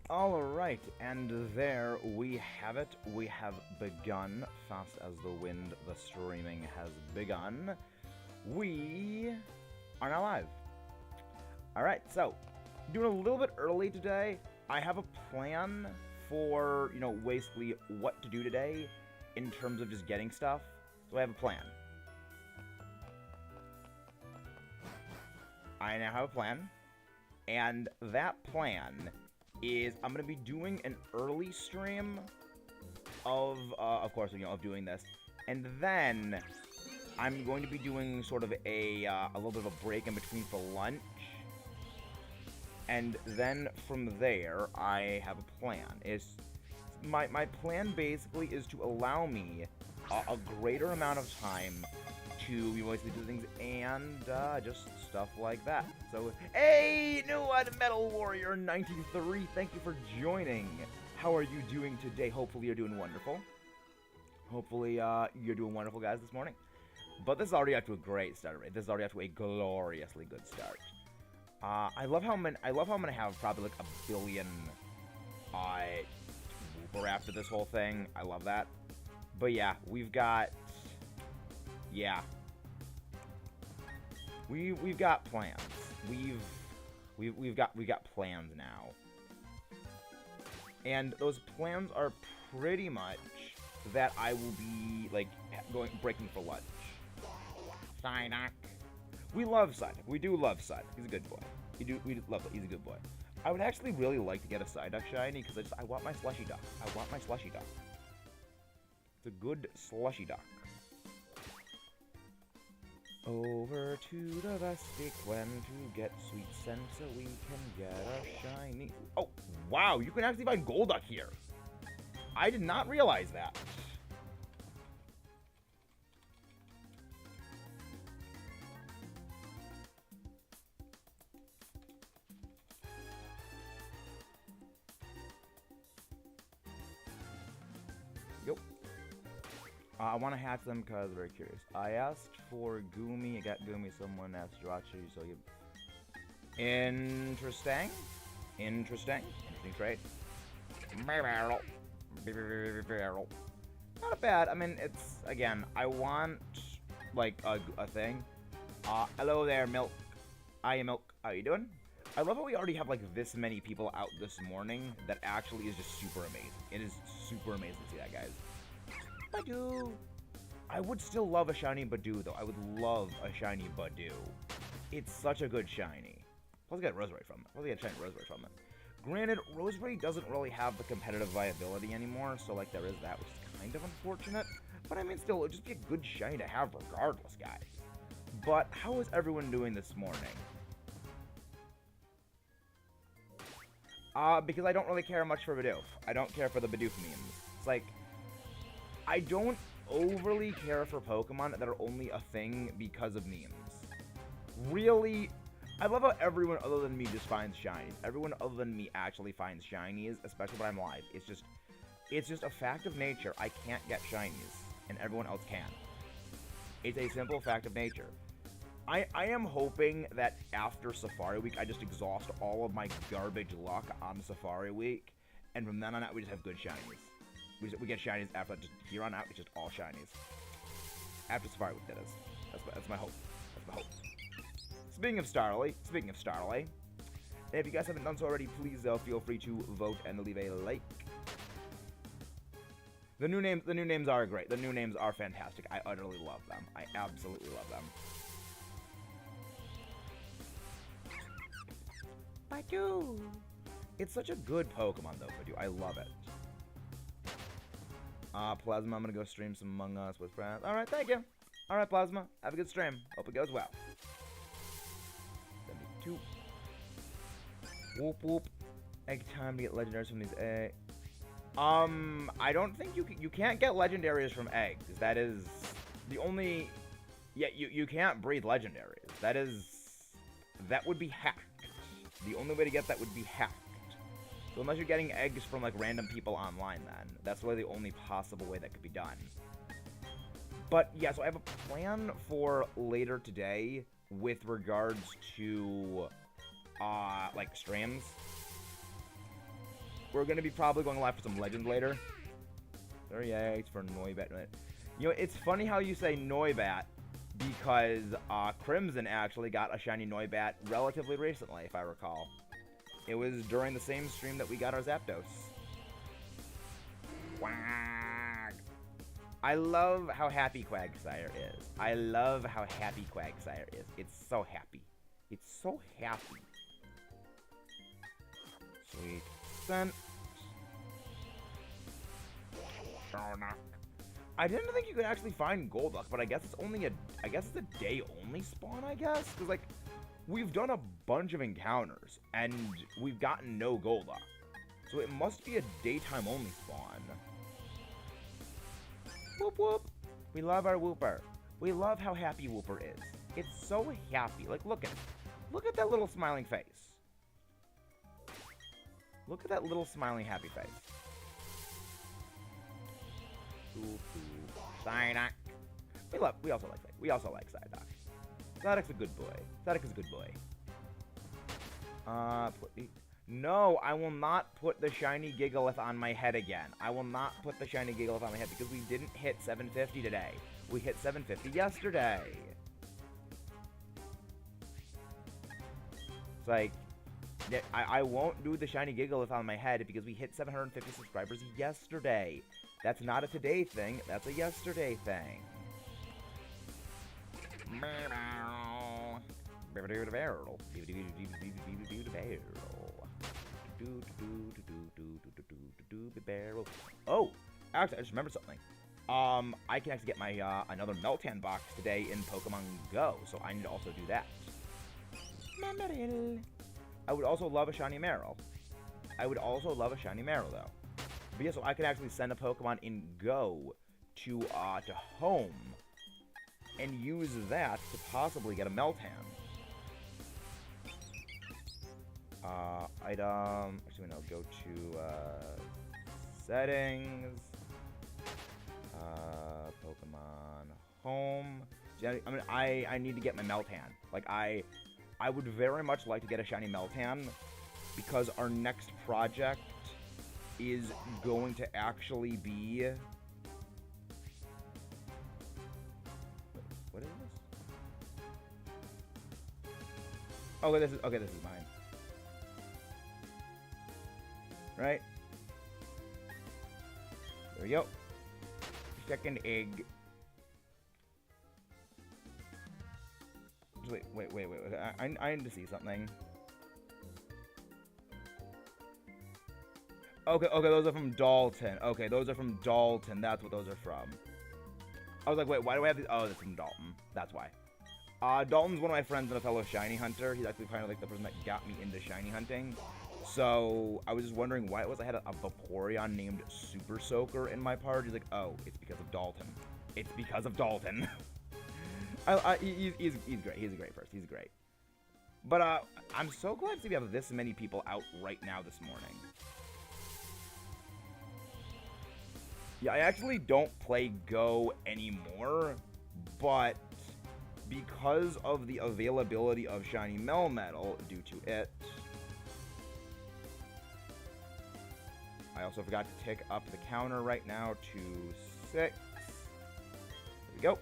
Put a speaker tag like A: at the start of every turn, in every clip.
A: Alright, and there we have it. We have begun. Fast as the wind, the streaming has begun. We are now live. Alright, so, doing a little bit early today. I have a plan for, basically what to do today in terms of just getting stuff. So I have a plan. I now have a plan. And that plan is I'm going to be doing an early stream of course, of doing this. And then I'm going to be doing sort of a little bit of a break in between for lunch. And then from there, I have a plan. My plan basically is to allow me a greater amount of time to be mostly do things and just stuff like that. So, hey, new Metal Warrior 93, thank you for joining. How are you doing today? Hopefully you're doing wonderful. Hopefully you're doing wonderful, guys, this morning. But this is already off to a great start, right? This is already off to a gloriously good start. I love how I'm gonna have probably like a billion Wooper after this whole thing. I love that. But yeah, we've got we've got plans. We've got plans now. And those plans are pretty much that I will be like breaking for lunch. Psyduck. We love Psyduck. We do love Psyduck. He's a good boy. We love it. He's a good boy. I would actually really like to get a Psyduck shiny because I want my slushy duck. I want my slushy duck. It's a good slushy duck. Over to the Rustic Glen to get sweet scent so we can get a shiny. Oh, wow, you can actually find Golduck here. I did not realize that. Yep. I want to hatch them because I'm very curious. I asked for Goomy, I got Goomy, someone asked Jirachi, so you... Interesting trade. Not bad, I mean, it's, again, I want, like, a thing. Hello there, Milk. Hiya, Milk. How you doing? I love how we already have, like, this many people out this morning that actually is just super amazing. It is super amazing to see that, guys. Badoo. I would still love a shiny Badoo, though. I would love a shiny Badoo. It's such a good shiny. Plus, I got Roserade from it. Plus, I got a shiny Roserade from it. Granted, Roserade doesn't really have the competitive viability anymore, so, like, there is that, which is kind of unfortunate. But, I mean, still, it would just be a good shiny to have regardless, guys. But, how is everyone doing this morning? Because I don't really care much for Bidoof. I don't care for the Bidoof memes. It's like, I don't overly care for Pokemon that are only a thing because of memes. Really, I love how everyone other than me just finds shinies. Everyone other than me actually finds shinies, especially when I'm live. It's just a fact of nature. I can't get shinies, and everyone else can. It's a simple fact of nature. I am hoping that after Safari Week, I just exhaust all of my garbage luck on Safari Week, and from then on out, we just have good shinies. We get shinies after just here on out. It's just all shinies. After Safari Week, that is. That's my hope. That's my hope. Speaking of Starly, if you guys haven't done so already, please feel free to vote and leave a like. The new names are great. The new names are fantastic. I utterly love them. I absolutely love them. Badoo. It's such a good Pokemon, though, Badoo. I love it. Plasma, I'm gonna go stream some Among Us with friends. Alright, thank you. Alright, Plasma. Have a good stream. Hope it goes well. 72. Whoop, whoop. Egg time to get legendaries from these eggs. I don't think you can't get legendaries from eggs. That is the only... Yeah, you can't breed legendaries. That would be hacked. The only way to get that would be hacked. So unless you're getting eggs from, like, random people online, then. That's really the only possible way that could be done. But, yeah, so I have a plan for later today with regards to, like, streams. We're going to be probably going live for some Legends later. 38 for Noibat. You know, it's funny how you say Noibat, because Crimson actually got a shiny Noibat relatively recently, if I recall. It was during the same stream that we got our Zapdos. Quack. I love how happy Quagsire is. I love how happy Quagsire is. It's so happy. It's so happy. Sweet scent. I didn't think you could actually find Golduck, but I guess it's only it's a day only spawn, I guess? Because, like, we've done a bunch of encounters, and we've gotten no Golduck. So it must be a daytime only spawn. Whoop whoop. We love our Wooper. We love how happy Wooper is. It's so happy. Like, look at it. Look at that little smiling face. Look at that little smiling happy face. Psyduck. We also like Psyduck. Psyduck's a good boy. Psyduck is a good boy. No, I will not put the shiny Gigalith on my head again. I will not put the shiny Gigalith on my head because we didn't hit 750 today. We hit 750 yesterday. It's like, I won't do the shiny Gigalith on my head because we hit 750 subscribers yesterday. That's not a today thing, that's a yesterday thing. Oh, actually, I just remembered something. I can actually get my another Meltan box today in Pokemon Go, so I need to also do that. I would also love a shiny Marill. Though. But yeah, so I could actually send a Pokemon in Go to home and use that to possibly get a Meltan. Item. Actually, no, go to settings. Pokemon home. Yeah, I mean, I need to get my Meltan. Like, I would very much like to get a shiny Meltan because our next project is going to actually be... What is this? Okay, this is mine. Right? There we go. Second egg. Wait. I need to see something. Okay, those are from Dalton. Okay, those are from Dalton. That's what those are from. I was like, wait, why do I have these? Oh, that's from Dalton. That's why. Dalton's one of my friends and a fellow shiny hunter. He's actually kind of like the person that got me into shiny hunting. So, I was just wondering why it was I had a Vaporeon named Super Soaker in my party. He's like, oh, it's because of Dalton. It's because of Dalton. He's great. He's a great person. He's great. But, I'm so glad to see we have this many people out right now this morning. Yeah, I actually don't play Go anymore, but because of the availability of shiny Melmetal due to it, I also forgot to tick up the counter right now to 6. There we go.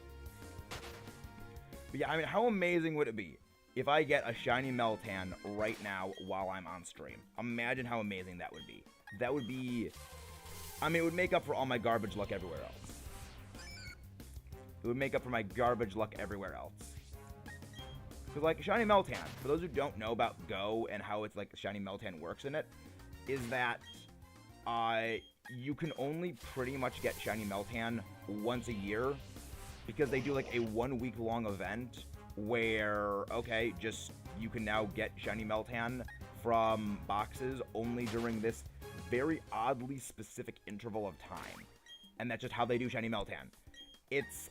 A: But yeah, I mean, how amazing would it be if I get a shiny Meltan right now while I'm on stream? Imagine how amazing that would be. That would be... I mean, it would make up for all my garbage luck everywhere else. It would make up for my garbage luck everywhere else. Because, like, shiny Meltan, for those who don't know about Go and how it's, like, shiny Meltan works in it, is that you can only pretty much get shiny Meltan once a year because they do like a 1 week long event where, okay, just you can now get shiny Meltan from boxes only during this very oddly specific interval of time. And that's just how they do shiny Meltan.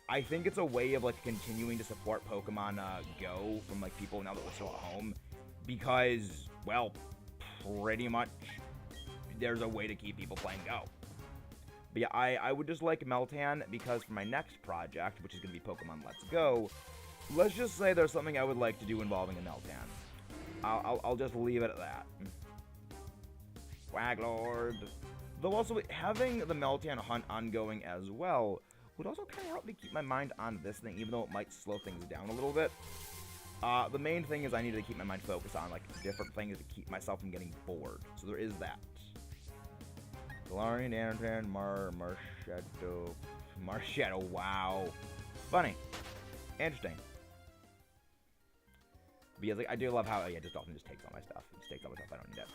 A: I think it's a way of like continuing to support Pokemon Go from like people now that we're still at home because, well, pretty much there's a way to keep people playing Go. But yeah, I would just like Meltan because for my next project, which is going to be Pokemon Let's Go, let's just say there's something I would like to do involving a Meltan. I'll just leave it at that. Quaglord. Though also having the Meltan hunt ongoing as well would also kind of help me keep my mind on this thing, even though it might slow things down a little bit. The main thing is I need to keep my mind focused on like different things to keep myself from getting bored. So there is that. Galarian, Anartan, Marshadow, wow. Funny. Interesting. Because like, I do love how, yeah, just Dolphin just takes all my stuff. It just takes all my stuff, I don't need it.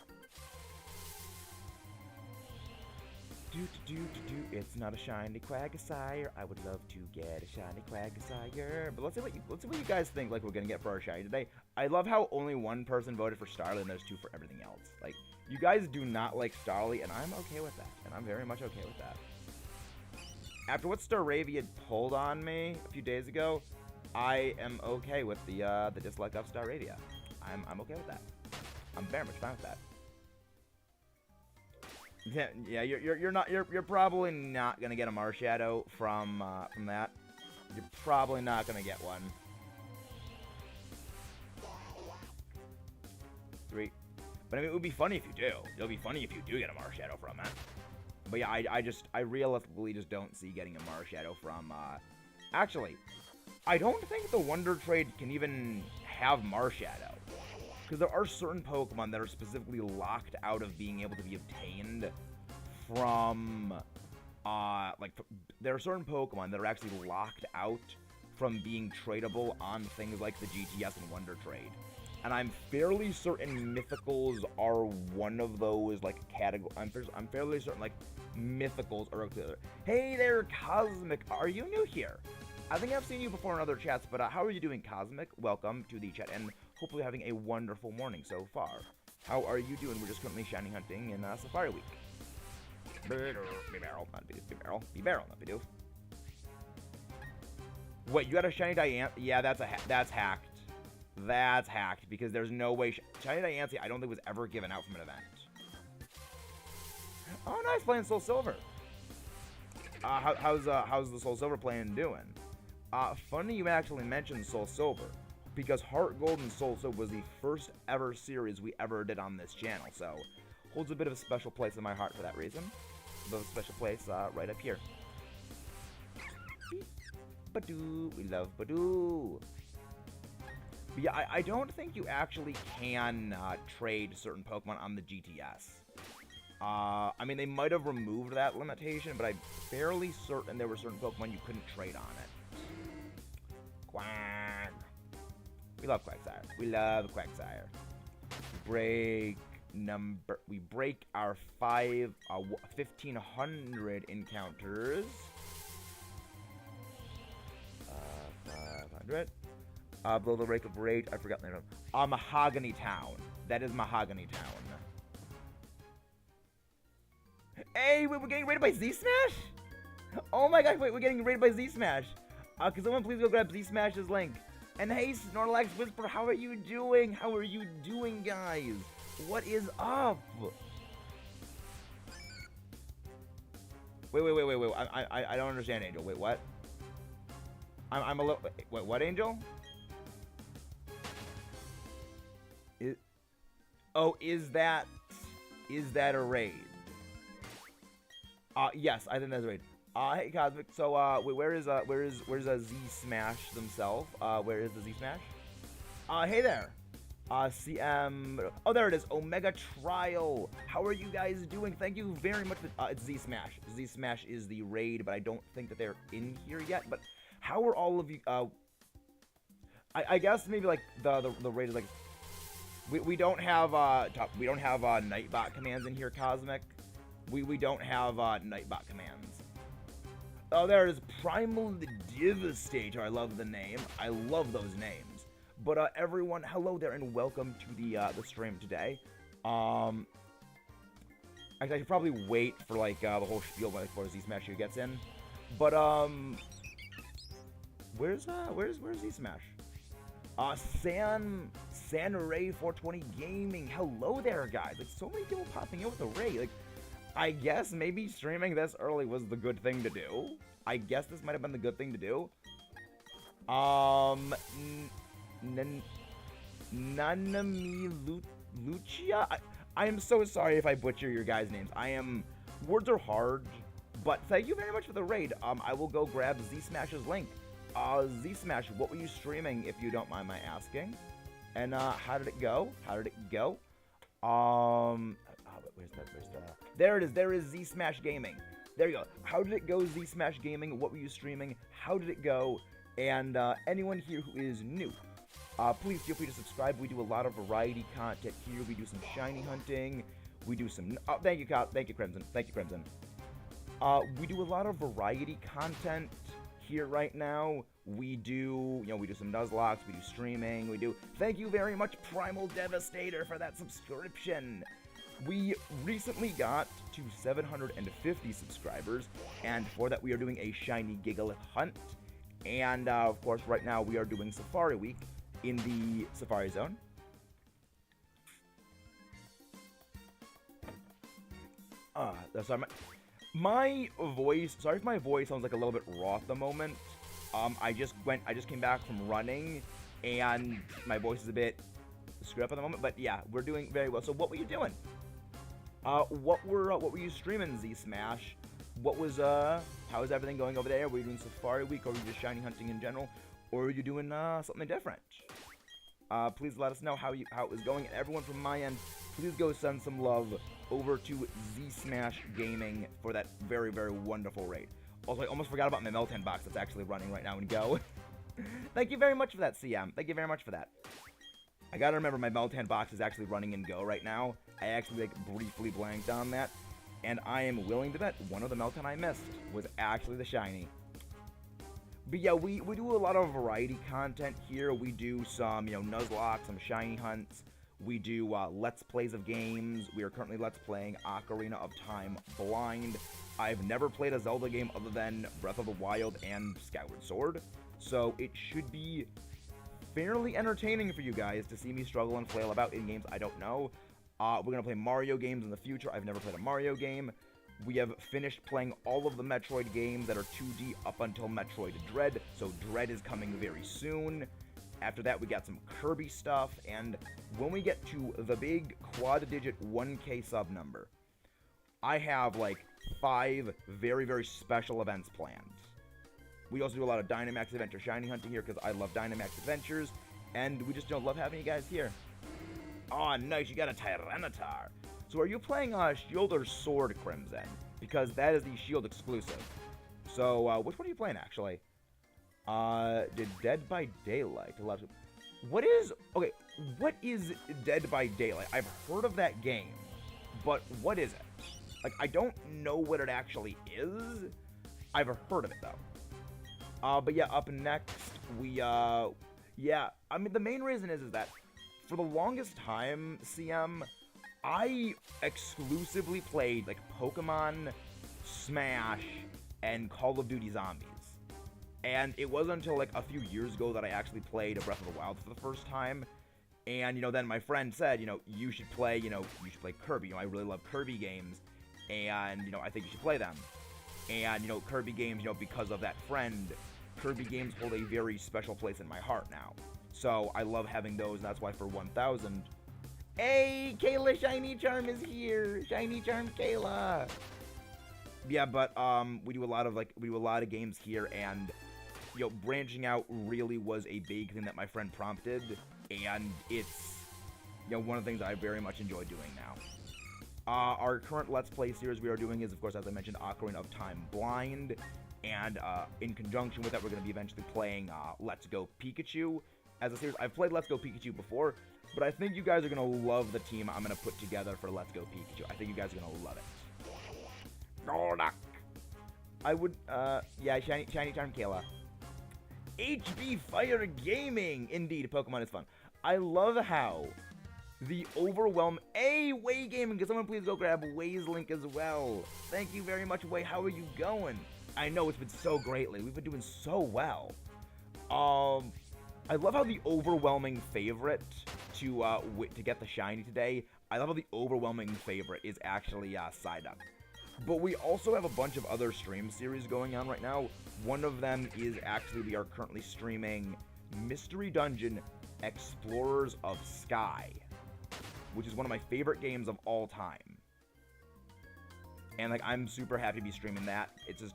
A: It's not a shiny Quagsire. I would love to get a shiny Quagsire. But let's see what you guys think like we're gonna get for our shiny today. I love how only one person voted for Starly and there's 2 for everything else. Like, you guys do not like Starly, and I'm okay with that. And I'm very much okay with that. After what Staravia pulled on me a few days ago, I am okay with the dislike of Staravia. I'm okay with that. I'm very much fine with that. Yeah, you're probably not gonna get a Marshadow from that. You're probably not gonna get one. 3. But I mean, it would be funny if you do. It'll be funny if you do get a Marshadow from it. But yeah, I realistically just don't see getting a Marshadow from. Actually, I don't think the Wonder Trade can even have Marshadow. Because there are certain Pokemon that are specifically locked out of being able to be obtained from, there are certain Pokemon that are actually locked out from being tradable on things like the GTS and Wonder Trade. And I'm fairly certain Mythicals are one of those, like, categories. I'm fairly certain, like, Mythicals are okay. Hey there, Cosmic. Are you new here? I think I've seen you before in other chats, but how are you doing, Cosmic? Welcome to the chat, and hopefully having a wonderful morning so far. How are you doing? We're just currently shiny hunting in Safari Week. Be-barrel, not Be-barrel. Be-barrel, not Bidoof. Wait, you got a shiny Diantha? Yeah, that's hacked. That's hacked, because there's no way... Shiny Diantha, I don't think was ever given out from an event. Oh, nice, playing Soul Silver. How's the Soul Silver playing doing? Funny you actually mentioned Soul Silver, because Heart Gold and Soul Silver was the first ever series we ever did on this channel, so holds a bit of a special place in my heart for that reason. A special place right up here. Badoo, we love Badoo. But yeah, I don't think you actually can trade certain Pokemon on the GTS. I mean, they might have removed that limitation, but I'm fairly certain there were certain Pokemon you couldn't trade on it. Quack. We love Quagsire. We love Quagsire. We break our 1500 encounters. 500. Below the rate of rate, I forgot the name of Mahogany Town. That is Mahogany Town. Hey, wait, we're getting raided by Z-Smash? Oh my gosh, wait, we're getting raided by Z-Smash. Could someone please go grab Z-Smash's link? And hey, Snorlax Whisper, how are you doing? How are you doing, guys? What is up? Wait. I don't understand, Angel. Wait, what? I'm a little... Wait, what, Angel? Is that a raid? Yes, I think that's a raid. Hey Cosmic. So, where's a Z Smash themselves? Where is the Z Smash? Hey there. CM. Oh, there it is. Omega Trial. How are you guys doing? Thank you very much. It's Z Smash. Z Smash is the raid, but I don't think that they're in here yet. But how are all of you? I guess maybe like the raid is like. We don't have Nightbot commands in here, Cosmic. We don't have Nightbot commands. Oh, there it is. Primal Devastator. I love the name. I love those names. But everyone, hello there and welcome to the stream today. Actually, I should probably wait for like the whole spiel before Z Smash here gets in. But where's Z Smash? San Ray 420 Gaming. Hello there, guys. Like so many people popping in with the raid. Like, I guess maybe streaming this early was the good thing to do. I guess this might have been the good thing to do. Nanami Lucia? I am so sorry if I butcher your guys' names. Words are hard, but thank you very much for the raid. I will go grab Z-Smash's link. Z-Smash, what were you streaming, if you don't mind my asking? And, how did it go? There it is. There is Z-Smash Gaming. There you go. How did it go, Z-Smash Gaming? What were you streaming? How did it go? And anyone here who is new, please feel free to subscribe. We do a lot of variety content here. We do some shiny hunting. We do some... Oh, thank you, Crimson. We do a lot of variety content here right now. We do some Nuzlocke. We do streaming. Thank you very much, Primal Devastator, for that subscription. We recently got to 750 subscribers, and for that we are doing a shiny Gigalith hunt. And, of course, right now we are doing Safari Week in the Safari Zone. Sorry, sorry if my voice sounds like a little bit raw at the moment. I just came back from running, and my voice is a bit screwed up at the moment, but yeah, we're doing very well. So what were you doing? What were you streaming, Z-Smash? How is everything going over there? Were you doing Safari Week, or were you just shiny hunting in general? Or were you doing, something different? Please let us know how it was going. And everyone from my end, please go send some love over to Z-Smash Gaming for that very, very wonderful raid. Also, I almost forgot about my Meltan box that's actually running right now in Go. Thank you very much for that, CM. Thank you very much for that. I gotta remember my Meltan box is actually running in Go right now. I actually, briefly blanked on that. And I am willing to bet one of the Meltan I missed was actually the shiny. But yeah, we do a lot of variety content here. We do some, Nuzlocke, some shiny hunts. We do Let's Plays of games. We are currently Let's Playing Ocarina of Time Blind. I've never played a Zelda game other than Breath of the Wild and Skyward Sword. So it should be fairly entertaining for you guys to see me struggle and flail about in games I don't know. We're going to play Mario games in the future. I've never played a Mario game. We have finished playing all of the Metroid games that are 2D up until Metroid Dread, so Dread is coming very soon. After that, we got some Kirby stuff, and when we get to the big quad-digit 1K sub number, I have, 5 very, very special events planned. We also do a lot of Dynamax Adventure Shiny Hunting here, because I love Dynamax Adventures, and we just love having you guys here. Oh, nice, you got a Tyranitar. So are you playing Shield or Sword, Crimson? Because that is the Shield exclusive. So, which one are you playing, actually? Dead by Daylight. What is Dead by Daylight? I've heard of that game, but what is it? I don't know what it actually is. I've heard of it, though. But yeah, up next, the main reason is that for the longest time, CM, I exclusively played, Pokemon, Smash, and Call of Duty Zombies. And it wasn't until, a few years ago that I actually played Breath of the Wild for the first time. And, then my friend said, you should play Kirby. I really love Kirby games. And, I think you should play them. And, Kirby games, because of that friend, Kirby games hold a very special place in my heart now. So I love having those, and that's why for 1,000... Hey, Kayla Shiny Charm is here! Shiny Charm Kayla! Yeah, but, we do a lot of games here, and, branching out really was a big thing that my friend prompted, and it's, one of the things I very much enjoy doing now. Our current Let's Play series we are doing is, of course, as I mentioned, Ocarina of Time Blind, and, in conjunction with that, we're going to be eventually playing, Let's Go Pikachu as a series. I've played Let's Go Pikachu before, but I think you guys are going to love the team I'm going to put together for Let's Go Pikachu. I think you guys are going to love it. Golduck. I would, yeah, Shiny Charm Kayla. HB Fire Gaming! Indeed, Pokemon is fun. I love how the overwhelm... Hey, Way Gaming! Can someone please go grab Way's link as well? Thank you very much, Way. How are you going? I know, it's been so great lately. We've been doing so well. I love how the overwhelming favorite to get the shiny today, I love how the overwhelming favorite is actually Psyduck. But we also have a bunch of other stream series going on right now. One of them is actually we are currently streaming Mystery Dungeon Explorers of Sky. which is one of my favorite games of all time. And, like, I'm super happy to be streaming that. It's just,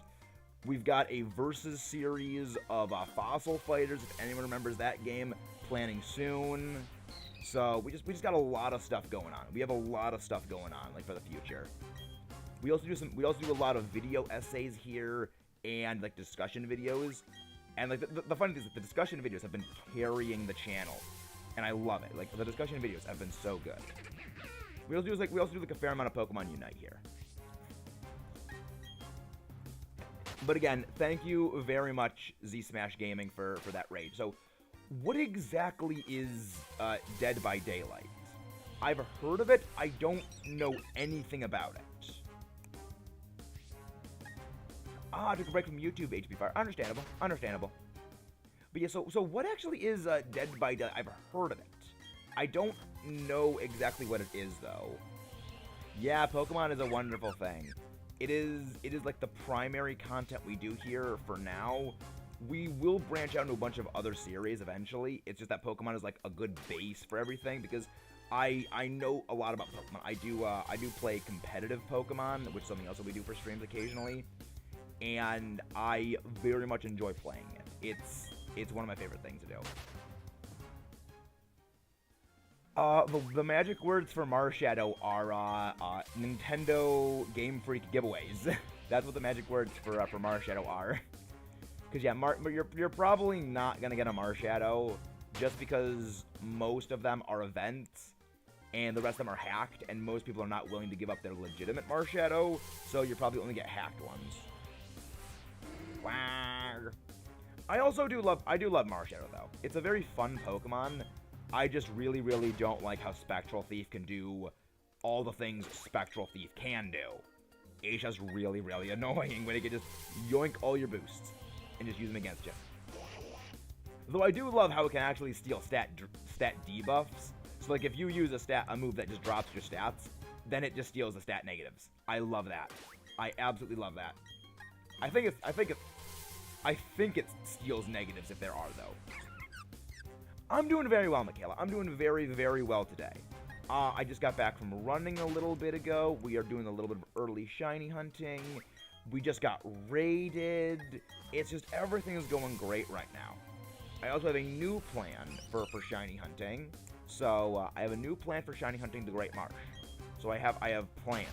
A: we've got a versus series of Fossil Fighters, if anyone remembers that game, planning soon. So, we just got a lot of stuff going on. We have a lot of stuff going on, like, for the future. We also do a lot of video essays here, and, like, discussion videos. And, like, the funny thing is that the discussion videos have been carrying the channel. And I love it. Like, the discussion videos have been so good. We also do a fair amount of Pokemon Unite here. But again, thank you very much, Z Smash Gaming, for that raid. So, what exactly is Dead by Daylight? I've heard of it. I don't know anything about it. I took a break from YouTube, HP Fire. Understandable. Understandable. But yeah, so what actually is Dead by Daylight? I've heard of it. I don't know exactly what it is, though. Yeah, Pokemon is a wonderful thing. It is like the primary content we do here for now. We will branch out into a bunch of other series eventually. It's just that Pokemon is like a good base for everything because I know a lot about Pokemon. I do play competitive Pokemon, which is something else that we do for streams occasionally, and I very much enjoy playing it. It's one of my favorite things to do. The magic words for Marshadow are Nintendo Game Freak giveaways. That's what the magic words for Marshadow are. Because yeah, you're probably not gonna get a Marshadow just because most of them are events and the rest of them are hacked, and most people are not willing to give up their legitimate Marshadow, so you probably only get hacked ones. Wow. I do love Marshadow though. It's a very fun Pokemon. I just really, really don't like how Spectral Thief can do all the things Spectral Thief can do. It's just really, really annoying when it can just yoink all your boosts and just use them against you. Though I do love how it can actually steal stat debuffs. So like if you use a move that just drops your stats, then it just steals the stat negatives. I love that. I absolutely love that. I think it steals negatives if there are though. I'm doing very well, Michaela. I'm doing very, very well today. I just got back from running a little bit ago. We are doing a little bit of early shiny hunting. We just got raided. It's just everything is going great right now. I also have a new plan for shiny hunting. So I have a new plan for shiny hunting the Great Marsh. So I have plans.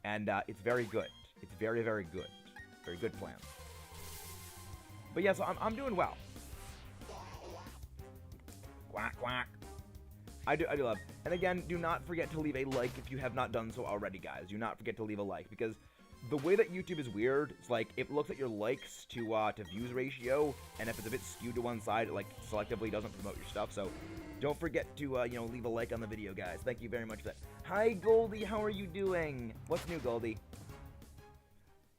A: And it's very good. It's very, very good. Very good plans. But yeah, so I'm doing well. Quack, quack. I do love. And again, do not forget to leave a like if you have not done so already, guys. Do not forget to leave a like, because the way that YouTube is weird, it's like it looks at your likes to views ratio, and if it's a bit skewed to one side, it like selectively doesn't promote your stuff. So don't forget to leave a like on the video, guys. Thank you very much for that. Hi Goldie, how are you doing? What's new, Goldie?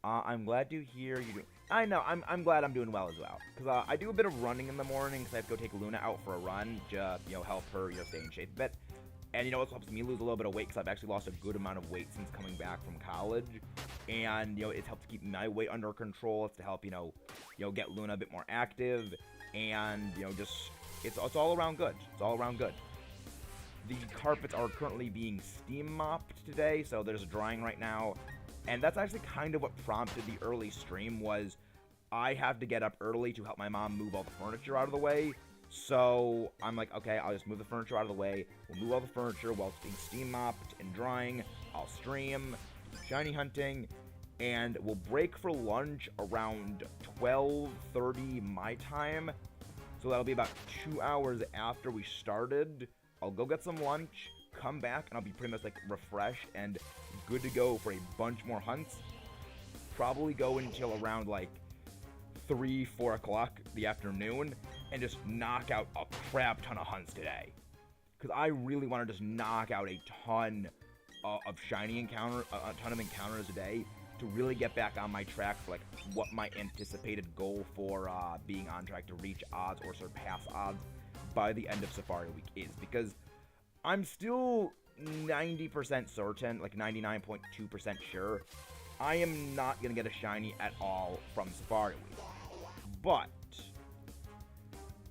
A: I'm glad to hear you do. I know, I'm glad I'm doing well as well. Because I do a bit of running in the morning, because I have to go take Luna out for a run, to, help her, stay in shape a bit. And, it also helps me lose a little bit of weight, because I've actually lost a good amount of weight since coming back from college. And, it's helped to keep my weight under control. It's to help, get Luna a bit more active. And, just, it's all around good. It's all around good. The carpets are currently being steam mopped today, so there's drying right now. And that's actually kind of what prompted the early stream was I have to get up early to help my mom move all the furniture out of the way. So I'm like, okay, I'll just move the furniture out of the way. We'll move all the furniture while it's being steam mopped and drying. I'll stream, do shiny hunting, and we'll break for lunch around 12:30 my time. So that'll be about 2 hours after we started. I'll go get some lunch, come back, and I'll be pretty much like refreshed and good to go for a bunch more hunts. Probably go until around like 3-4 o'clock the afternoon and just knock out a crap ton of hunts today, because I really want to just knock out a ton of shiny encounters a day to really get back on my track for like what my anticipated goal for being on track to reach odds or surpass odds by the end of Safari Week is, because I'm still 90% certain, like 99.2% sure, I am not going to get a shiny at all from Safari Week. But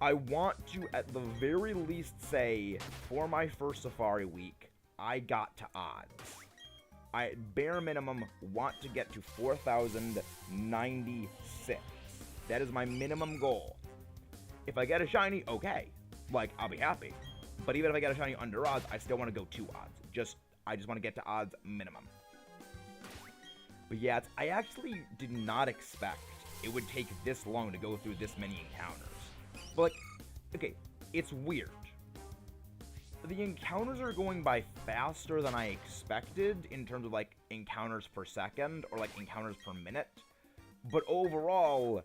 A: I want to, at the very least, say, for my first Safari week, I got to odds. I, bare minimum, want to get to 4,096. That is my minimum goal. If I get a shiny, okay. Like, I'll be happy. But even if I get a shiny under odds, I still want to go to odds. I just want to get to odds minimum. But yeah, I actually did not expect it would take this long to go through this many encounters. But, like, okay, it's weird. The encounters are going by faster than I expected in terms of, like, encounters per second or, like, encounters per minute. But overall,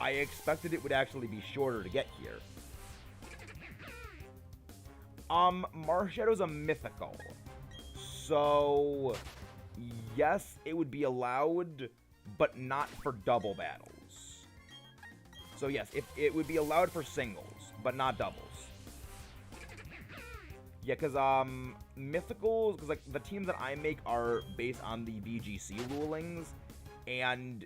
A: I expected it would actually be shorter to get here. Marshadow's a mythical. So, yes, it would be allowed, but not for double battles. So yes, it would be allowed for singles, but not doubles. Yeah, because, mythicals, because, like, the teams that I make are based on the BGC rulings, and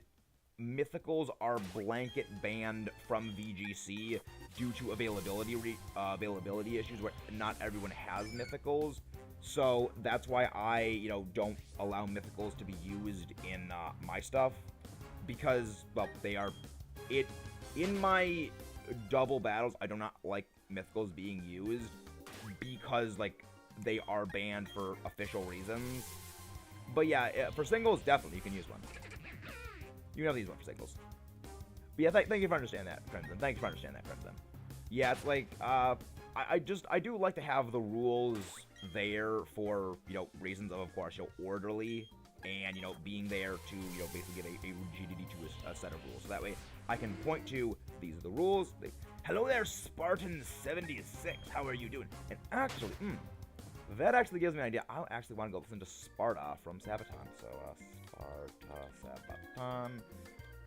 A: mythicals are blanket banned from VGC due to availability issues where not everyone has mythicals. So that's why I, don't allow mythicals to be used in my stuff, because, well, they are, in my double battles, I do not like mythicals being used, because, like, they are banned for official reasons. But yeah, for singles, definitely you can use one. You can have these one for singles. But yeah, thank you for understanding that, Crimson. Thank you for understanding that, Crimson. Yeah, it's like, I do like to have the rules there for, reasons of course, orderly, and, being there to, basically give a rigidity to a set of rules. So that way, I can point to, these are the rules. Hello there, Spartan76. How are you doing? And actually, that actually gives me an idea. I actually want to go listen to Sparta from Sabaton. So, Sparta, Sabaton.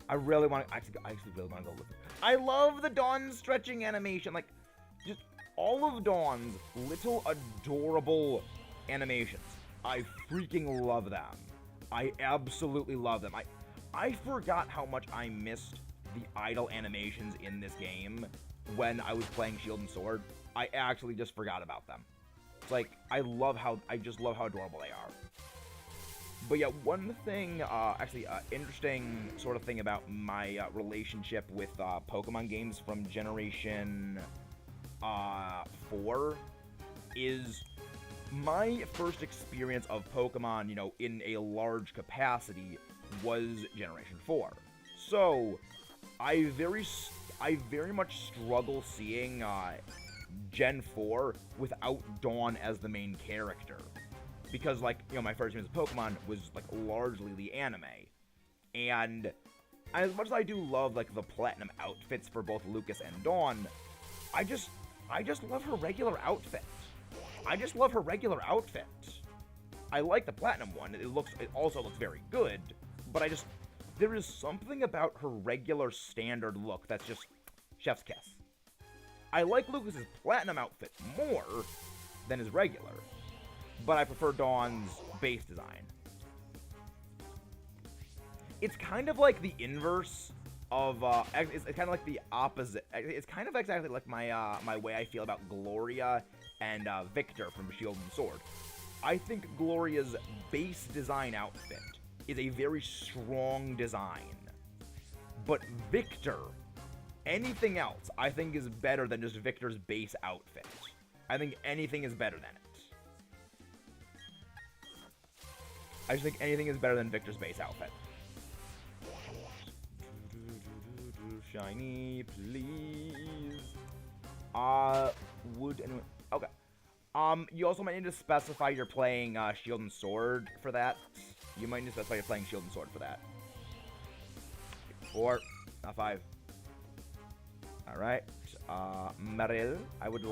A: I really want to, actually really want to go listen. I love the Dawn stretching animation. Like, just all of Dawn's little adorable animations. I freaking love them. I absolutely love them. I forgot how much I missed the idle animations in this game when I was playing Shield and Sword. I actually just forgot about them. It's like, I just love how adorable they are. But yeah, one thing, interesting sort of thing about my relationship with Pokemon games from Generation 4 is my first experience of Pokemon, in a large capacity was Generation 4. So, I very much struggle seeing Gen 4 without Dawn as the main character. Because, like, my first experience with Pokemon was, like, largely the anime. And as much as I do love, like, the platinum outfits for both Lucas and Dawn, I just love her regular outfit. I just love her regular outfit. I like the platinum one. It also looks very good, but there is something about her regular standard look that's just chef's kiss. I like Lucas's platinum outfit more than his regular, but I prefer Dawn's base design. It's kind of like the inverse of, it's kind of like the opposite. It's kind of exactly like my way I feel about Gloria and Victor from Shield and Sword. I think Gloria's base design outfit is a very strong design. But Victor, anything else, I think is better than just Victor's base outfit. I think anything is better than it. I just think anything is better than Victor's base outfit. Shiny, please. Would anyone... Okay. You also might need to specify you're playing Shield and Sword for that. You might need to specify you're playing Shield and Sword for that. 4, not 5. Alright. Meryl. I would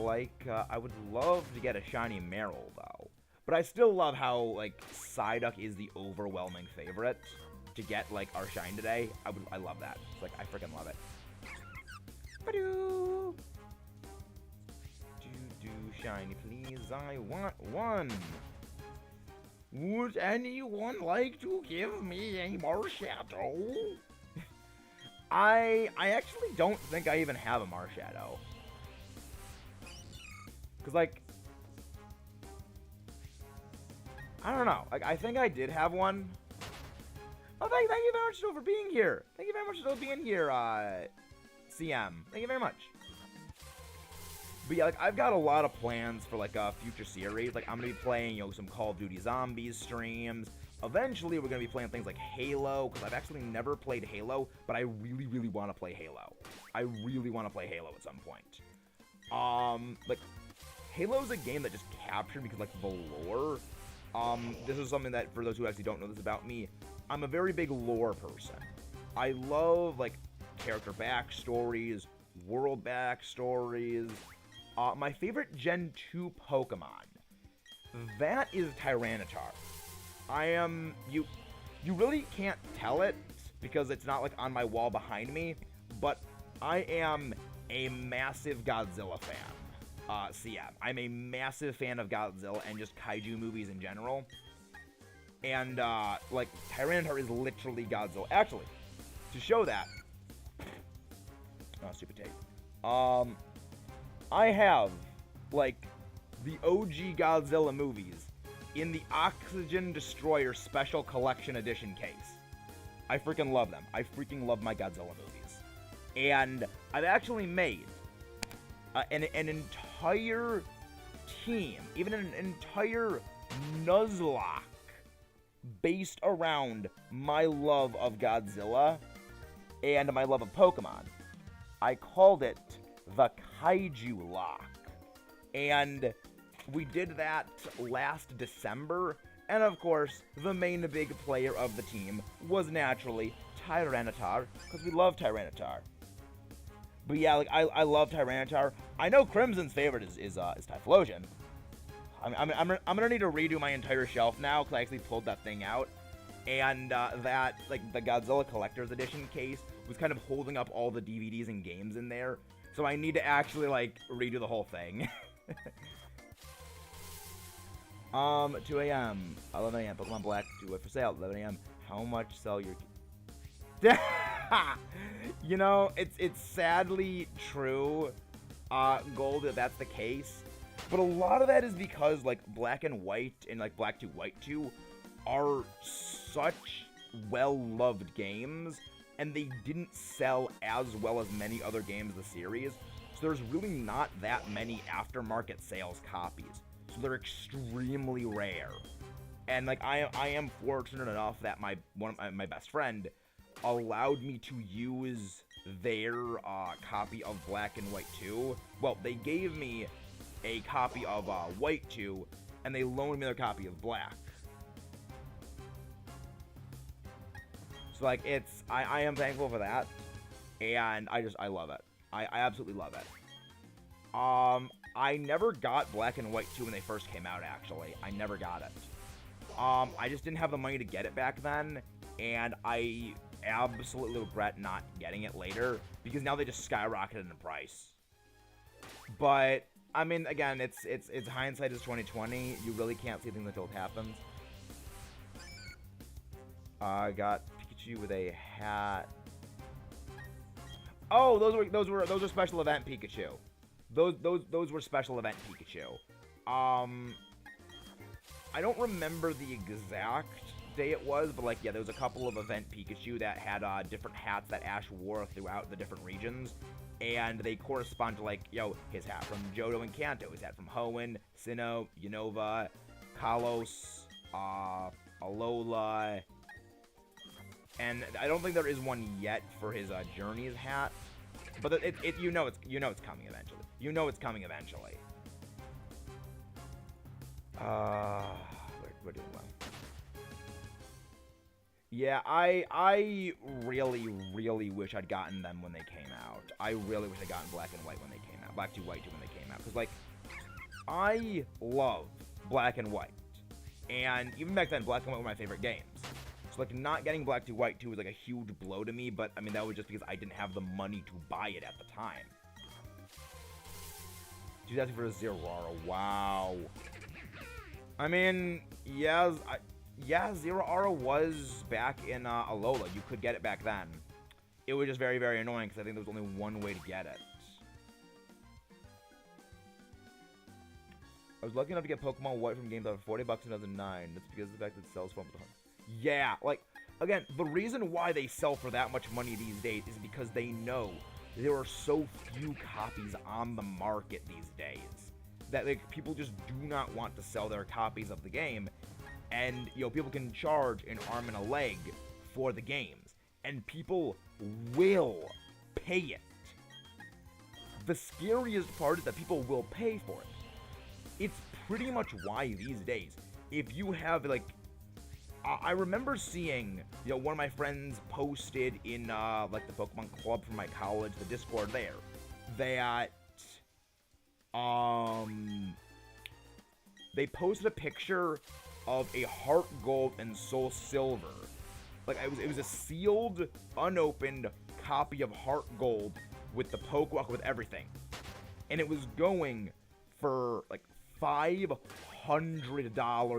A: love to get a shiny Meryl, though. But I still love how, like, Psyduck is the overwhelming favorite to get, like, our shine today. I love that. It's like, I freaking love it. Ba-doo! Shiny, please. I want one. Would anyone like to give me a Marshadow? I actually don't think I even have a Marshadow. Because, like, I don't know. Like, I think I did have one. Oh, thank you very much, still, for being here. Thank you very much, still, for being here, CM. Thank you very much. But yeah, like, I've got a lot of plans for, like, a future series. Like, I'm gonna be playing, you know, some Call of Duty Zombies streams. Eventually, we're gonna be playing things like Halo, because I've actually never played Halo, but I really, really want to play Halo. I really want to play Halo at some point. Like, Halo's a game that just captured me because, like, the lore. This is something that, for those who actually don't know this about me, I'm a very big lore person. I love, like, character backstories, world backstories. My favorite Gen 2 Pokemon, that is Tyranitar. You really can't tell it because it's not, like, on my wall behind me, but I am a massive Godzilla fan. CM. I'm a massive fan of Godzilla and just kaiju movies in general. And, like, Tyranitar is literally Godzilla. Actually, to show that... Oh, stupid tape. I have, like, the OG Godzilla movies in the Oxygen Destroyer Special Collection Edition case. I freaking love them. I freaking love my Godzilla movies. And I've actually made an entire team, even an entire Nuzlocke based around my love of Godzilla and my love of Pokemon. I called it the Kaiju Lock. And we did that last December, and of course, the main big player of the team was naturally Tyranitar, because we love Tyranitar. But yeah, like, I love Tyranitar. I know Crimson's favorite is Typhlosion. I'm gonna need to redo my entire shelf now, because I actually pulled that thing out. And that, like, the Godzilla Collector's Edition case was kind of holding up all the DVDs and games in there. So I need to actually, like, redo the whole thing. 2 a.m. 11 a.m. Pokemon Black 2 for sale. 11 a.m. How much sell your... You know, it's sadly true, Gold, that that's the case. But a lot of that is because, like, Black and White and, like, Black 2, White 2 are such well-loved games, and they didn't sell as well as many other games of the series, so there's really not that many aftermarket sales copies. So they're extremely rare. And, like, I am fortunate enough that my best friend allowed me to use their copy of Black and White 2. Well, they gave me a copy of White 2, and they loaned me their copy of Black. So, like, I am thankful for that, and I love it. I absolutely love it. I never got Black and White 2 when they first came out, actually. I never got it. I just didn't have the money to get it back then, and I absolutely regret not getting it later, because now they just skyrocketed in price. But, I mean, again, it's hindsight is 2020. You really can't see things until it happens. I got Pikachu with a hat. Oh, those were special event Pikachu. Those were special event Pikachu. I don't remember the exact day it was, but, like, yeah, there was a couple of event Pikachu that had different hats that Ash wore throughout the different regions, and they correspond to, like, yo, his hat from Johto and Kanto, his hat from Hoenn, Sinnoh, Unova, Kalos, Alola, and I don't think there is one yet for his Journey's hat, but you know it's coming eventually. You know it's coming eventually. We're doing well. Yeah, I really wish I'd gotten them when they came out. I really wish I'd gotten Black and White when they came out. Black 2, White 2 when they came out. Because, like, I love Black and White. And even back then, Black and White were my favorite games. So, like, not getting Black 2, White 2 was, like, a huge blow to me. But, I mean, that was just because I didn't have the money to buy it at the time. 2000 for a Zeraora. Wow. I mean, yeah, Zeraora was back in Alola. You could get it back then. It was just very, very annoying because I think there was only one way to get it. I was lucky enough to get Pokemon White from GameStop for $40 in 2009. That's because of the fact that it sells for almost 100. Yeah, like, again, the reason why they sell for that much money these days is because they know there are so few copies on the market these days that, like, people just do not want to sell their copies of the game, and, you know, people can charge an arm and a leg for the games, and people will pay it. The scariest part is that people will pay for it. It's pretty much why these days, if you have, like, I remember seeing, you know, one of my friends posted in, like, the Pokemon Club from my college, the Discord there, that, they posted a picture of a Heart Gold and Soul Silver. Like, it was a sealed, unopened copy of Heart Gold with the Pokewalker, with everything. And it was going for, like, $500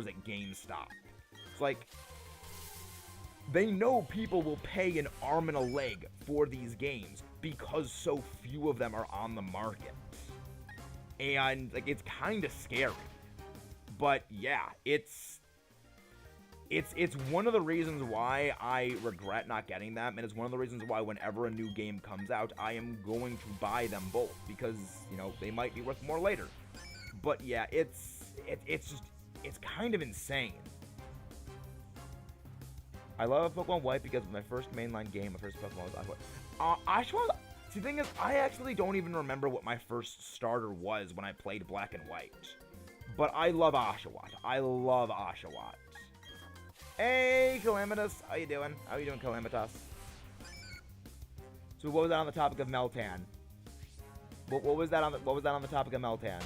A: at GameStop. It's like, they know people will pay an arm and a leg for these games because so few of them are on the market. And, like, it's kind of scary. But, yeah, it's one of the reasons why I regret not getting them, and it's one of the reasons why whenever a new game comes out, I am going to buy them both, because, you know, they might be worth more later. But yeah, it's kind of insane. I love Pokemon White because my first mainline game, my first Pokemon was Oshawott. See, the thing is, I actually don't even remember what my first starter was when I played Black and White. But I love Oshawott. I love Oshawott. Hey, Calamitous, how you doing? How you doing, Calamitas? So what was that on the topic of Meltan? What was that on the topic of Meltan?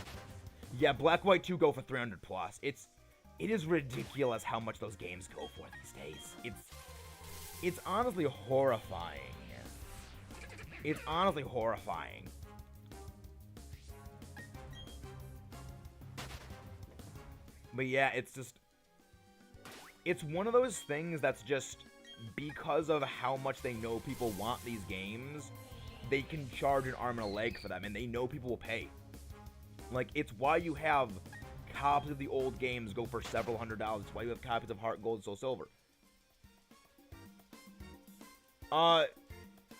A: Yeah, Black White 2 go for 300 plus. It is ridiculous how much those games go for these days. It's honestly horrifying. It's honestly horrifying. But yeah, it's one of those things that's just, because of how much they know people want these games, they can charge an arm and a leg for them, and they know people will pay. Like, it's why you have copies of the old games go for several $100s. It's why you have copies of Heart Gold, Soul Silver.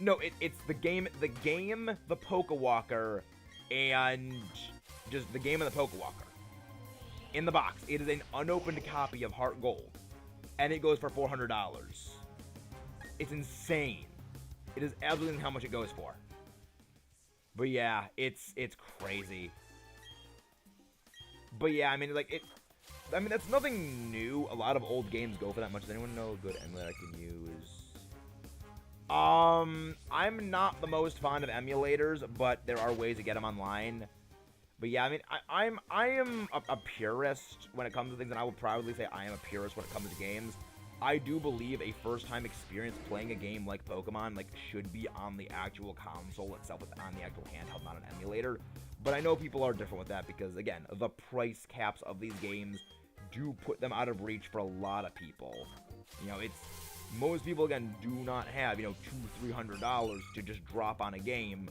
A: No, it's the game, the Pokewalker, and just the game of the Pokewalker. In the box, it is an unopened copy of Heart Gold, and it goes for $400. It's insane. It is absolutely how much it goes for. But yeah, it's crazy. But yeah, I mean, like, that's nothing new. A lot of old games go for that much. Does anyone know a good emulator I can use? I'm not the most fond of emulators, but there are ways to get them online. But yeah, I mean, I am a purist when it comes to things, and I will proudly say I am a purist when it comes to games. I do believe a first-time experience playing a game like Pokemon, like, should be on the actual console itself, on the actual handheld, not an emulator. But I know people are different with that because, again, the price caps of these games do put them out of reach for a lot of people. You know, most people, again, do not have, you know, $200-300 to just drop on a game,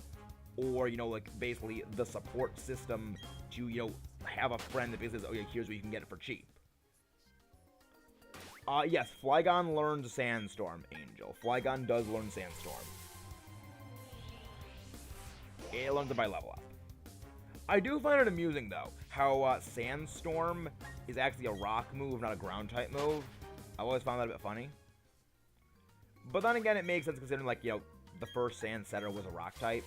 A: or, you know, like, basically the support system to, you know, have a friend that basically says, okay, here's where you can get it for cheap. Yes, Flygon learns Sandstorm, Angel. Flygon does learn Sandstorm. It learns it by level up. I do find it amusing, though, how Sandstorm is actually a rock move, not a ground-type move. I've always found that a bit funny. But then again, it makes sense considering, like, you know, the first Sand Setter was a rock type.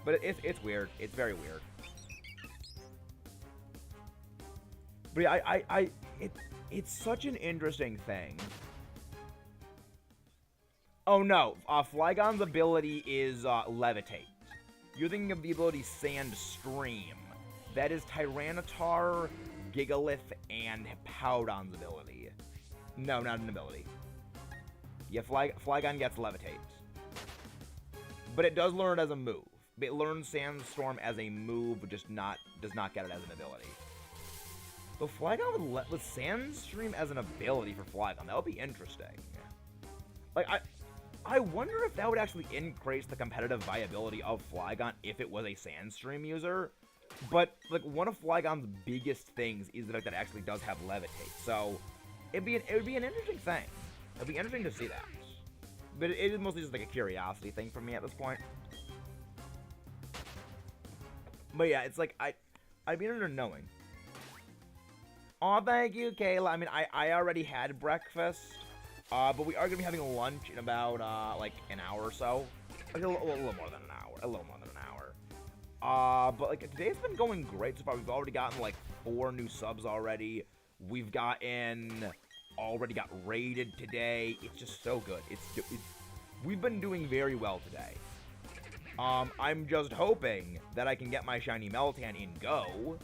A: But it's weird. It's very weird. But yeah, it's such an interesting thing. Oh no, Flygon's ability is Levitate. You're thinking of the ability Sand Stream. That is Tyranitar, Gigalith, and Hippowdon's ability. No, not an ability. Yeah, Flygon gets Levitate. But it does learn it as a move. It learns Sandstorm as a move, but does not get it as an ability. But Flygon with Sandstream as an ability for Flygon, that would be interesting. Like, I wonder if that would actually increase the competitive viability of Flygon if it was a Sandstream user. But, like, one of Flygon's biggest things is the fact that it actually does have levitate. So, it would be an interesting thing. It would be interesting to see that. But it is mostly just, like, a curiosity thing for me at this point. But yeah, it's like, I'd be interested in knowing. Aw, thank you, Kayla. I mean, I already had breakfast. But we are going to be having lunch in about, like, an hour or so. Like, a little more than an hour. A little more than an hour. But, like, today's been going great so far. We've already gotten, like, 4 new subs already. We've already got raided today. It's just so good. We've been doing very well today. I'm just hoping that I can get my shiny Meltan in Go.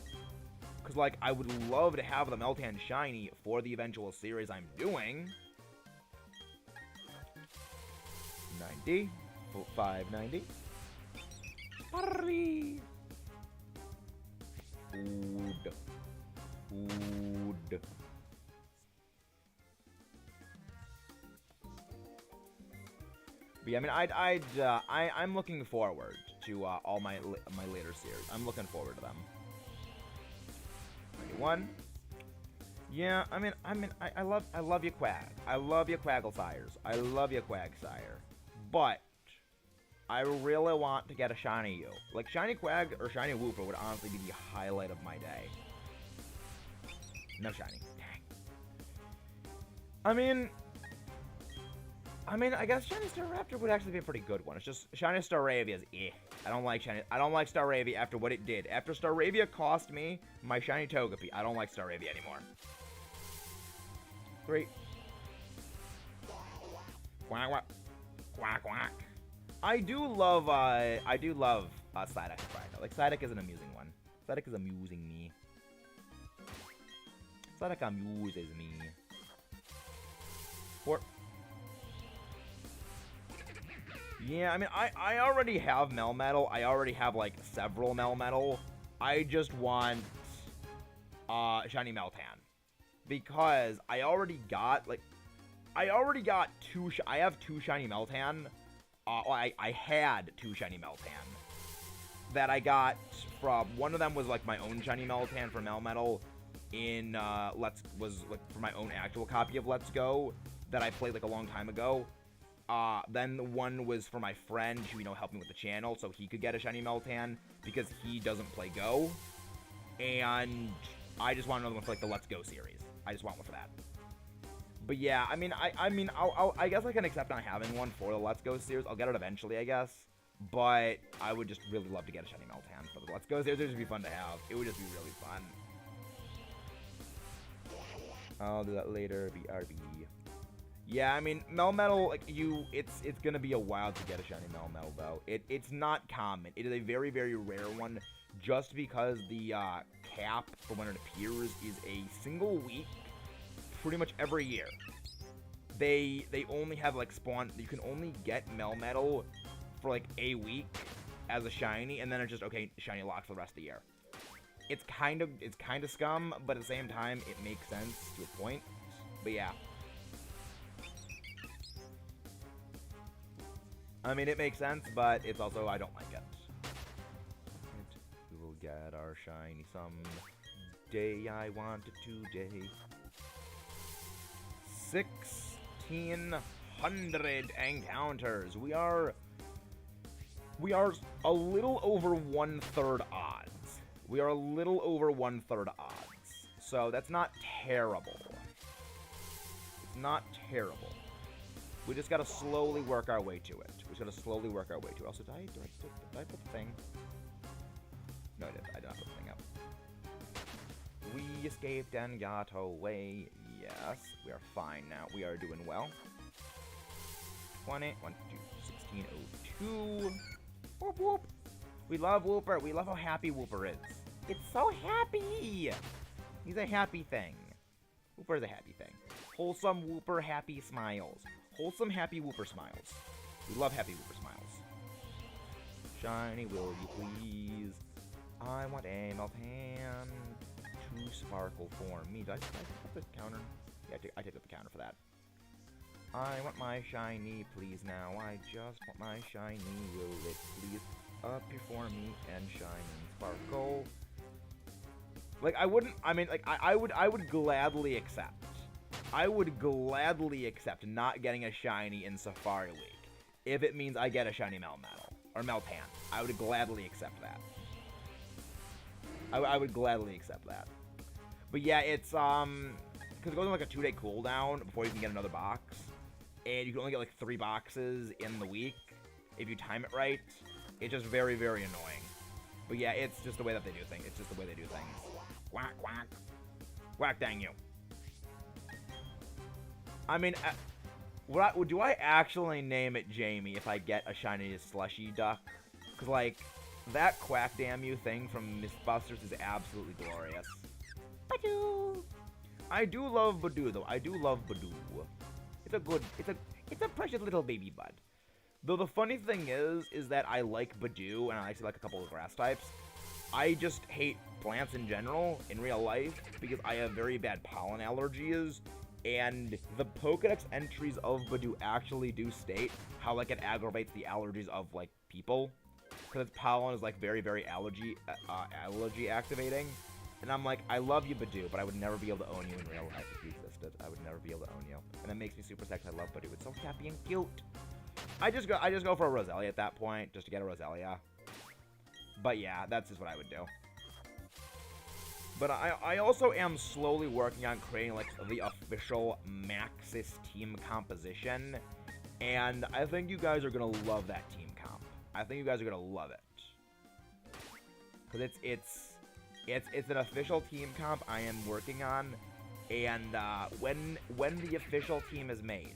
A: Because, like, I would love to have the Meltan shiny for the eventual series I'm doing. 90. 590. Parry. Ood. Ood. But yeah, I mean, I'm looking forward to all my later series. I'm looking forward to them. 91. Yeah, I mean, I love you, Quag. I love you, Quagglesires. I love you, Quagsire. But I really want to get a shiny you. Like, shiny Quag or shiny Wooper would honestly be the highlight of my day. No shiny. Dang. I mean, I guess Shiny Staraptor would actually be a pretty good one. It's just Shiny Staravia is eh. I don't like Staravia after what it did. After Staravia cost me my shiny Togepi, I don't like Staravia anymore. 3. Quack quack. Quack quack. I do love Psyduck right now. Like, Psyduck is an amusing one. Psyduck is amusing me. Psyduck amuses me. 4. Yeah, I mean, I already have Melmetal. I already have, like, several Melmetal. I just want, Shiny Meltan. Because I already got, like, I have 2 Shiny Meltan. I had 2 Shiny Meltan. That I got from, one of them was, like, my own Shiny Meltan for Melmetal. Was, like, for my own actual copy of Let's Go. That I played, like, a long time ago. Then one was for my friend who, you know, helped me with the channel so he could get a Shiny Meltan because he doesn't play Go. And I just want another one for, like, the Let's Go series. I just want one for that. But yeah, I mean, I guess I can accept not having one for the Let's Go series. I'll get it eventually, I guess. But I would just really love to get a Shiny Meltan for the Let's Go series. It would just be fun to have. It would just be really fun. I'll do that later. BRB. Yeah, I mean, Melmetal, like, it's gonna be a while to get a shiny Melmetal, though. It's not common. It is a very, very rare one, just because the, cap for when it appears is a single week, pretty much every year. They only have, like, you can only get Melmetal for, like, a week as a shiny, and then it's just, okay, shiny lock for the rest of the year. It's kind of scum, but at the same time, it makes sense to a point. But yeah. I mean, it makes sense, but it's also, I don't like it. We will get our shiny someday. I want it today. 1,600 encounters. We are a little over 1/3 odds. We are a little over 1/3 odds. So that's not terrible. It's not terrible. We just gotta slowly work our way to it. Also, did I put the thing? No, I did not put the thing up. We escaped and got away. Yes, we are fine now. We are doing well. 20, 1, 2, 1602. Whoop, whoop. We love Wooper. We love how happy Wooper is. It's so happy. He's a happy thing. Wooper is a happy thing. Wholesome Wooper happy smiles. Wholesome happy Wooper smiles. We love happy Wooper smiles. Shiny, will you please? I want a Meltan to sparkle for me. Did I put the counter? Yeah, I take up the counter for that. I want my shiny, please now. I just want my shiny. Will it please appear for me and shine and sparkle? Like, I wouldn't, I mean, like, I would gladly accept. I would gladly accept not getting a shiny in Safari Week if it means I get a shiny Melmetal or Meltan. I would gladly accept that. I would gladly accept that. But yeah, it's, because it goes on like a 2-day cooldown before you can get another box. And you can only get like 3 boxes in the week if you time it right. It's just very, very annoying. But yeah, it's just the way that they do things. It's just the way they do things. Whack, whack. Whack, dang you. I mean, do I actually name it Jamie if I get a shiny Slushy Duck? Because, like, that Quack Damn You thing from Mythbusters is absolutely glorious. Badoo! I do love Badoo, though. I do love Badoo. It's a precious little baby bud. Though the funny thing is that I like Badoo, and I actually like a couple of grass types. I just hate plants in general, in real life, because I have very bad pollen allergies, and the Pokedex entries of Badoo actually do state how, like, it aggravates the allergies of, like, people, because its pollen is, like, very, very allergy activating, and I'm like, I love you, Badoo, but I would never be able to own you in real life if you existed. I would never be able to own you, and that makes me super sad because I love Badoo. It's so happy and cute. I just go for a Roselia at that point, just to get a Roselia. But yeah, that's just what I would do. But I also am slowly working on creating, like, the official Maxis team composition. And I think you guys are going to love that team comp. I think you guys are going to love it. Because it's an official team comp I am working on. And when the official team is made,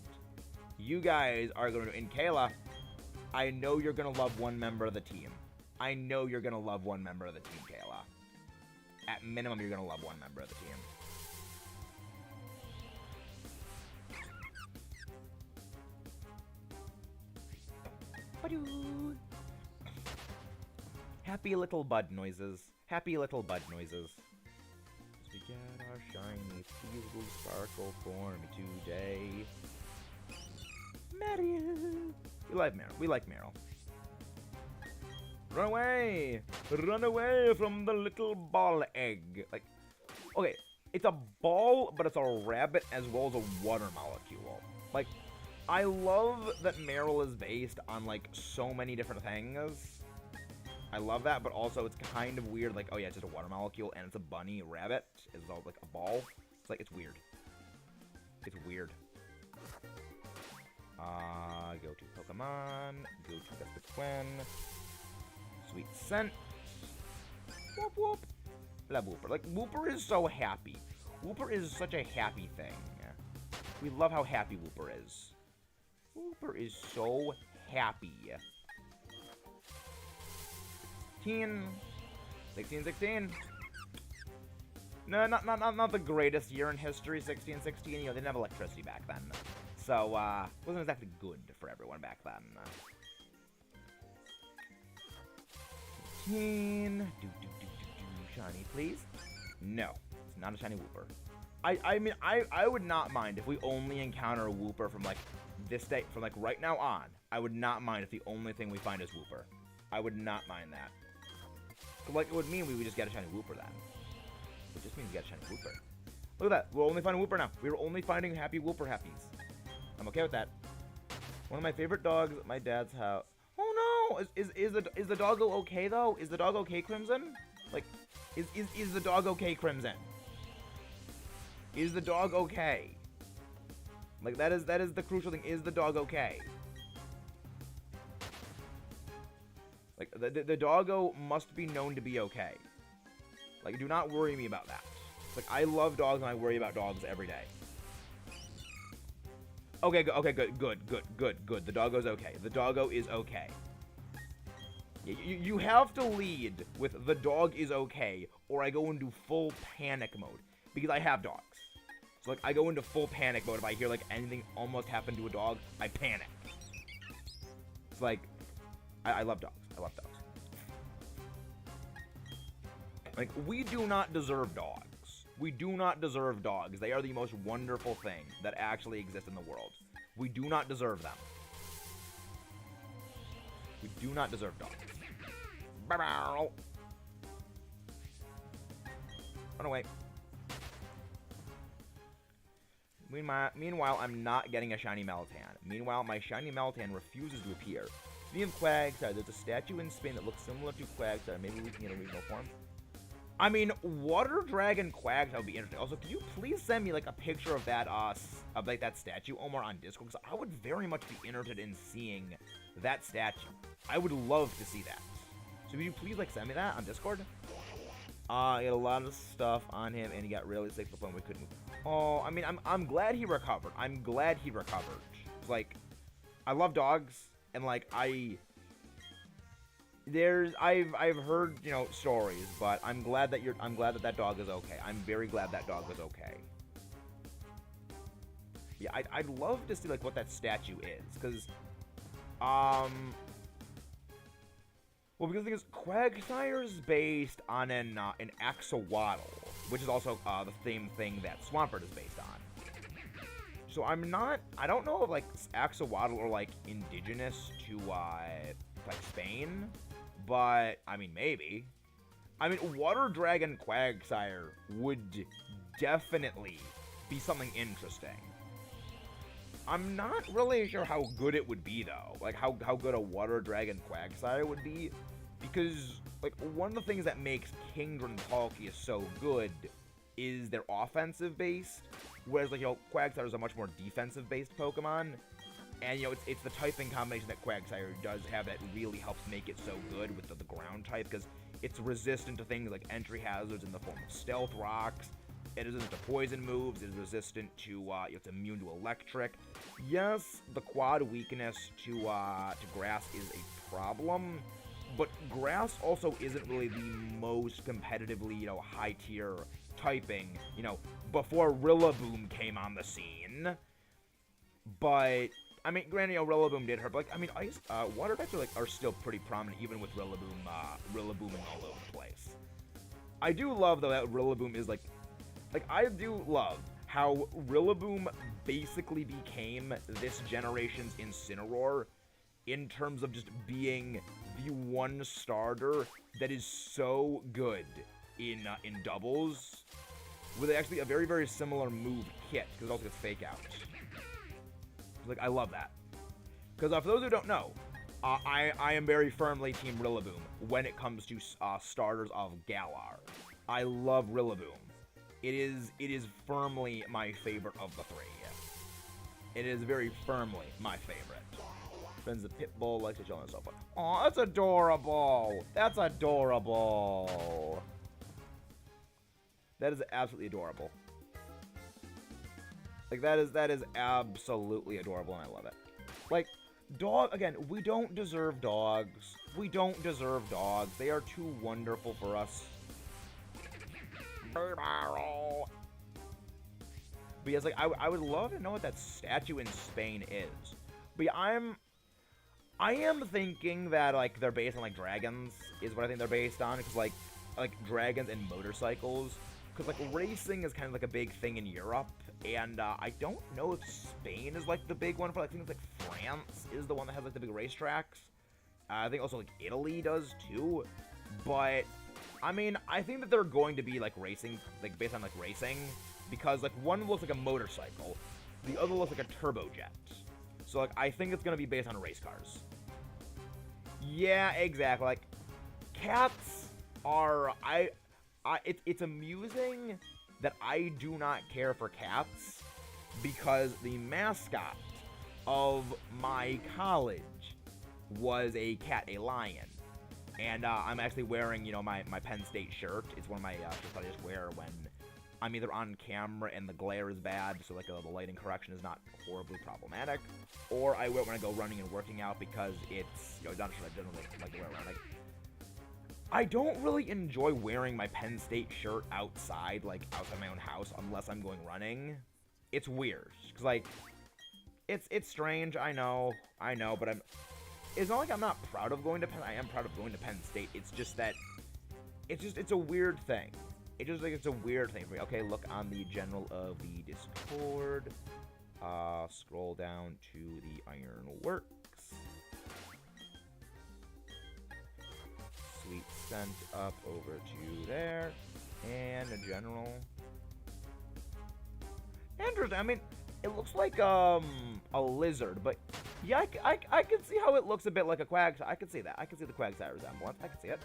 A: you guys are going to, in Kayla, I know you're going to love one member of the team. I know you're going to love one member of the team, Kayla. At minimum, you're going to love one member of the team. Happy little bud noises. Happy little bud noises. As we get our shiny, please will sparkle for me today. Meryl. We like Meryl. We like Meryl. Run away! Run away from the little ball egg. Like, okay, it's a ball, but it's a rabbit as well as a water molecule. Like, I love that Meryl is based on, like, so many different things. I love that, but also it's kind of weird. Like, oh yeah, it's just a water molecule, and it's a bunny rabbit. It's all, like, a ball. It's like, it's weird. It's weird. Go to Pokemon. Go to Best Twin. Sweet scent. Whoop whoop. Love Wooper. Like, Wooper is so happy. Wooper is such a happy thing. We love how happy Wooper is. Wooper is so happy. 16. No, not the greatest year in history, 16. You know, they didn't have electricity back then. So, wasn't exactly good for everyone back then. Shiny, please. No, it's not a shiny Wooper. I mean, I would not mind if we only encounter a Wooper from, like, this day, from, like, right now on. I would not mind if the only thing we find is Wooper. I would not mind that. But, like, it would mean we would just get a shiny Wooper then. It just means we get a shiny Wooper. Look at that. We're only finding Wooper now. We were only finding happy Wooper happies. I'm okay with that. One of my favorite dogs at my dad's house. Oh no! Is the doggo okay though? Is the dog okay, Crimson? Like, is the dog okay, Crimson? Is the dog okay? Like, that is the crucial thing. Is the dog okay? Like, the doggo must be known to be okay. Like, do not worry me about that. Like, I love dogs and I worry about dogs every day. Okay, good. The doggo's okay. The doggo is okay. You have to lead with the dog is okay, or I go into full panic mode. Because I have dogs. So, like, I go into full panic mode if I hear, like, anything almost happen to a dog. I panic. It's like, I love dogs. I love dogs. Like, we do not deserve dogs. We do not deserve dogs. They are the most wonderful thing that actually exists in the world. We do not deserve them. We do not deserve dogs. Run away. Meanwhile, I'm not getting a shiny Meltan. Meanwhile, my shiny Meltan refuses to appear. Speaking of Quagsire, there's a statue in Spain that looks similar to Quagsire. Maybe we can get a regional form. I mean, Water Dragon Quagsire would be interesting. Also, can you please send me, like, a picture of that, like, that statue, Omar, on Discord? Because I would very much be interested in seeing that statue. I would love to see that. So, would you please, like, send me that on Discord? He had a lot of stuff on him, and he got really sick to the point we couldn't move. Oh, I mean, I'm glad he recovered. I'm glad he recovered. Like, I love dogs, and like I've heard, you know, stories, but I'm glad that that dog is okay. I'm very glad that dog was okay. Yeah, I'd love to see like what that statue is, because well, because the thing is, Quagsire is based on an axolotl, which is also the same thing that Swampert is based on. So I don't know if, like, axolotl are, like, indigenous to, like, Spain, but, I mean, maybe. I mean, Water Dragon Quagsire would definitely be something interesting. I'm not really sure how good it would be, though. Like, how good a Water Dragon Quagsire would be. Because, like, one of the things that makes Kingdra and Palkia so good is they're offensive-based. Whereas, like, you know, Quagsire is a much more defensive-based Pokemon. And, you know, it's the typing combination that Quagsire does have that really helps make it so good with the ground type. Because it's resistant to things like entry hazards in the form of Stealth Rocks. It is resistant to poison moves. It is resistant to, it's immune to electric. Yes, the quad weakness to grass is a problem, but grass also isn't really the most competitively, you know, high-tier typing, you know, before Rillaboom came on the scene. But, I mean, granted, you know, Rillaboom did hurt, but, like, I mean, water types are still pretty prominent, even with Rillaboom booming all over the place. I do love, though, that Rillaboom is, like, I do love how Rillaboom basically became this generation's Incineroar in terms of just being the one starter that is so good in doubles, with actually a very, very similar move kit, because it also gets Fake Out. Like, I love that. Because for those who don't know, I am very firmly Team Rillaboom when it comes to starters of Galar. I love Rillaboom. It is firmly my favorite of the three. It is very firmly my favorite. Spends the Pitbull, likes to chill on the sofa. Aw, that's adorable! That's adorable! That is absolutely adorable. Like, that is absolutely adorable, and I love it. Like, again, we don't deserve dogs. We don't deserve dogs. They are too wonderful for us. But yes, like, I would love to know what that statue in Spain is. But yeah, I am thinking that, like, they're based on, like, dragons, is what I think they're based on. Because, like dragons and motorcycles. Because, like, racing is kind of, like, a big thing in Europe. And, I don't know if Spain is, like, the big one for, like, things like France is the one that has, like, the big racetracks. I think also, like, Italy does, too. But I mean, I think that they're going to be, like, racing, like, based on, like, racing, because, like, one looks like a motorcycle, the other looks like a turbojet. So, like, I think it's going to be based on race cars. Yeah, exactly. Like, cats are, it's amusing that I do not care for cats, because the mascot of my college was a cat, a lion. And I'm actually wearing, you know, my Penn State shirt. It's one of my shirts I just wear when I'm either on camera and the glare is bad, so, like, the lighting correction is not horribly problematic, or I wear it when I go running and working out because it's, you know, not a shirt I generally like to wear around. Like, I don't really enjoy wearing my Penn State shirt outside, like, outside my own house, unless I'm going running. It's weird, because, like, it's strange, I know, but it's not like I'm not proud of going to Penn. I am proud of going to Penn State. It's just that, it's a weird thing. It's a weird thing for me. Okay, look on the general of the Discord. Scroll down to the Ironworks. Sweet sent up over to there. And a general. Interesting. I mean, it looks like a lizard, but yeah, I can see how it looks a bit like a Quagsire. I can see that. I can see the Quagsire resemblance. I can see it.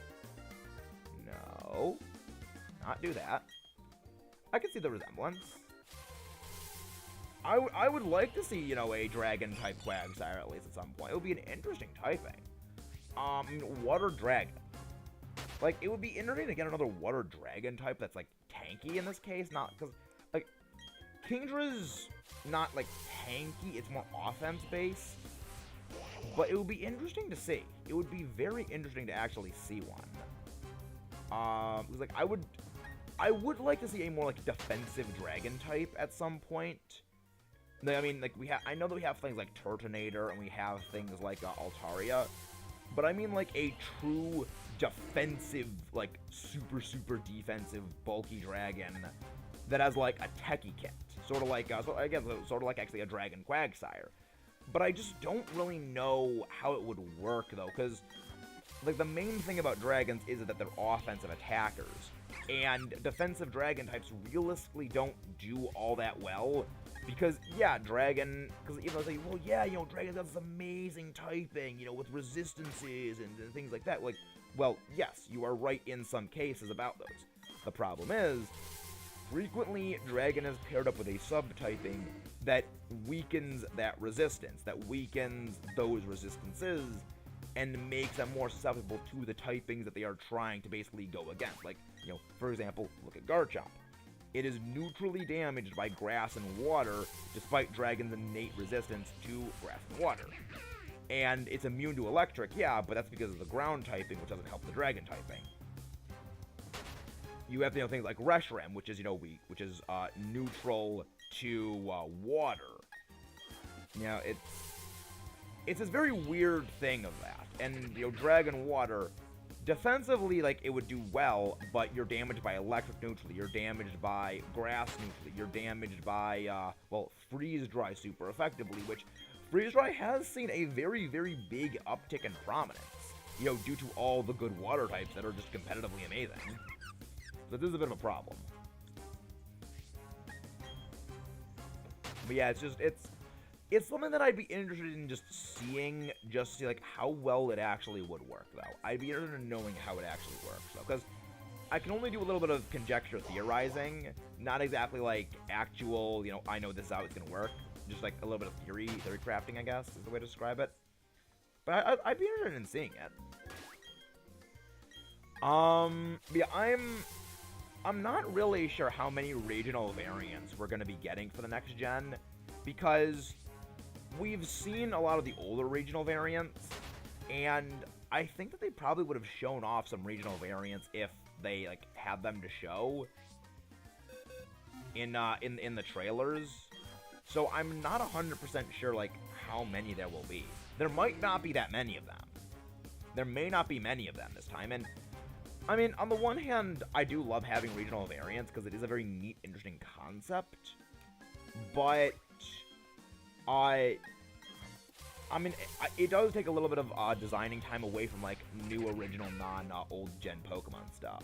A: No. Not do that. I can see the resemblance. I would like to see, you know, a dragon-type Quagsire at least at some point. It would be an interesting typing. Water dragon. Like, it would be interesting to get another water dragon type that's, like, tanky in this case. Not, because, like, Kingdra's not, like, tanky. It's more offense-based. But it would be interesting to see. It would be very interesting to actually see one. Because, like, I would like to see a more, like, defensive dragon type at some point. I mean, like, I know that we have things like Turtonator, and we have things like Altaria, but I mean, like, a true defensive, like, super defensive, bulky dragon that has, like, a techie kit. Sort of like, sort of like actually a Dragon Quagsire. But I just don't really know how it would work, though, because, like, the main thing about dragons is that they're offensive attackers. And defensive dragon types realistically don't do all that well. Because, yeah, dragon, because even though they say, well, yeah, you know, dragon's got this amazing typing, you know, with resistances and things like that. Like, well, yes, you are right in some cases about those. The problem is, frequently, dragon is paired up with a subtyping that weakens that resistance, that weakens those resistances, and makes them more susceptible to the typings that they are trying to basically go against. Like, you know, for example, look at Garchomp. It is neutrally damaged by grass and water, despite dragon's innate resistance to grass and water. And it's immune to electric, yeah, but that's because of the ground typing, which doesn't help the dragon typing. You have, you know, things like Reshiram, which is, you know, weak, which is neutral to water. You know, it's this very weird thing of that. And, you know, Dragon Water, defensively, like, it would do well, but you're damaged by electric neutrally, you're damaged by grass neutrally, you're damaged by, well, Freeze Dry super effectively, which Freeze Dry has seen a very big uptick in prominence, you know, due to all the good water types that are just competitively amazing. So this is a bit of a problem. But yeah, it's something that I'd be interested in just seeing, just to see, like, how well it actually would work, though. I'd be interested in knowing how it actually works, though, because I can only do a little bit of conjecture theorizing, not exactly, like, actual, you know, I know this is how it's going to work, just, like, a little bit of theory crafting, I guess, is the way to describe it. But I'd be interested in seeing it. Yeah, I'm not really sure how many regional variants we're going to be getting for the next gen, because we've seen a lot of the older regional variants, and I think that they probably would have shown off some regional variants if they, like, had them to show in the trailers. So I'm not 100% sure, like, how many there will be. There might not be that many of them. There may not be many of them this time, and I mean, on the one hand, I do love having regional variants because it is a very neat, interesting concept, but I mean, it does take a little bit of designing time away from, like, new, original, non-old-gen Pokemon stuff.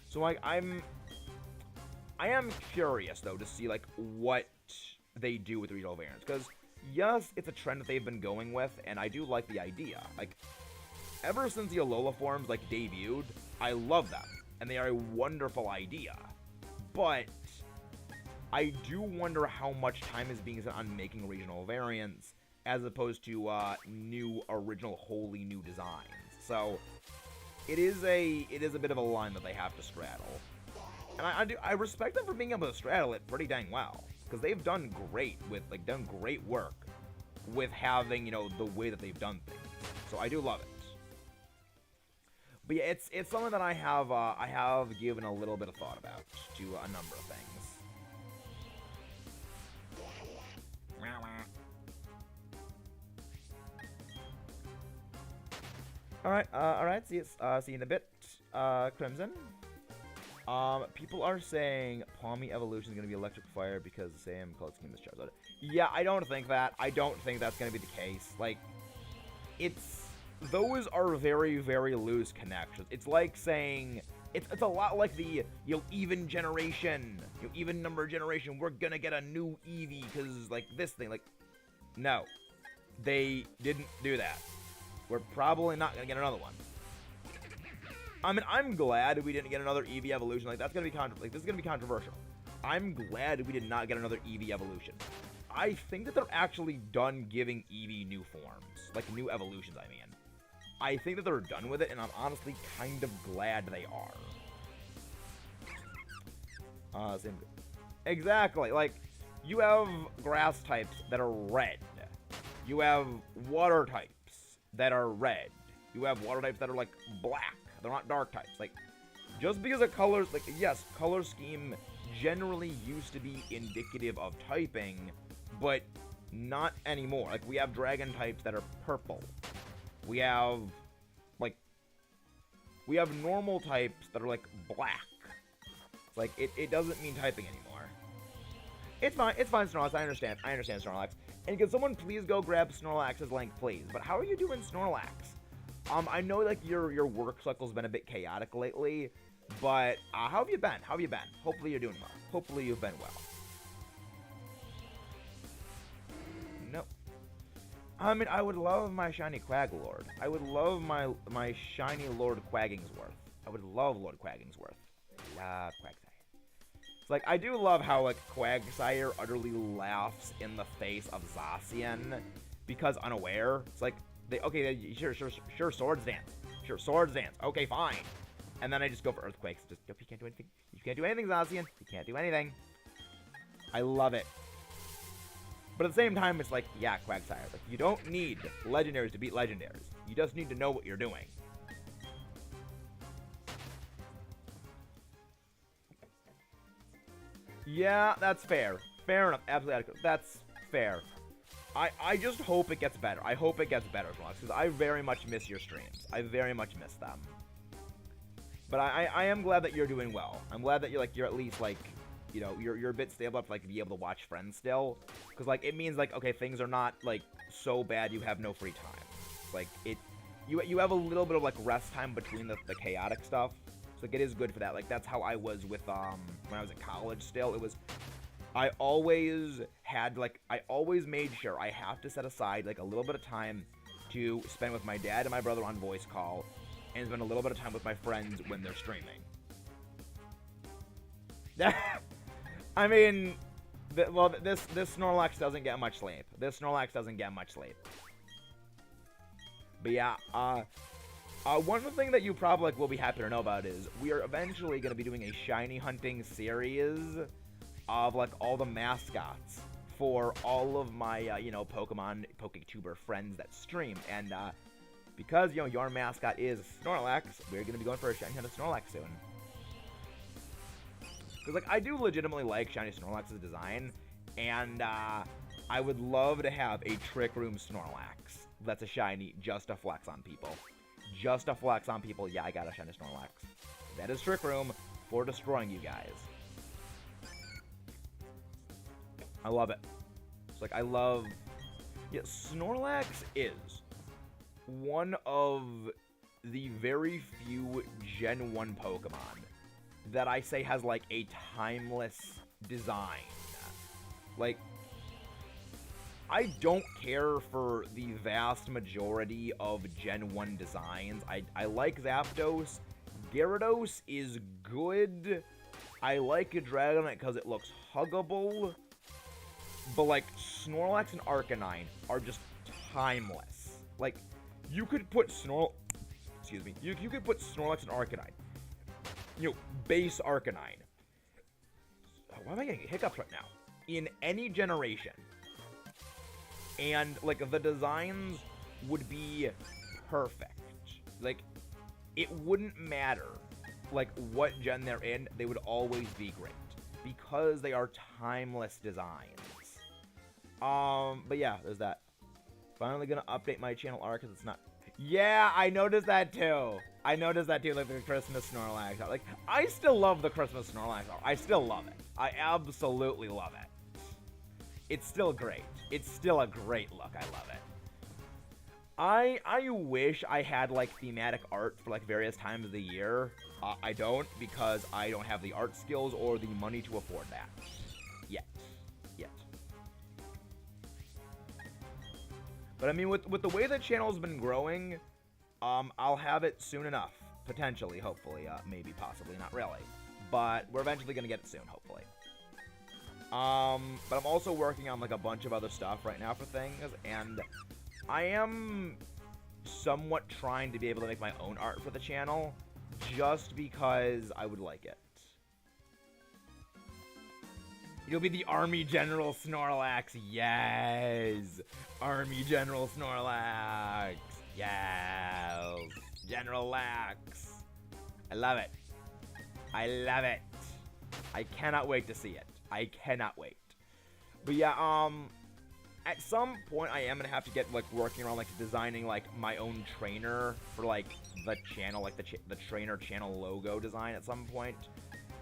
A: So, like, I am curious, though, to see, like, what they do with regional variants. Because, yes, it's a trend that they've been going with, and I do like the idea. Like, ever since the Alola forms, like, debuted, I love them, and they are a wonderful idea. But I do wonder how much time is being spent on making regional variants, as opposed to new, original, wholly new designs. So it is a bit of a line that they have to straddle, and I respect them for being able to straddle it pretty dang well, because they've done great work with having, you know, the way that they've done things. So I do love it. But yeah, it's something that I have given a little bit of thought about to a number of things. Alright, see you in a bit, Crimson. People are saying Palmy Evolution is going to be Electric Fire because the same color scheme as Charizard. Yeah, I don't think that. I don't think that's going to be the case. Like, those are very loose connections. It's like saying It's a lot like the, even generation, even number generation. We're gonna get a new Eevee because, like, this thing. Like, no. They didn't do that. We're probably not gonna get another one. I mean, I'm glad we didn't get another Eevee evolution. Like, that's gonna be this is gonna be controversial. I'm glad we did not get another Eevee evolution. I think that they're actually done giving Eevee new forms, like new evolutions. I mean, I think that they're done with it, and I'm honestly kind of glad they are. Exactly. Like, you have grass types that are red. You have water types that are red. You have water types that are, like, black. They're not dark types. Like, just because of colors, like, yes, color scheme generally used to be indicative of typing, but not anymore. Like, we have dragon types that are purple. We have, like, normal types that are, like, black. It's like, it doesn't mean typing anymore. It's fine, Snorlax, I understand Snorlax. And can someone please go grab Snorlax's link, please? But how are you doing, Snorlax? I know, like, your work cycle's been a bit chaotic lately, but, how have you been? Hopefully you're doing well. Hopefully you've been well. No. I mean, I would love my shiny Quaglord. I would love my shiny Lord Quaggingsworth. I would love Lord Quaggingsworth. Love Quagsire. It's like, I do love how, like, Quagsire utterly laughs in the face of Zacian because unaware. It's like, sure, Swords Dance. Sure, Swords Dance. Okay, fine. And then I just go for Earthquakes. Just, nope, you can't do anything. You can't do anything, Zacian. You can't do anything. I love it. But at the same time, it's like, yeah, Quagsire. Like, you don't need legendaries to beat legendaries. You just need to know what you're doing. Yeah, that's fair. Fair enough. Absolutely adequate. That's fair. I just hope it gets better. I hope it gets better, because I very much miss your streams. I very much miss them. But I am glad that you're doing well. I'm glad that you're at least, like, you know, you're a bit stable enough to, like, be able to watch friends still. Because, like, it means, like, okay, things are not, like, so bad you have no free time. Like, you have a little bit of, like, rest time between the chaotic stuff. So, like, it is good for that. Like, that's how I was with, when I was in college still. It was, I always made sure I have to set aside, like, a little bit of time to spend with my dad and my brother on voice call, and spend a little bit of time with my friends when they're streaming. I mean, this Snorlax doesn't get much sleep. But yeah, one thing that you probably, like, will be happy to know about is we are eventually going to be doing a shiny hunting series of, like, all the mascots for all of my, Pokemon, PokeTuber friends that stream. And, because, your mascot is Snorlax, we're going to be going for a shiny hunt of Snorlax soon. Because, like, I do legitimately like shiny Snorlax's design, and, I would love to have a Trick Room Snorlax that's a shiny just to flex on people. Yeah, I got a shiny Snorlax. That is Trick Room for destroying you guys. I love it. It's like, yeah, Snorlax is one of the very few Gen 1 Pokemon that I say has, like, a timeless design. Like, I don't care for the vast majority of Gen 1 designs. I like Zapdos. Gyarados is good. I like a Dragonite because it looks huggable. But, like, Snorlax and Arcanine are just timeless. Like, you could put you could put Snorlax and Arcanine. Base Arcanine. Why am I getting hiccups right now? In any generation. And, like, the designs would be perfect. Like, it wouldn't matter, like, what gen they're in, they would always be great. Because they are timeless designs. But yeah, there's that. Finally gonna update my channel art because it's not... Yeah, I noticed that too. Like the Christmas Snorlax art. Like, I still love the Christmas Snorlax art. I still love it. I absolutely love it. It's still great. It's still a great look. I love it. I wish I had, like, thematic art for, like, various times of the year. I don't, because I don't have the art skills or the money to afford that. Yet. But, I mean, with the way the channel's been growing, I'll have it soon enough. Potentially, hopefully, maybe, possibly, not really. But we're eventually gonna get it soon, hopefully. But I'm also working on, like, a bunch of other stuff right now for things, and I am somewhat trying to be able to make my own art for the channel, just because I would like it. You'll be the Army General Snorlax. Yes! Army General Snorlax. Yes! General Lax. I love it. I love it. I cannot wait to see it. I cannot wait. But yeah, at some point I am gonna have to get, like, working around, like, designing, like, my own trainer for, like, the channel, like, the trainer channel logo design at some point.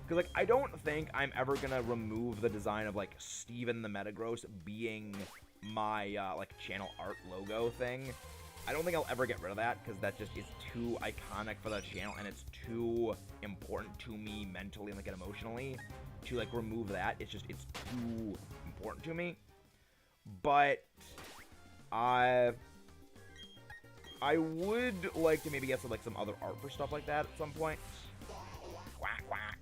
A: Because, like, I don't think I'm ever gonna remove the design of, like, Steven the Metagross being my, like, channel art logo thing. I don't think I'll ever get rid of that, because that just is too iconic for the channel, and it's too important to me mentally and, like, emotionally to, like, remove that. It's just, it's too important to me. But I would like to maybe get some, like, some other art for stuff like that at some point. Quack quack.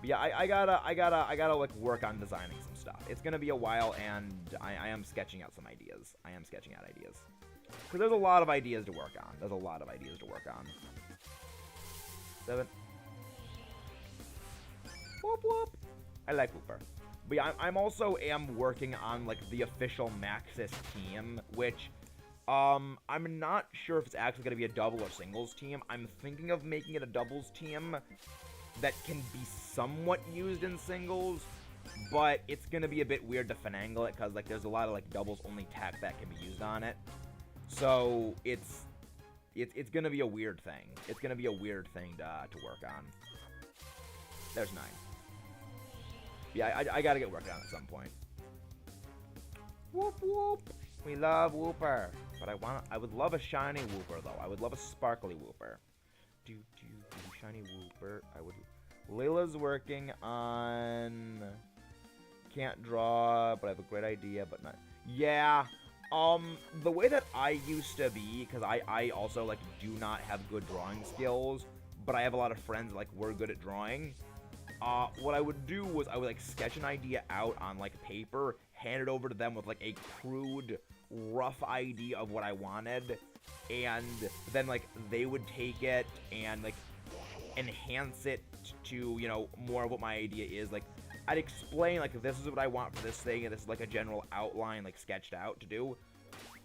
A: But yeah, I gotta like work on designing some stuff. It's gonna be a while, and I am sketching out some ideas. I am sketching out ideas. Because there's a lot of ideas to work on. There's a lot of ideas to work on. 7. Whoop whoop. I like Whooper. But yeah, I'm also working on, like, the official Maxis team, which, I'm not sure if it's actually gonna be a double or singles team. I'm thinking of making it a doubles team that can be somewhat used in singles, but it's gonna be a bit weird to finagle it, because, like, there's a lot of, like, doubles-only tech that can be used on it. So, it's gonna be a weird thing. It's gonna be a weird thing to work on. There's 9. Yeah, I gotta get working on it at some point. Whoop whoop. We love Whooper. But I would love a shiny Whooper, though. I would love a sparkly Whooper. Shiny Whooper. Layla's working on... Can't draw, but I have a great idea, but not... Yeah, the way that I used to be, because I also, like, do not have good drawing skills, but I have a lot of friends that, like, were good at drawing. What I would do was I would, like, sketch an idea out on, like, paper, hand it over to them with, like, a crude, rough idea of what I wanted, and then, like, they would take it and, like, enhance it to, you know, more of what my idea is. Like, I'd explain, like, this is what I want for this thing, and this is, like, a general outline, like, sketched out to do.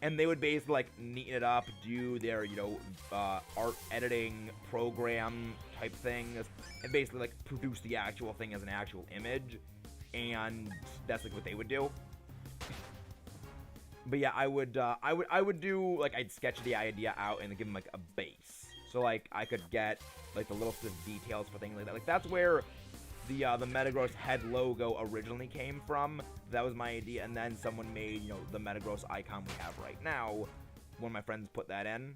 A: And they would basically, like, neaten it up, do their, you know, art editing program type things, and basically, like, produce the actual thing as an actual image. And that's, like, what they would do. But yeah, I would do, like, I'd sketch the idea out and give them, like, a base. So, like, I could get, like, the little details for things like that. Like, that's where the Metagross head logo originally came from. That was my idea, and then someone made, you know, the Metagross icon we have right now. One of my friends put that in.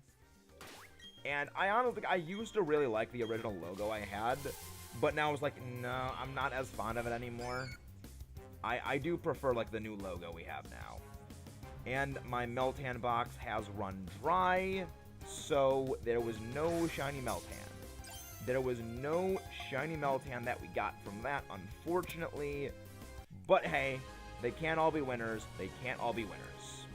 A: And I honestly, I used to really like the original logo I had, but now it's like, no, I'm not as fond of it anymore. I do prefer, like, the new logo we have now. And my Meltan box has run dry, so there was no shiny Meltan. There was no shiny Meltan that we got from that, unfortunately. But hey, they can't all be winners. They can't all be winners.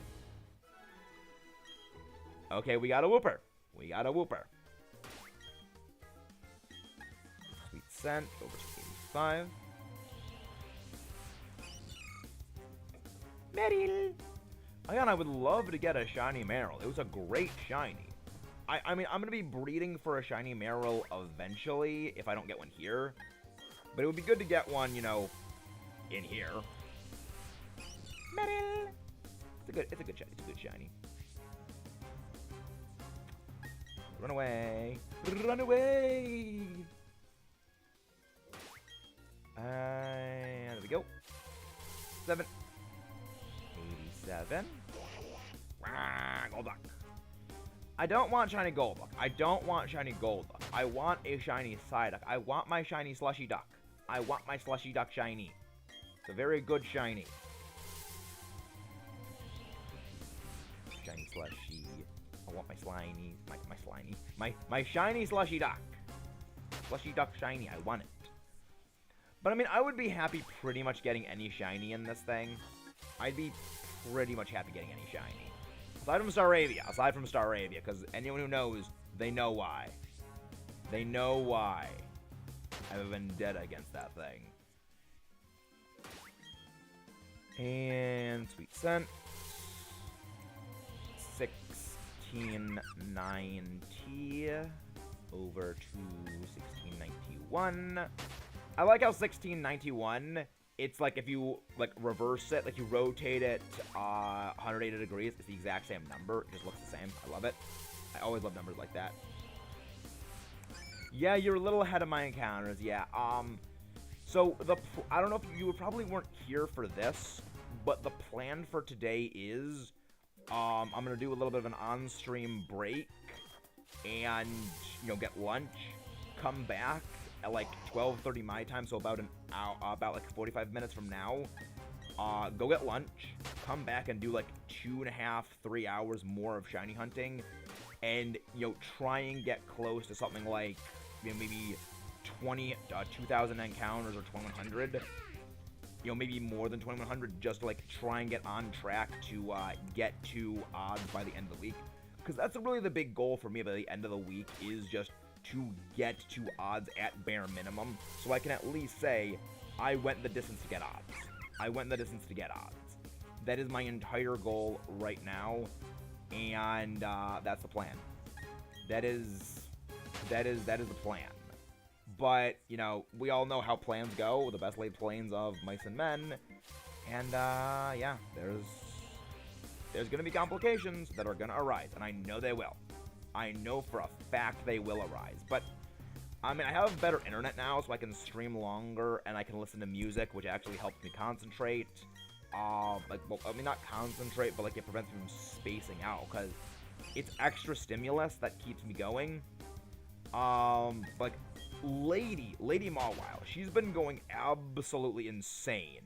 A: Okay, we got a Whooper. We got a Whooper. Sweet Scent, over to 85. Meryl. Again, I would love to get a shiny Meryl. It was a great shiny. I mean, I'm going to be breeding for a shiny Meryl eventually, if I don't get one here. But it would be good to get one, you know, in here. Meryl! It's a good shiny. It's a good shiny. Run away. Run away! And there we go. 7. 87. Golduck. I don't want shiny Golduck. I don't want shiny Golduck. I want a shiny Psyduck. I want my shiny Slushy Duck. I want my Slushy Duck shiny. It's a very good shiny. Shiny Slushy. I want my slimy, my shiny Slushy Duck. Slushy Duck shiny. I want it. But I mean, I would be happy pretty much getting any shiny in this thing. I'd be pretty much happy getting any shiny. Aside from Staravia, because anyone who knows, they know why. They know why. I have a vendetta against that thing. And Sweet Scent. 1690 over to 1691. I like how 1691, it's like if you like reverse it, like you rotate it 180 degrees, it's the exact same number. It just looks the same. I love it. I always love numbers like that. Yeah, you're a little ahead of my encounters. Yeah. So I don't know if you probably weren't here for this, but the plan for today is I'm gonna do a little bit of an on-stream break and get lunch, come back at like 12:30 my time, so about an hour, about like 45 minutes from now. Go get lunch, come back and do like 2.5, 3 hours more of shiny hunting, and try and get close to something like maybe 2,000 encounters or 2,100. Maybe more than 2,100, just to like try and get on track to get to odds by the end of the week. Because that's really the big goal for me by the end of the week, is just to get to odds at bare minimum, so I can at least say, I went the distance to get odds. I went the distance to get odds. That is my entire goal right now, and that's the plan. That is the plan. But, we all know how plans go, the best laid plans of mice and men, and, yeah, there's gonna be complications that are gonna arise, and I know they will. I know for a fact they will arise, but, I mean, I have better internet now, so I can stream longer, and I can listen to music, which actually helps me concentrate. Not concentrate, but, like, it prevents me from spacing out, because it's extra stimulus that keeps me going. Lady Mawile, she's been going absolutely insane.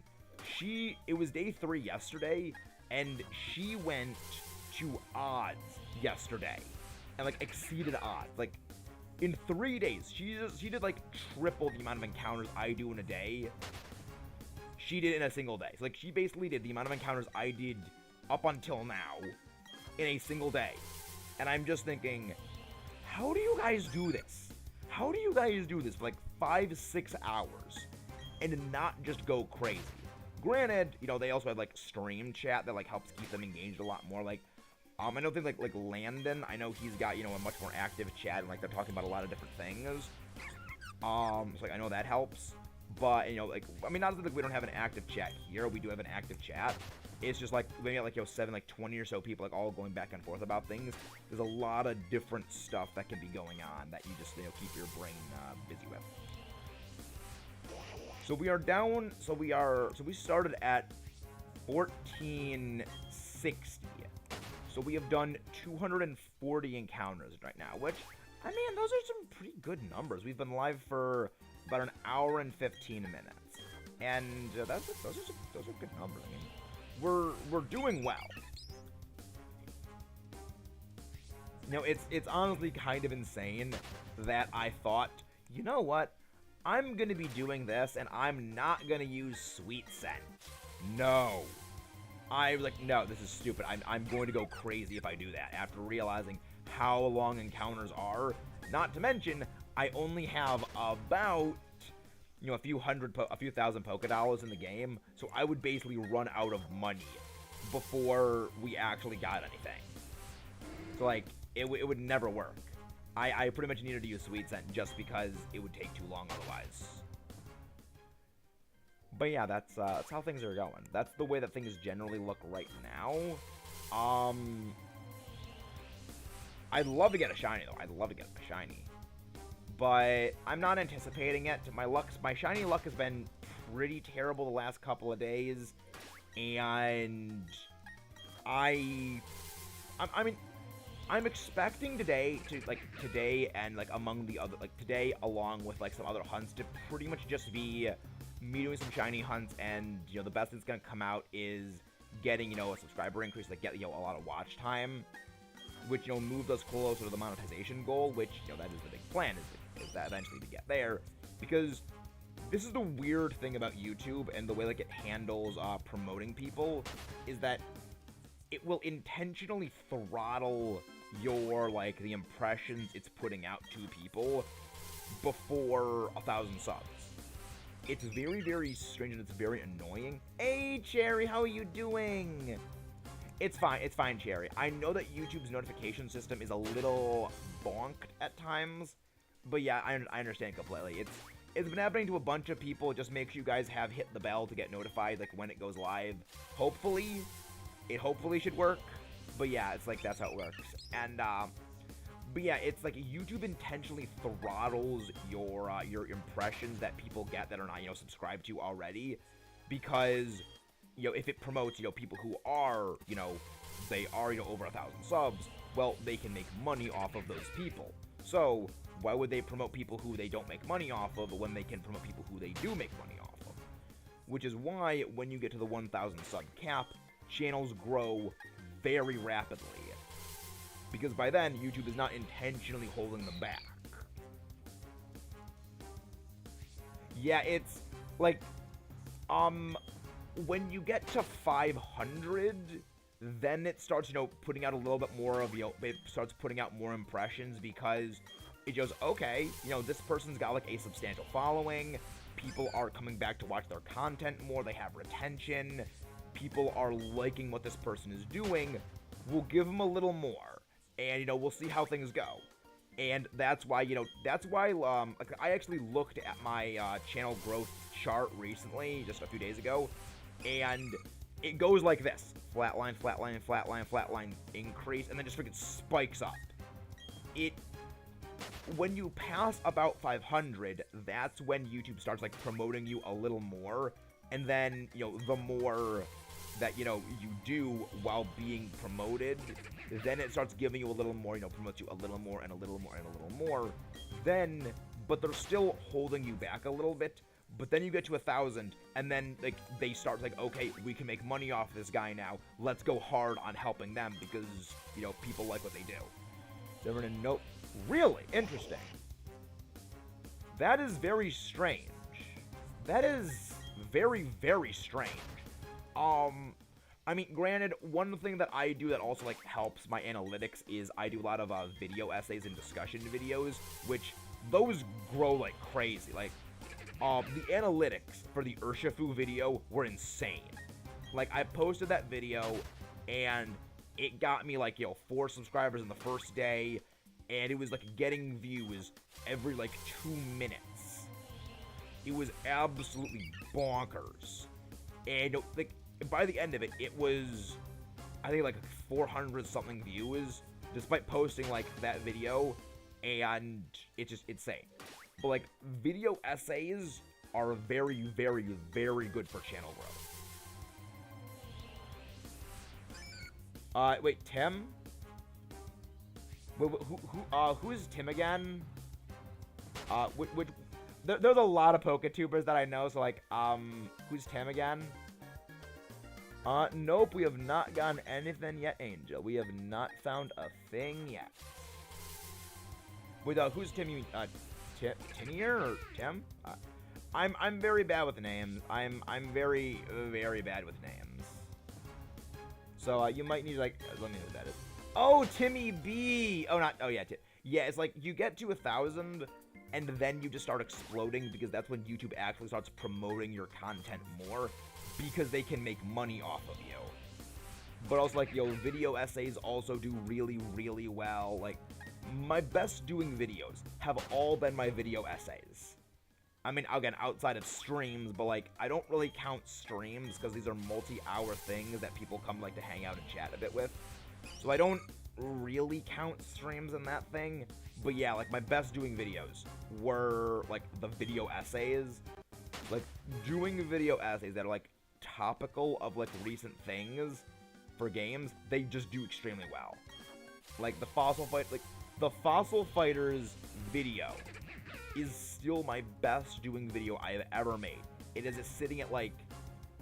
A: It was day 3 yesterday, and she went to odds yesterday, and, like, exceeded odds. Like, in 3 days, she did, like, triple the amount of encounters I do in a day. She did in a single day. So, like, she basically did the amount of encounters I did up until now in a single day. And I'm just thinking, how do you guys do this? How do you guys do this for like 5-6 hours and not just go crazy? Granted, they also have like stream chat that like helps keep them engaged a lot more. Like, I know things like Landon. I know he's got a much more active chat, and like they're talking about a lot of different things. So like I know that helps. But not that we don't have an active chat here. We do have an active chat. It's just like we got 20 or so people like all going back and forth about things. There's a lot of different stuff that can be going on that you just keep your brain busy with. So we are down. So we started at 1460. So we have done 240 encounters right now, which those are some pretty good numbers. We've been live for about an hour and 15 minutes, and those are good numbers. I mean, we're doing well. It's honestly kind of insane that I thought, you know what, I'm gonna be doing this and I'm not gonna use Sweet Scent. No. I was like, no, this is stupid. I'm going to go crazy if I do that after realizing how long encounters are. Not to mention, I only have about a few thousand Pokédollars in the game, so I would basically run out of money before we actually got anything. So, like, it would never work. I pretty much needed to use Sweet Scent just because it would take too long otherwise. But yeah, that's how things are going. That's the way that things generally look right now. I'd love to get a shiny, though. I'd love to get a shiny. But I'm not anticipating it. My shiny luck has been pretty terrible the last couple of days, and I mean, I'm expecting today and, like, among the other, like, today along with, like, some other hunts to pretty much just be me doing some shiny hunts, and, you know, the best that's gonna come out is getting, you know, a subscriber increase, like, get, you know, a lot of watch time, which, you know, moves us closer to the monetization goal, which, you know, that is the big plan, is that eventually to get there, because this is the weird thing about YouTube and the way, like, it handles, promoting people, is that it will intentionally throttle your, like, the impressions it's putting out to people before 1,000 subs. It's very, very strange, and it's very annoying. Hey, Cherry, how are you doing? It's fine, Cherry. I know that YouTube's notification system is a little bonked at times, but yeah, I understand completely. It's been happening to a bunch of people. Just make sure you guys have hit the bell to get notified, like, when it goes live. Hopefully, it should work, but yeah, it's like, that's how it works. And, but yeah, it's like YouTube intentionally throttles your impressions that people get that are not, you know, subscribed to already, because, you know, if it promotes, you know, people who are, you know, they are, you know, over 1,000 subs, well, they can make money off of those people. So, why would they promote people who they don't make money off of when they can promote people who they do make money off of? Which is why, when you get to the 1,000 sub cap, channels grow very rapidly. Because by then, YouTube is not intentionally holding them back. Yeah, it's, like, when you get to 500, then it starts, you know, putting out a little bit more of, you know, it starts putting out more impressions, because it goes, okay, you know, this person's got, like, a substantial following, people are coming back to watch their content more, they have retention, people are liking what this person is doing, we'll give them a little more, and, you know, we'll see how things go. And that's why, you know, like, I actually looked at my channel growth chart recently, just a few days ago, and it goes like this: flatline, flatline, flatline, flatline, increase, and then just freaking spikes up. When you pass about 500, that's when YouTube starts, like, promoting you a little more, and then, you know, the more that, you know, you do while being promoted, then it starts giving you a little more, you know, promotes you a little more, and a little more, and a little more, then, but they're still holding you back a little bit, but then you get to 1,000, and then, like, they start, like, okay, we can make money off this guy now, let's go hard on helping them, because, you know, people like what they do. Never gonna know. Really interesting. That is very strange. That is very, very strange. I mean, granted, one thing that I do that also, like, helps my analytics is I do a lot of video essays and discussion videos, which those grow like crazy. Like, the analytics for the Urshifu video were insane. Like, I posted that video, and it got me, like, you know, 4 subscribers in the first day, and it was, like, getting views every, like, 2 minutes. It was absolutely bonkers. And, like, by the end of it, it was, I think, like, 400-something views, despite posting, like, that video, and it's just insane. But, like, video essays are very, very, very good for channel growth. Wait, Tim? Wait, who is Tim again? There's a lot of Poketubers that I know, so, like, who's Tim again? Nope, we have not gotten anything yet, Angel. We have not found a thing yet. Wait, who's Tim? You mean, Tinier or Tim? I'm very bad with names. I'm very, very bad with names. So, you might need, like, let me know who that is. Oh, Timmy B! Oh, yeah, yeah, it's like, you get to 1,000, and then you just start exploding, because that's when YouTube actually starts promoting your content more, because they can make money off of you. But also, like, yo, video essays also do really, really well. Like, my best doing videos have all been my video essays. I mean, again, outside of streams, but, like, I don't really count streams, because these are multi-hour things that people come, like, to hang out and chat a bit with. So I don't really count streams in that thing. But yeah, like, my best doing videos were, like, the video essays. Like, doing video essays that are, like, topical of, like, recent things for games, they just do extremely well. Like the Fossil Fighters video is still my best doing video I have ever made. It is sitting at like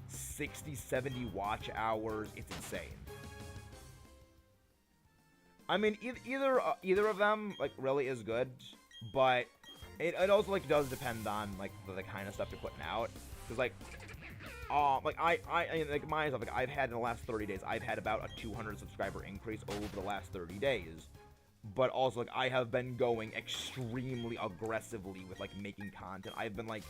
A: 60, 70 watch hours. It's insane. I mean, either of them like really is good, but it also like does depend on like the kind of stuff you're putting out. Cause like like myself, like I've had in the last 30 days, I've had about a 200 subscriber increase over the last 30 days. But also like I have been going extremely aggressively with like making content. I've been like,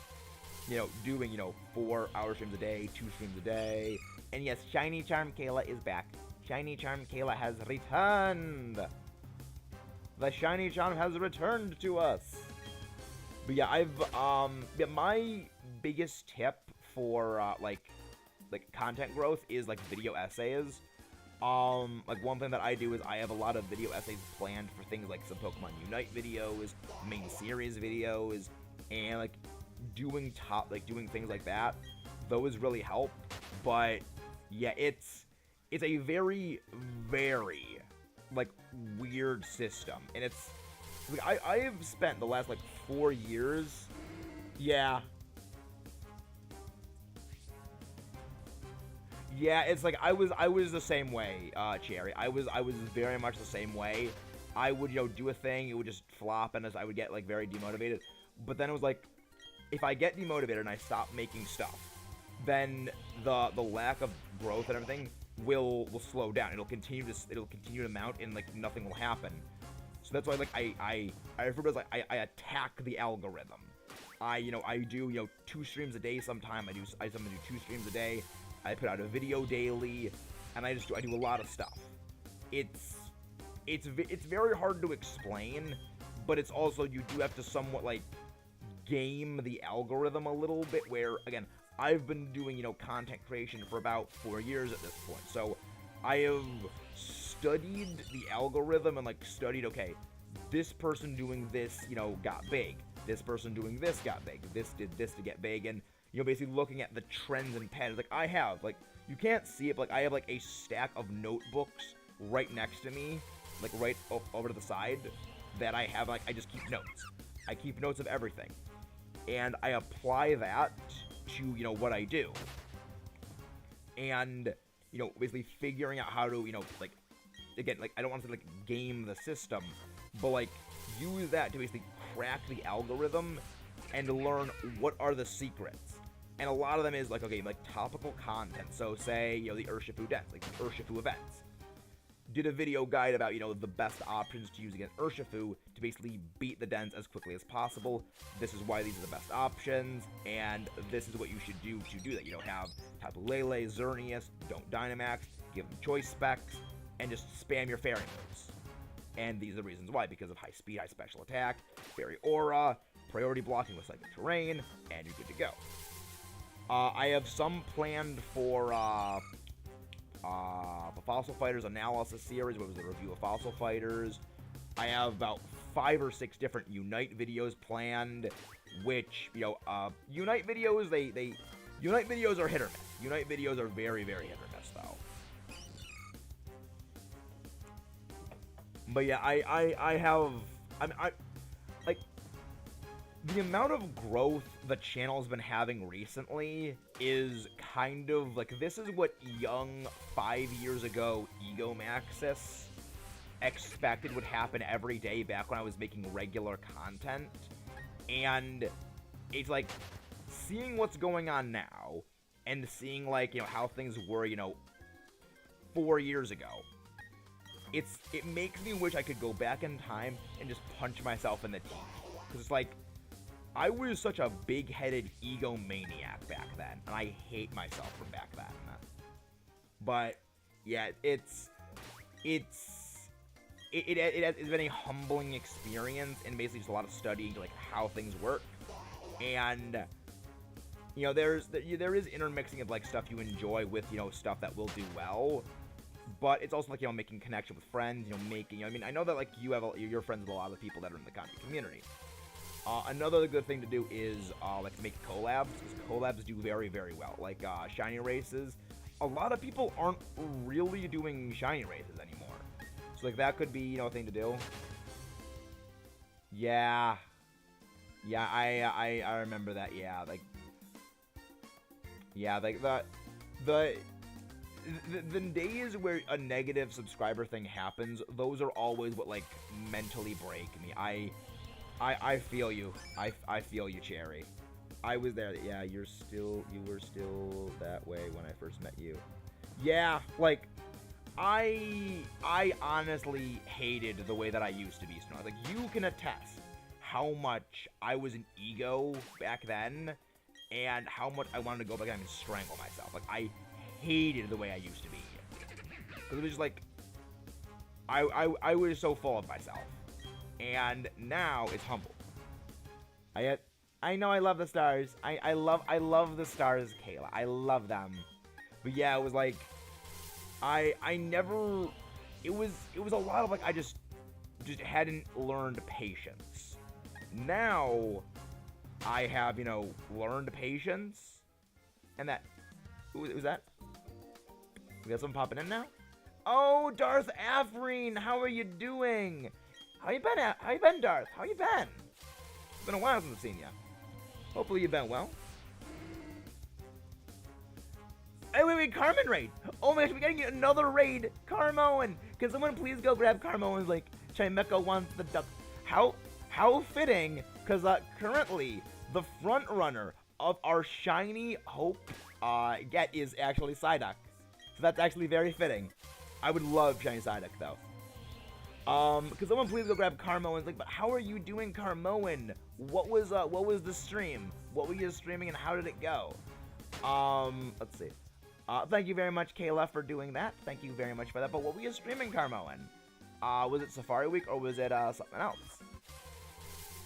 A: doing 4-hour streams a day, 2 streams a day, and yes, Shiny Charm Kayla is back. Shiny Charm Kayla has returned! The Shiny Charm has returned to us! But yeah, my biggest tip for, like content growth is, like, video essays. Like, one thing that I do is I have a lot of video essays planned for things like some Pokemon Unite videos, main series videos, and, like, doing things like that. Those really help, but, yeah, it's a very, very, like, weird system. And it's, like, I have spent the last, like, 4 years, yeah, it's like, I was the same way, Cherry. I was very much the same way. I would, do a thing, it would just flop, and I would get, like, very demotivated. But then it was like, if I get demotivated and I stop making stuff, then the lack of growth and everything will slow down. It'll continue to mount, and like nothing will happen. So that's why like I refer to it as like I attack the algorithm. I do 2 streams a day sometime. I do 2 streams a day. I put out a video daily, and I do a lot of stuff. It's very hard to explain, but it's also you do have to somewhat like game the algorithm a little bit, where again I've been doing content creation for about 4 years at this point, so I have studied the algorithm and like studied, okay, this person doing this got big, this person doing this got big, this did this to get big, and basically looking at the trends and patterns. Like I have, like, you can't see it, but like I have like a stack of notebooks right next to me, like right over to the side, that I have, like, I just keep notes. I keep notes of everything, and I apply that to what I do, and basically figuring out how to like, again, like, I don't want to like game the system, but like use that to basically crack the algorithm and learn what are the secrets. And a lot of them is like, okay, like topical content. So say the Urshifu dens, like the Urshifu events. Did a video guide about the best options to use against Urshifu to basically beat the dens as quickly as possible. This is why these are the best options, and this is what you should do to do that. Have Tapu Lele, Xerneas, don't Dynamax, give them choice specs, and just spam your fairy moves. And these are the reasons why, because of high speed, high special attack, fairy aura, priority blocking with psychic terrain, and you're good to go. I have some planned for the Fossil Fighters analysis series, which was a review of Fossil Fighters. I have about 5 or 6 different Unite videos planned, which, Unite videos, Unite videos are hit or miss. Unite videos are very, very hit or miss, though. But yeah, like, the amount of growth the channel's been having recently is kind of, like, this is what young 5 years ago Egomaxis expected would happen every day back when I was making regular content. And it's like, seeing what's going on now, and seeing, like, how things were, 4 years ago. It makes me wish I could go back in time and just punch myself in the teeth. Because it's like, I was such a big-headed egomaniac back then, and I hate myself from back then. But yeah, it's been a humbling experience, and basically just a lot of studying like how things work. And there is intermixing of like stuff you enjoy with stuff that will do well. But it's also like making connection with friends, I mean, I know that like you're friends with a lot of people that are in the content community. Another good thing to do is like make collabs, because collabs do very, very well. Like shiny races, a lot of people aren't really doing shiny races anymore. So, like, that could be, you know, a thing to do. Yeah. Yeah, I remember that, yeah, like... Yeah, like, the days where a negative subscriber thing happens, those are always what, like, mentally break me. I feel you. I feel you, Cherry. I was there. Yeah, you were still that way when I first met you. Yeah, like, I honestly hated the way that I used to be strong. Like, you can attest how much I was an ego back then, and how much I wanted to go back and strangle myself. Like, I hated the way I used to be. Because it was just like, I was so full of myself. And now it's humble. I know I love the stars. I love the stars, Kayla. I love them. But yeah, it was like, I never, it was a lot of like, I just hadn't learned patience. Now, I have, you know, learned patience. And that, who's that? We got something popping in now? Oh, Darth Afreen, how are you doing? How you been, Darth? How you been? It's been a while since I've seen you. Hopefully you've been well. Hey, wait, Carmen raid! Oh my gosh, we're getting another raid! Carmoen! Can someone please go grab Carmoen's, like, Chimeco wants the duck. How fitting, because currently, the front runner of our shiny hope get is actually Psyduck. So that's actually very fitting. I would love shiny Psyduck, though. Could someone please go grab Carmoen's, like, but how are you doing, Carmoen? What was the stream? What were you streaming and how did it go? Let's see. Thank you very much, Kayla, for doing that. Thank you very much for that. But what were you streaming, Carmoen? Was it Safari Week or was it, something else?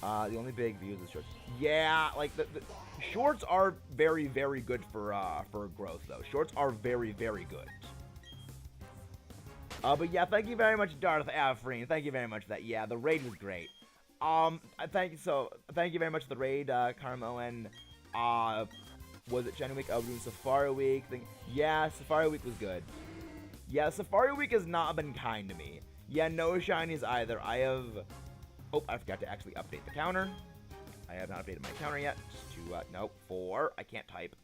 A: The only big views is shorts. Yeah, like, the shorts are very, very good for growth, though. Shorts are very, very good. But yeah, thank you very much, Darth Afreen. Thank you very much for that. Yeah, the raid was great. Thank you very much for the raid, Carmoen. Was it Shiny Week? I was doing Safari Week. Yeah, Safari Week was good. Yeah, Safari Week has not been kind to me. Yeah, no shinies either. I have... Oh, I forgot to actually update the counter. I have not updated my counter yet. Nope, 4. I can't type.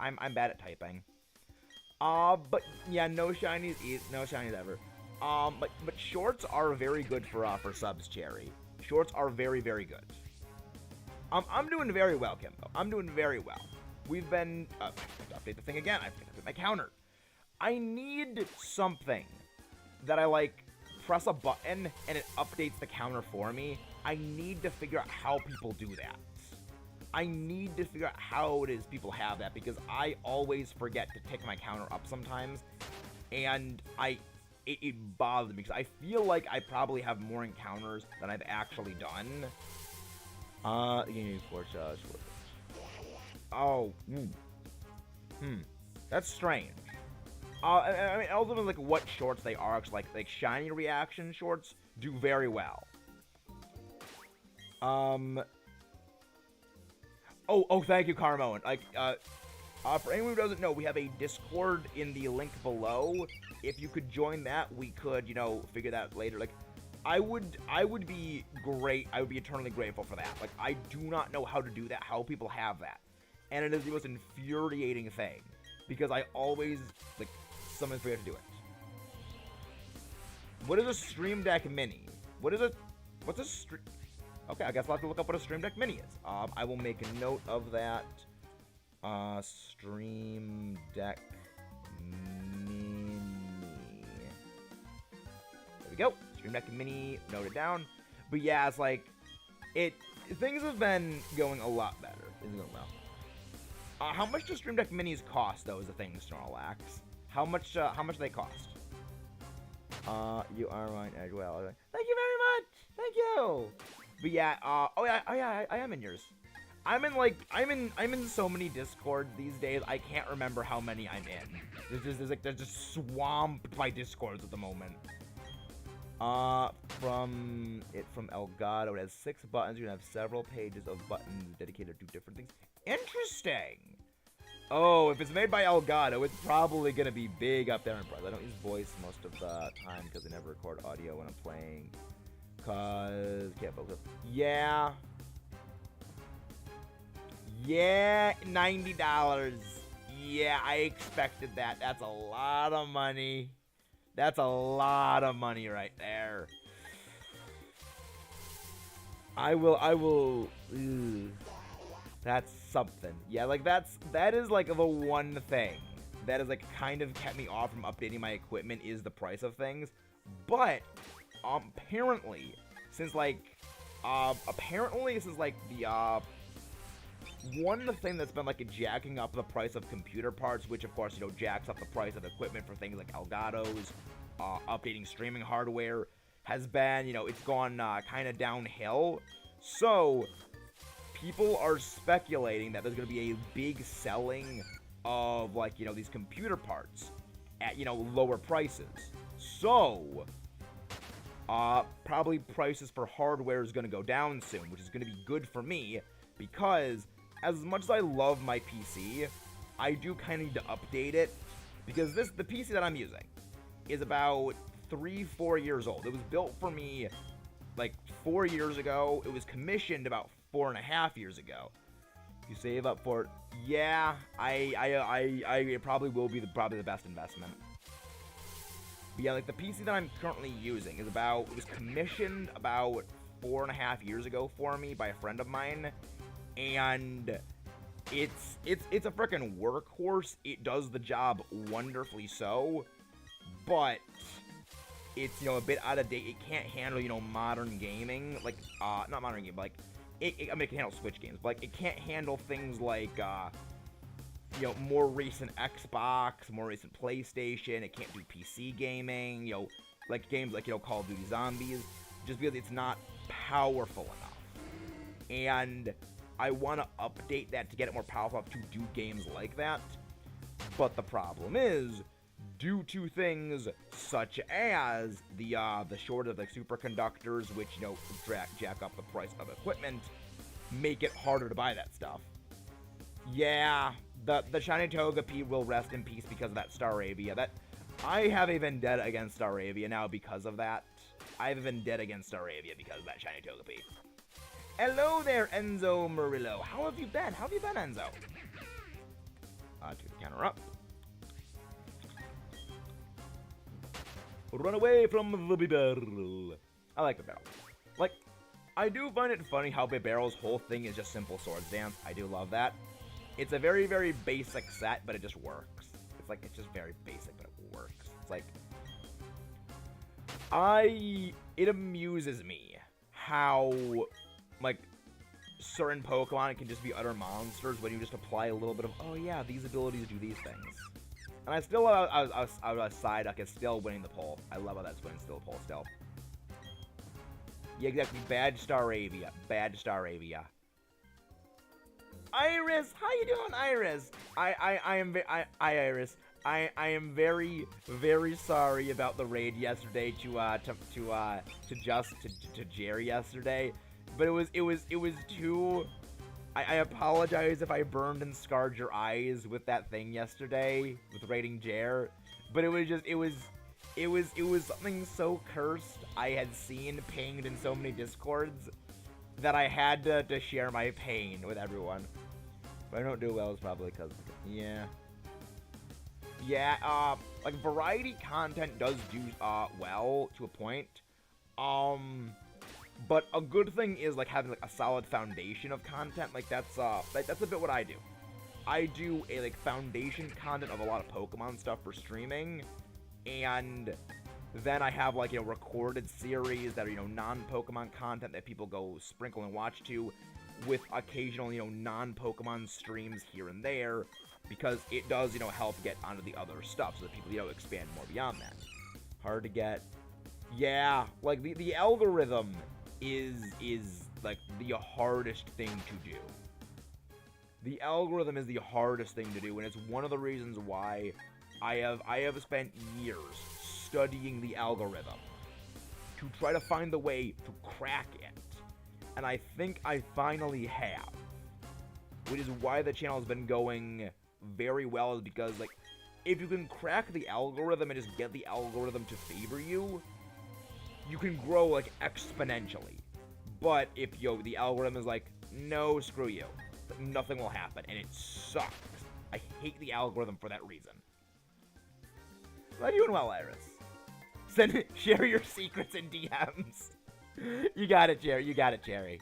A: I'm bad at typing. But yeah, no shinies ever. But shorts are very good for subs, Cherry. Shorts are very, very good. I'm doing very well, Kimbo. I'm doing very well. We've been, update the thing again. I've updated my counter. I need something that I, like, press a button and it updates the counter for me. I need to figure out how people do that. I need to figure out how it is people have that, because I always forget to tick my counter up sometimes, and it bothers me, because I feel like I probably have more encounters than I've actually done. Oh, that's strange. I mean, also like what shorts they are, cause like shiny reaction shorts do very well. Oh, thank you, Carmoen. Like, for anyone who doesn't know, we have a Discord in the link below. If you could join that, we could, you know, figure that out later. Like, I would be great. I would be eternally grateful for that. Like, I do not know how to do that, how people have that. And it is the most infuriating thing, because I always, like, someone forget to do it. What is a Stream Deck Mini? What's a stream... Okay, I guess I'll have to look up what a Stream Deck Mini is. I will make a note of that. Stream Deck Mini. There we go. Stream Deck Mini, note it down. But yeah, it's like, things have been going a lot better. Things are going well. How much do Stream Deck Minis cost, though, is the thing, Snorlax? How much do they cost? You are right as well. Thank you very much! Thank you! But yeah, I am in yours. I'm in so many Discords these days, I can't remember how many I'm in. There's just swamped by Discords at the moment. From Elgato, it has 6 buttons. You can have several pages of buttons dedicated to different things. Interesting! Oh, if it's made by Elgato, it's probably gonna be big up there in price. I don't use voice most of the time because I never record audio when I'm playing. Cause can't focus. Yeah. Yeah, $90. Yeah, I expected that. That's a lot of money. That's a lot of money right there. I will. Ew. That's something. Yeah, like that is like the one thing that is like kind of kept me off from updating my equipment is the price of things. But apparently, since like this is like the one thing that's been like jacking up the price of computer parts, which of course, you know, jacks up the price of equipment for things like Elgatos, updating streaming hardware, has been, you know, it's gone kind of downhill. So people are speculating that there's going to be a big selling of, like, you know, these computer parts at, you know, lower prices. So probably prices for hardware is going to go down soon, which is going to be good for me, because as much as I love my PC, I do kind of need to update it, because the PC that I'm using is about 3-4 years old. It was built for me like 4 years ago. It was commissioned about 4.5 years ago. You save up for it. Yeah, it probably will be probably the best investment. But yeah, like the PC that I'm currently using it was commissioned about 4.5 years ago for me by a friend of mine, and it's a freaking workhorse. It does the job wonderfully so, but it's, you know, a bit out of date. It can't handle, you know, modern gaming, like not modern gaming, but like I mean, it can handle Switch games, but like it can't handle things like you know, more recent Xbox, more recent PlayStation. It can't do PC gaming, you know, like games like, you know, Call of Duty Zombies, just because it's not powerful enough. And I want to update that to get it more powerful enough to do games like that. But the problem is, due to things such as the shortage of like superconductors, which, you know, jack up the price of equipment, make it harder to buy that stuff. Yeah, the shiny Togepi will rest in peace because of that Staravia. That I have a vendetta against Staravia now because of that. I have a vendetta against Staravia because of that shiny Togepi. Hello there, Enzo Murillo. How have you been? How have you been, Enzo? To the counter up. Run away from the Bibarrel. I like Bibarrel. Like, I do find it funny how Bibarrel's whole thing is just simple swords dance. I do love that. It's a very, very basic set, but it just works. It's like, it's just very basic, but it works. It's like, it amuses me how, like, certain Pokemon can just be utter monsters when you just apply a little bit of, oh yeah, these abilities do these things. And I still, I was Psyduck is still winning the poll. I love how that's winning still the poll still. Yeah, exactly. Bad Staravia. Bad Staravia. Iris, how you doing, Iris? Iris. I am very, very sorry about the raid yesterday to Jerry yesterday, but it was too. I apologize if I burned and scarred your eyes with that thing yesterday with raiding Jer, but it was something so cursed I had seen pinged in so many discords that I had to share my pain with everyone. If I don't do well, it's probably because, yeah. Yeah, like, variety content does do, well, to a point. But a good thing is, like, having, like, a solid foundation of content. Like, that's a bit what I do. I do a, like, foundation content of a lot of Pokemon stuff for streaming. And then I have, like, you know, recorded series that are, you know, non-Pokemon content that people go sprinkle and watch to, with occasional, you know, non-Pokemon streams here and there, because it does, you know, help get onto the other stuff, so that people, you know, expand more beyond that. Hard to get. Yeah, like, the algorithm is, like, the hardest thing to do. The algorithm is the hardest thing to do, and it's one of the reasons why I have spent years studying the algorithm to try to find the way to crack it. And I think I finally have. Which is why the channel has been going, very well is because, like, if you can crack the algorithm and just get the algorithm to favor you, you can grow, like, exponentially. But if, the algorithm is like, no, screw you, nothing will happen, and it sucks. I hate the algorithm for that reason. Well, doing well, Iris. Share your secrets in DMs. You got it, Jerry. You got it, Jerry.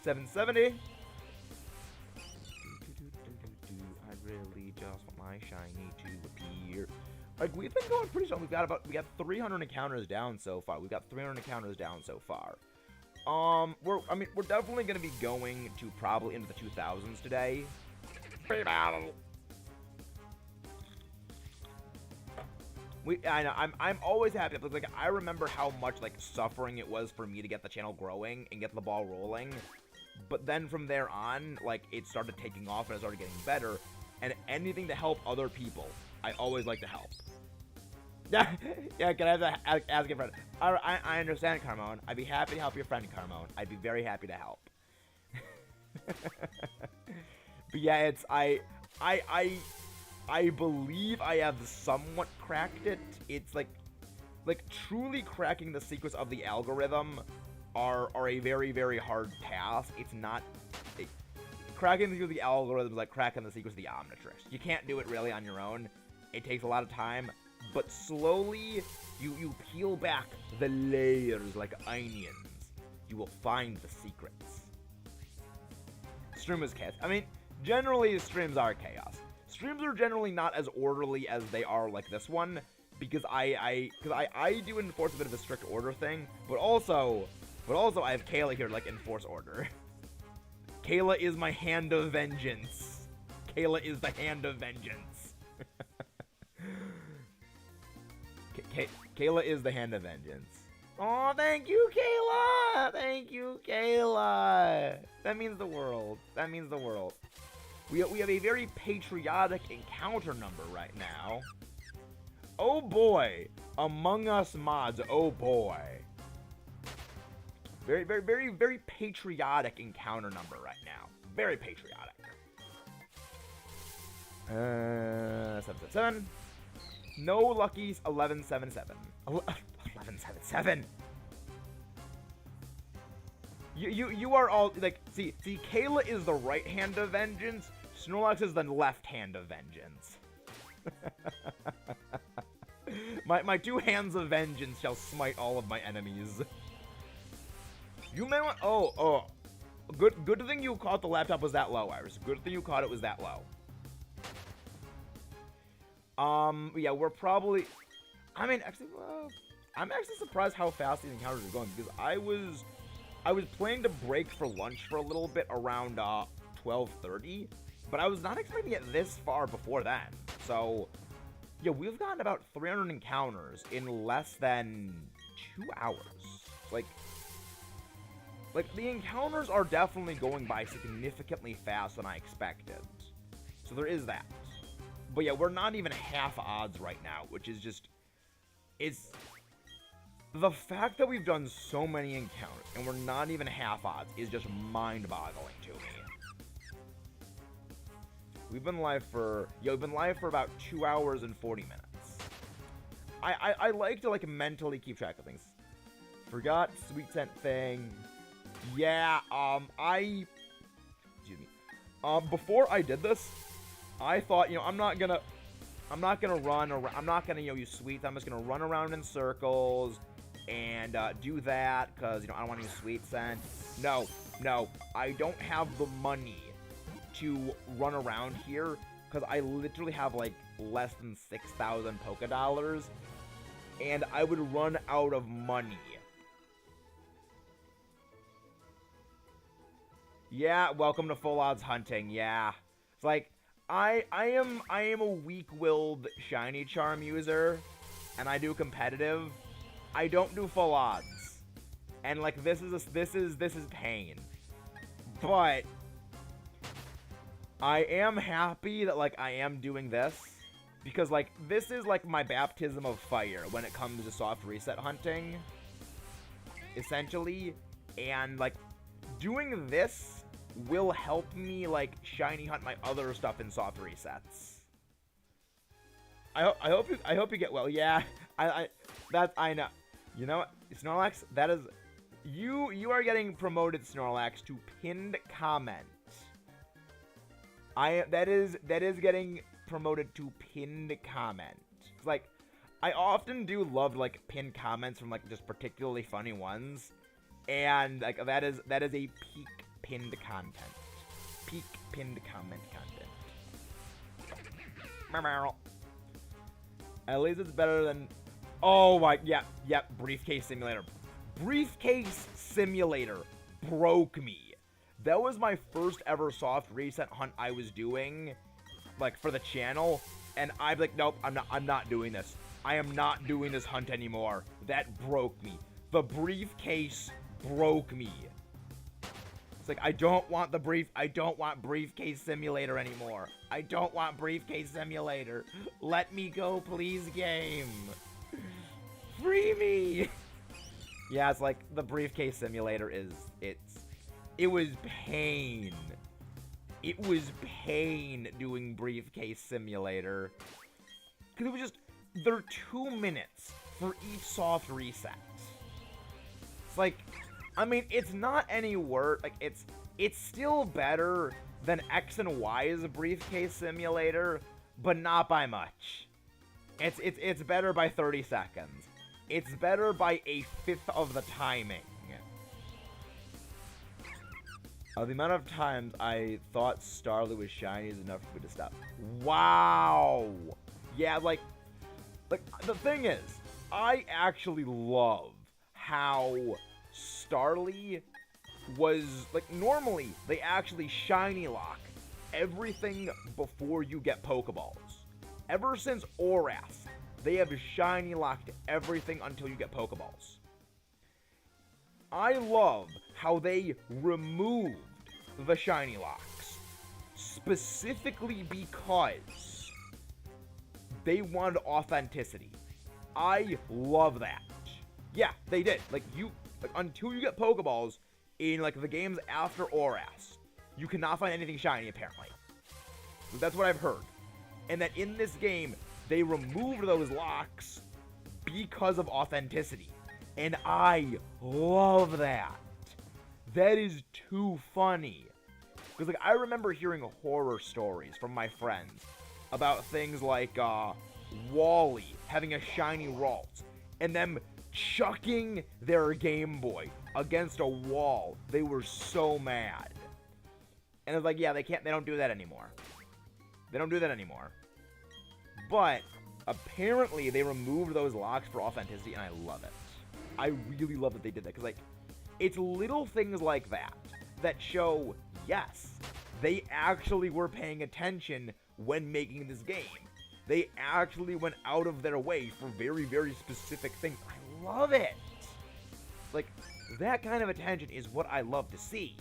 A: 770. I really just want my shiny to appear. Like, we've been going pretty strong. We got 300 encounters down so far. We've got 300 encounters down so far. We're definitely gonna be going to probably into the 2000s today. I know, I'm always happy. Like, I remember how much, like, suffering it was for me to get the channel growing and get the ball rolling. But then from there on, like, it started taking off and it started getting better. And anything to help other people, I always like to help. Yeah, can I have to ask a friend? I understand, Carmone. I'd be happy to help your friend, Carmone. I'd be very happy to help. But yeah, it's, I believe I have somewhat cracked it. It's like truly cracking the secrets of the algorithm are a very, very hard task. It's not, cracking the secrets of the algorithm is like cracking the secrets of the Omnitrix. You can't do it really on your own. It takes a lot of time, but slowly you peel back the layers like onions. You will find the secrets. Stream is chaos. I mean, generally streams are chaos. Streams are generally not as orderly as they are like this one, because I do enforce a bit of a strict order thing, but also I have Kayla here to, like, enforce order. Kayla is my hand of vengeance. Kayla is the hand of vengeance. Kayla is the hand of vengeance. Oh, thank you, Kayla! Thank you, Kayla! That means the world. That means the world. We have a very patriotic encounter number right now. Oh boy! Among Us mods, oh boy. Very, very, very, very patriotic encounter number right now. Very patriotic. 777. No luckies, 1177. 1177. You are all, like, see, Kayla is the right hand of vengeance. Snorlax is the left hand of vengeance. my two hands of vengeance shall smite all of my enemies. You may want, oh. Good thing you caught the laptop was that low, Iris. Good thing you caught it was that low. Yeah, we're probably, I mean, actually, I'm actually surprised how fast these encounters are going, because I was planning to break for lunch for a little bit around 12:30, but I was not expecting it this far before then. So, yeah, we've gotten about 300 encounters in less than 2 hours. Like the encounters are definitely going by significantly faster than I expected. So there is that. But yeah, we're not even half odds right now, which is just, it's the fact that we've done so many encounters and we're not even half odds is just mind-boggling to me. We've been live for about 2 hours and 40 minutes. I like to, like, mentally keep track of things. Forgot sweet scent thing. Yeah, excuse me. Before I did this, I thought, I'm not gonna run around, I'm not gonna, use sweets. I'm just gonna run around in circles and do that, because, I don't want to use sweet scent. No, I don't have the money to run around here, because I literally have, like, less than 6,000 Poké Dollars, and I would run out of money. Yeah, welcome to Full Odds Hunting, yeah. It's like, I am a weak-willed Shiny Charm user, and I do competitive. I don't do full odds, and, like, this is pain. But I am happy that, like, I am doing this, because, like, this is, like, my baptism of fire when it comes to soft reset hunting, essentially. And, like, doing this will help me, like, shiny hunt my other stuff in soft resets. I hope you get well. Yeah, I know. You know what, Snorlax, that is, you are getting promoted, Snorlax, to pinned comment. That is getting promoted to pinned comment. It's like, I often do love, like, pinned comments from, like, just particularly funny ones, and, like, that is a peak pinned content. Peak pinned comment content. At least it's better than... Oh my... Yeah, Briefcase Simulator. Briefcase Simulator broke me. That was my first ever soft reset hunt I was doing, like, for the channel, and I'm like, nope, I'm not doing this. I am not doing this hunt anymore. That broke me. The briefcase broke me. It's like, I don't want Briefcase Simulator anymore. I don't want Briefcase Simulator. Let me go, please, game. Free me. Yeah, it's like, the Briefcase Simulator it was pain. It was pain doing Briefcase Simulator. Because it was just, they're 2 minutes for each soft reset. It's like, I mean, it's not any worse. Like, it's still better than X and Y's Briefcase Simulator, but not by much. It's better by 30 seconds. It's better by a fifth of the timing. The amount of times I thought Starly was shiny is enough for me to stop. Wow! Yeah, like, the thing is, I actually love how Starly was, like, normally, they actually shiny lock everything before you get Pokeballs. Ever since Oras, they have shiny locked everything until you get Pokeballs. I love how they removed the shiny locks, specifically because they wanted authenticity. I love that. Yeah, they did. Like, until you get Pokeballs in, like, the games after Oras, you cannot find anything shiny, apparently. That's what I've heard. And that in this game, they removed those locks because of authenticity. And I love that. That is too funny. Because, like, I remember hearing horror stories from my friends about things like, Wally having a shiny Ralt, and them chucking their Game Boy against a wall. They were so mad. And it's like, yeah, they don't do that anymore. They don't do that anymore. But, apparently, they removed those locks for authenticity, and I love it. I really love that they did that, because, like, it's little things like that that show, yes, they actually were paying attention when making this game. They actually went out of their way for very, very specific things. I love it! Like, that kind of attention is what I love to see.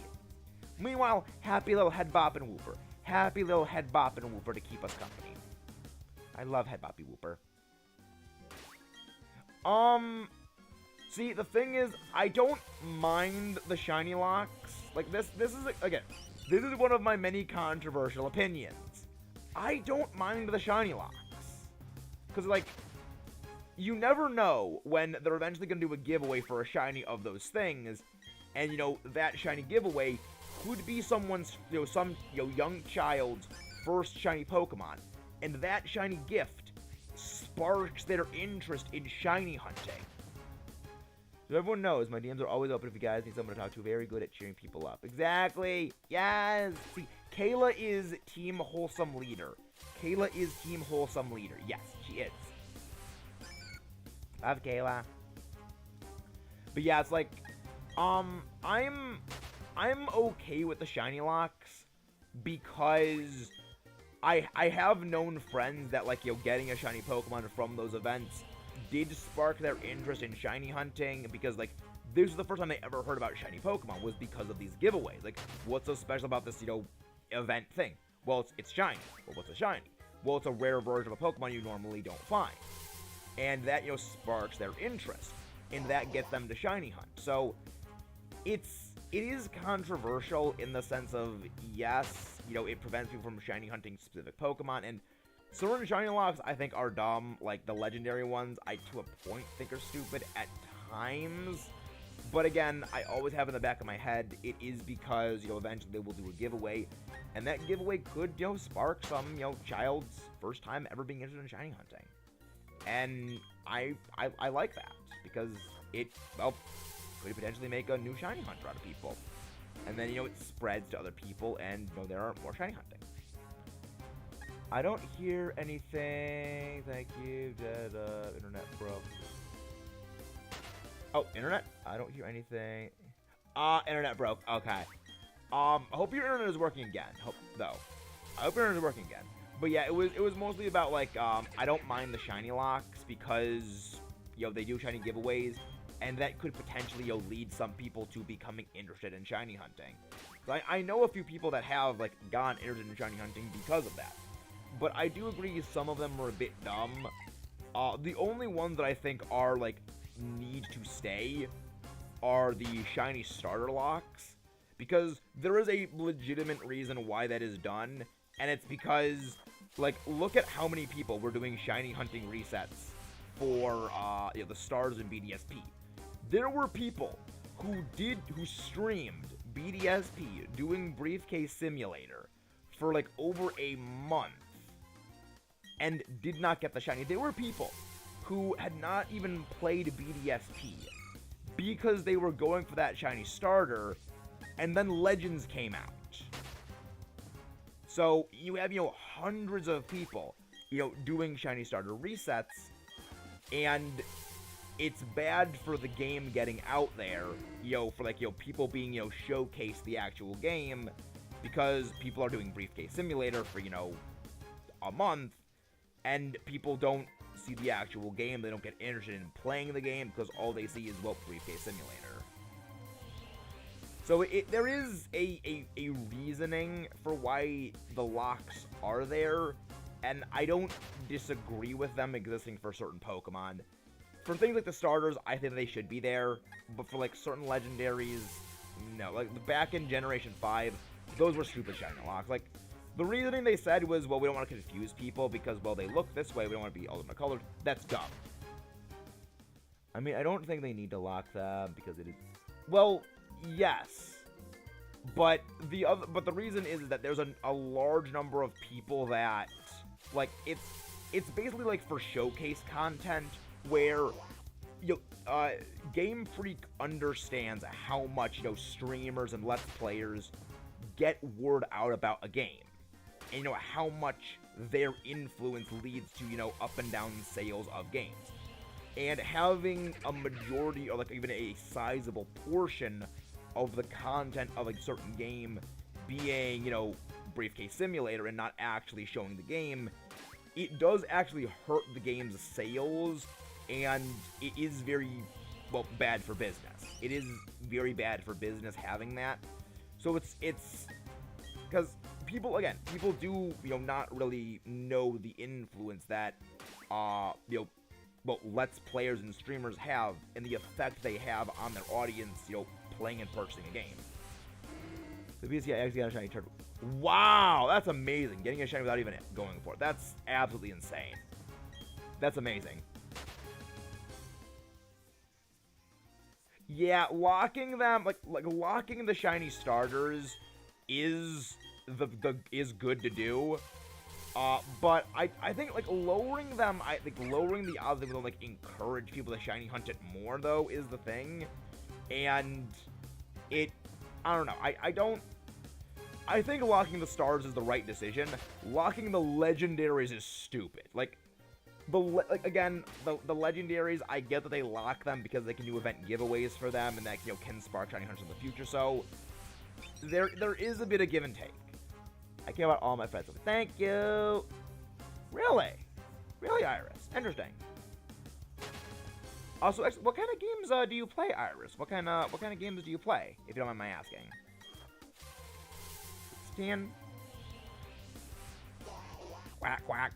A: Meanwhile, happy little head bop and whooper. Happy little head bop and whooper to keep us company. I love head boppy whooper. See, the thing is, I don't mind the shiny locks. Like, this is, again, this is one of my many controversial opinions. I don't mind the shiny locks. Because, like, you never know when they're eventually going to do a giveaway for a shiny of those things. And, you know, that shiny giveaway could be someone's, some young child's first shiny Pokemon. And that shiny gift sparks their interest in shiny hunting. So everyone knows, my DMs are always open if you guys need someone to talk to. Very good at cheering people up. Exactly. Yes. See, Kayla is Team Wholesome Leader. Kayla is Team Wholesome Leader. Yes, she is. Love Kayla. But yeah, it's like, I'm okay with the shiny locks because I have known friends that, like, getting a shiny Pokemon from those events did spark their interest in shiny hunting, because, like, this was the first time they ever heard about shiny Pokemon was because of these giveaways. Like, what's so special about this, event thing? Well, it's shiny. Well, what's a shiny? Well, it's a rare version of a Pokemon you normally don't find. And that, sparks their interest, and that gets them to shiny hunt. So, it's it is controversial in the sense of, yes, you know, it prevents people from shiny hunting specific Pokemon, and certain shiny locks I think are dumb, like the legendary ones I, to a point, think are stupid at times. But again, I always have in the back of my head, it is because, you know, eventually they will do a giveaway, and that giveaway could, you know, spark some, you know, child's first time ever being interested in shiny hunting. And I like that, because it, well, could potentially make a new shiny hunter out of people. And then, you know, it spreads to other people, and, you know, there are more shiny hunting. I don't hear anything. Thank you. Internet broke. Oh, internet? I don't hear anything. Internet broke. Okay. I hope your internet is working again. I hope your internet is working again. But yeah, it was mostly about, like, I don't mind the shiny locks because, you know, they do shiny giveaways, and that could potentially, you know, lead some people to becoming interested in shiny hunting. So I know a few people that have, like, gotten interested in shiny hunting because of that. But I do agree some of them are a bit dumb. The only ones that I think are, like, need to stay are the shiny starter locks, because there is a legitimate reason why that is done, and it's because, like, look at how many people were doing shiny hunting resets for you know, the stars in BDSP. There were people who streamed BDSP doing Briefcase Simulator for like over a month and did not get the shiny. There were people who had not even played BDSP because they were going for that shiny starter, and then Legends came out. So you have, you know, hundreds of people, you know, doing shiny starter resets, and it's bad for the game getting out there, you know, for, like, you know, people being, you know, showcase the actual game, because people are doing Briefcase Simulator for, you know, a month, and people don't see the actual game. They don't get interested in playing the game because all they see is, well, Briefcase Simulator. So there is a reasoning for why the locks are there, and I don't disagree with them existing for certain Pokemon. For things like the starters, I think they should be there, but for, like, certain legendaries, no. Like, back in Generation 5, those were stupid shiny locks. Like, the reasoning they said was, well, we don't want to confuse people because, well, they look this way, we don't want to be ultimate colored. That's dumb. I mean, I don't think they need to lock them because it is... Well, yes. But the reason is that there's a large number of people that, like, it's basically, like, for showcase content where, you know, Game Freak understands how much, you know, streamers and Let's Players get word out about a game. And, you know, how much their influence leads to, you know, up and down sales of games. And having a majority, or, like, even a sizable portion of the content of a certain game being, you know, Briefcase Simulator and not actually showing the game, it does actually hurt the game's sales, and it is very, well, bad for business. It is very bad for business having that. So it's because people do, you know, not really know the influence that, you know, well, Let's Players and streamers have, and the effect they have on their audience, you know, playing and purchasing a game. The BSC actually got a shiny turtle. Wow, that's amazing. Getting a shiny without even going for it. That's absolutely insane. That's amazing. Yeah, locking them, like locking the shiny starters is is good to do. But I think, like, lowering them, I think lowering the odds will, like, encourage people to shiny hunt it more, though, is the thing. And I don't know, I think locking the stars is the right decision. Locking the legendaries is stupid. Like, again, the legendaries, I get that they lock them because they can do event giveaways for them, and that, you know, can spark shiny hunts in the future, so there is a bit of give and take. I care about all my friends. Thank you. Really? Really, Iris? Interesting. Also, what kind of games do you play, Iris? What kind of games do you play, if you don't mind my asking? 16. Quack, quack.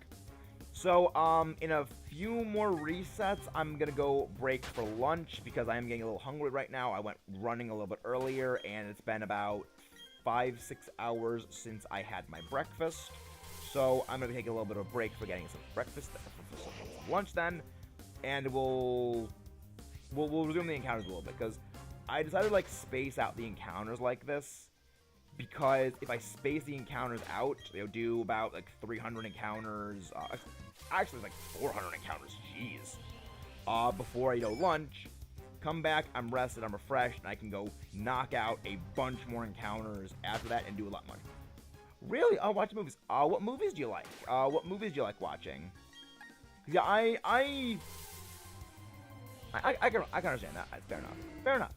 A: So, in a few more resets, I'm gonna go break for lunch because I am getting a little hungry right now. I went running a little bit earlier, and it's been about 5-6 hours since I had my breakfast. So, I'm gonna take a little bit of a break for getting some breakfast, some lunch then, and we'll resume the encounters a little bit because I decided to like space out the encounters like this. Because if I space the encounters out, they'll do about like 300 encounters. Actually, it's like 400 encounters. Jeez. Before I eat lunch, come back, I'm rested, I'm refreshed, and I can go knock out a bunch more encounters after that and do a lot more. Really? Oh, watch movies. What movies do you like? What movies do you like watching? Yeah, I can understand that. Fair enough. Fair enough.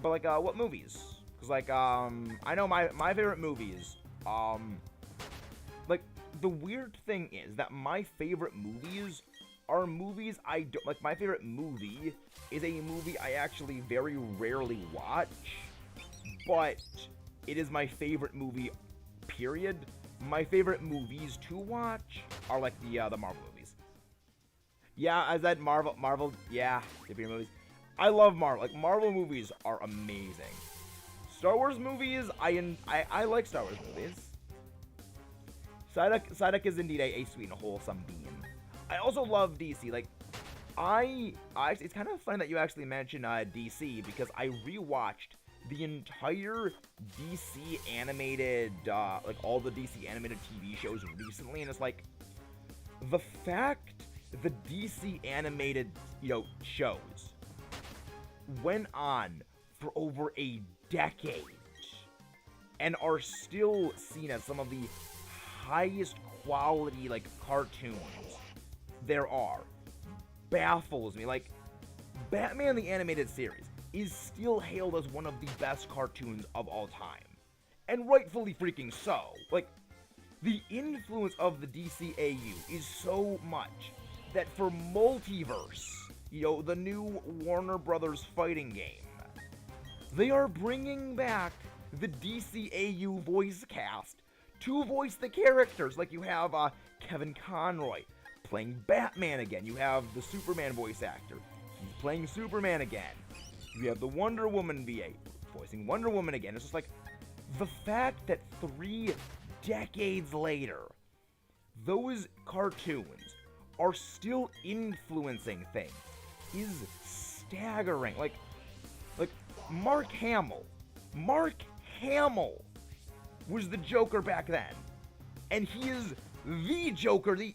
A: But like, what movies? Cause like, I know my favorite movies, like, the weird thing is that my favorite movies are movies I don't, like, my favorite movie is a movie I actually very rarely watch, but it is my favorite movie, period. My favorite movies to watch are, like, the Marvel movies. Yeah, I said Marvel, yeah, the favorite movies. I love Marvel, like, Marvel movies are amazing. Star Wars movies, I like Star Wars movies. Psyduck is indeed a sweet and wholesome being. I also love DC. Like, it's kind of funny that you actually mentioned DC because I rewatched the entire DC animated, like all the DC animated TV shows recently, and it's like the fact the DC animated, shows went on for over a decade and are still seen as some of the highest quality like cartoons there are baffles me. Like, Batman the Animated Series is still hailed as one of the best cartoons of all time, and rightfully freaking so. Like, the influence of the DCAU is so much that for Multiverse, the new Warner Brothers fighting game, they are bringing back the DCAU voice cast to voice the characters. Like, you have Kevin Conroy playing Batman again. You have the Superman voice actor. He's playing Superman again. You have the Wonder Woman VA voicing Wonder Woman again. It's just like, the fact that 3 decades later, those cartoons are still influencing things is staggering. Like Mark Hamill was the Joker back then, and he is the Joker. He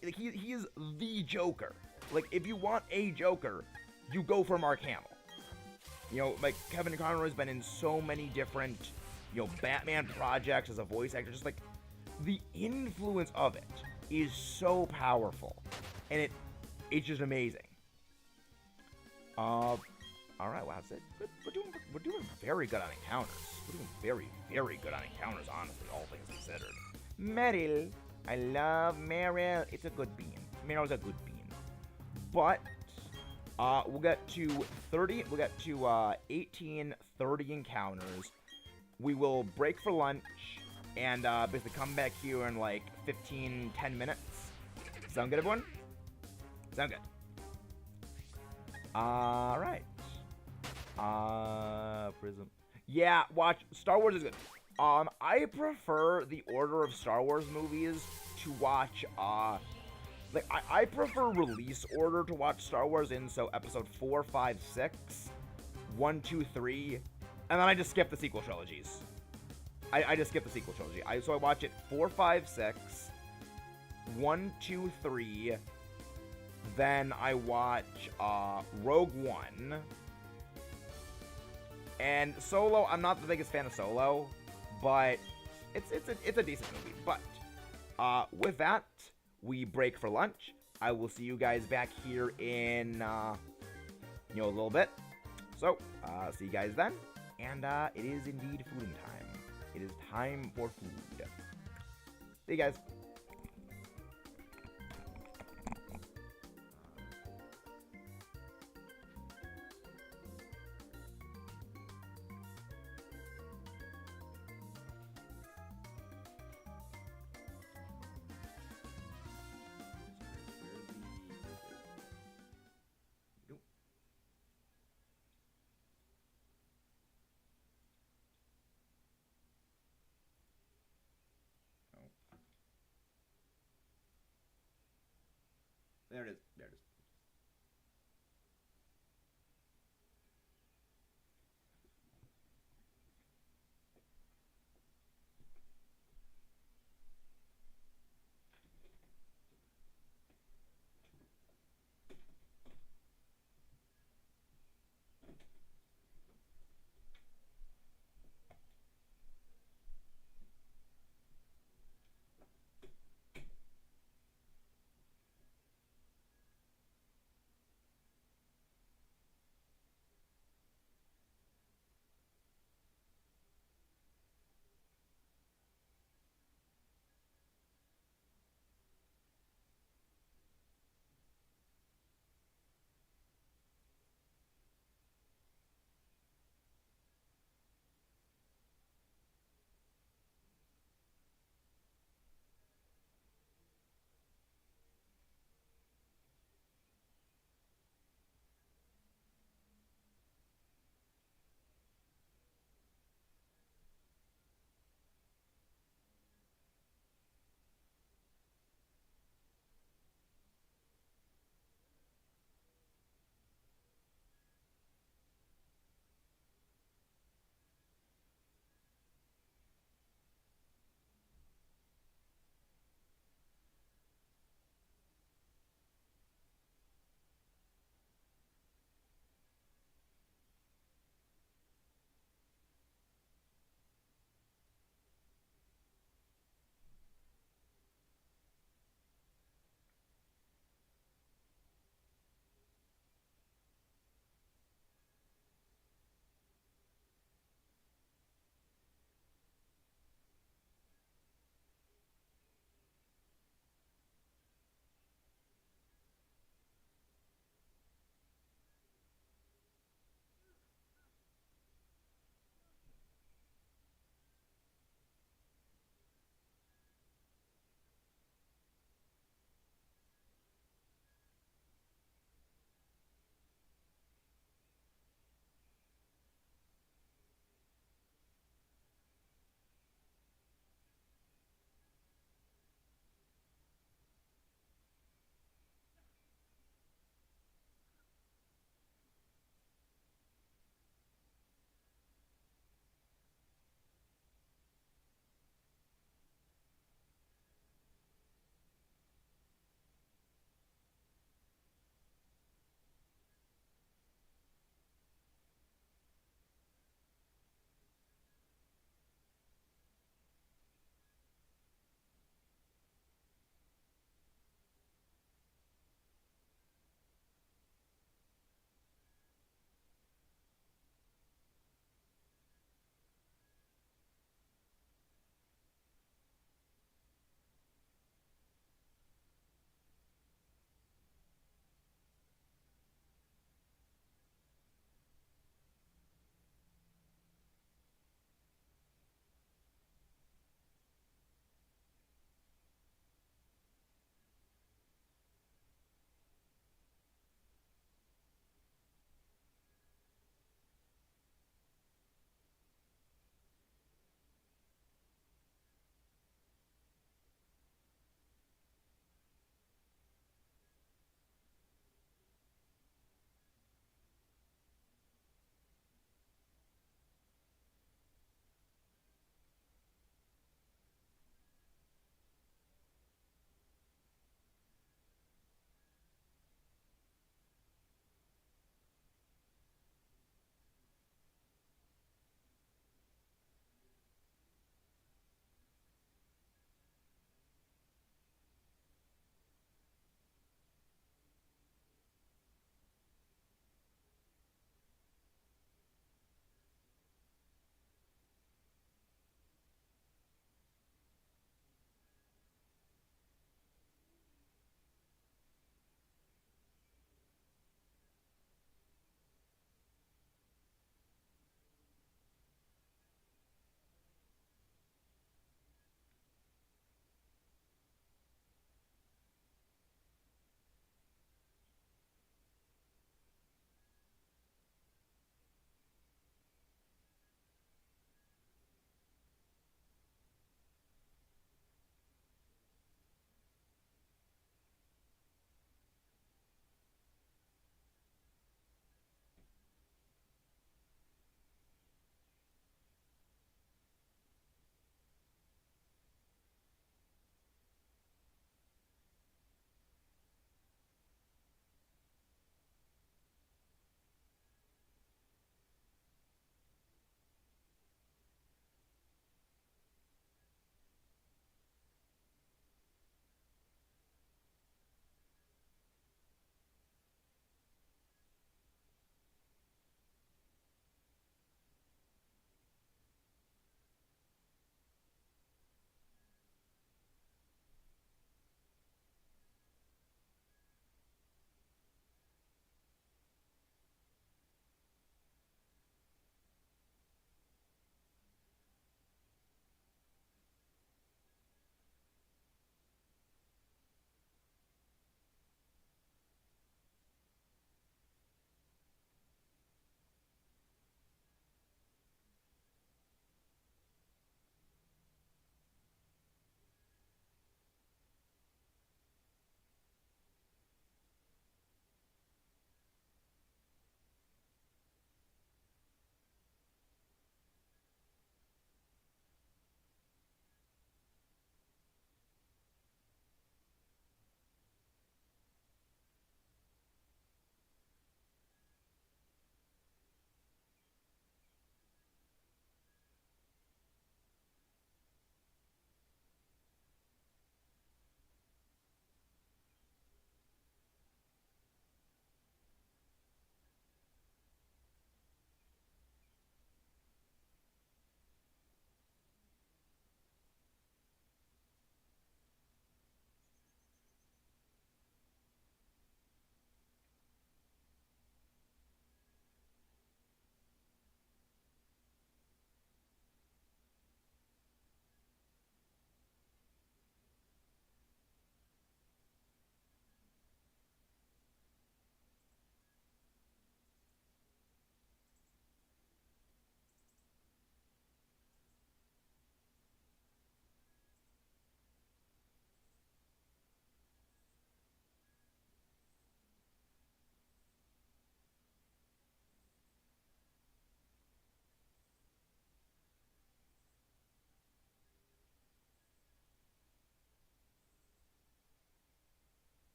A: is the Joker. Like, if you want a Joker, you go for Mark Hamill. Like, Kevin Conroy's been in so many different, Batman projects as a voice actor. Just like, the influence of it is so powerful, and it's just amazing. All right, wow, that's it. We're doing very good on encounters. We're doing very, very good on encounters, honestly, all things considered. Meryl. I love Meryl. It's a good bean. Meryl's a good bean. But, we'll get to 18, 30 encounters. We will break for lunch, and, basically come back here in, like, 10 minutes. Sound good, everyone? Sound good. Alright. Prism. Yeah, watch. Star Wars is good. I prefer the order of Star Wars movies to watch, like, I prefer release order to watch Star Wars in, so episode 4, 5, 6, 1, 2, 3, and then I just skip the sequel trilogies. I just skip the sequel trilogy. So I watch it 4, 5, 6, 1, 2, 3, then I watch, Rogue One. And Solo, I'm not the biggest fan of Solo, but it's a decent movie. But with that, we break for lunch. I will see you guys back here in a little bit. So see you guys then. And it is indeed fooding time. It is time for food. See you guys. There it is. There it is.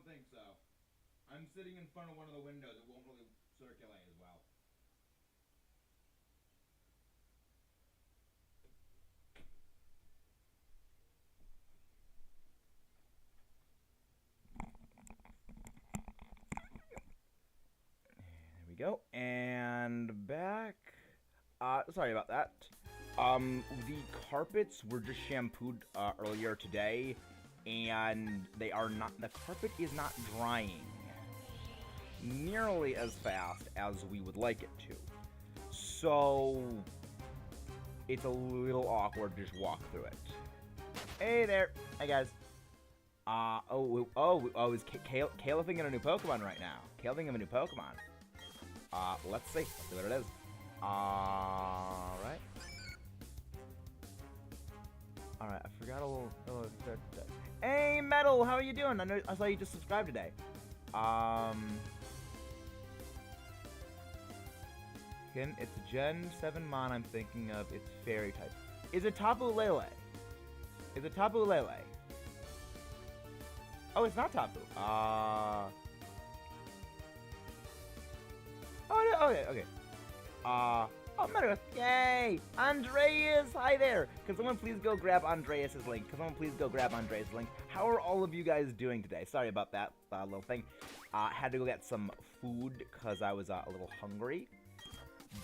A: think so. I'm sitting in front of one of the windows. It won't really circulate as well. There we go. And back. Sorry about that. The carpets were just shampooed earlier today, and they are not. The carpet is not drying nearly as fast as we would like it to. So it's a little awkward to just walk through it. Hey there, hey guys. Is Kayla thinking of a new Pokemon right now? Kayla thinking of a new Pokemon. Let's see what it is. Alright. Alright, I forgot a little Hey, Metal, how are you doing? I saw you just subscribed today. It's Gen 7 Mon I'm thinking of. It's Fairy type. Is it Tapu Lele? Is it Tapu Lele? Oh, it's not Tapu. Oh, okay. Oh, Metal. Yay! Andreas, hi there. Can someone please go grab Andreas's link? How are all of you guys doing today? Sorry about that little thing. Had to go get some food because I was a little hungry.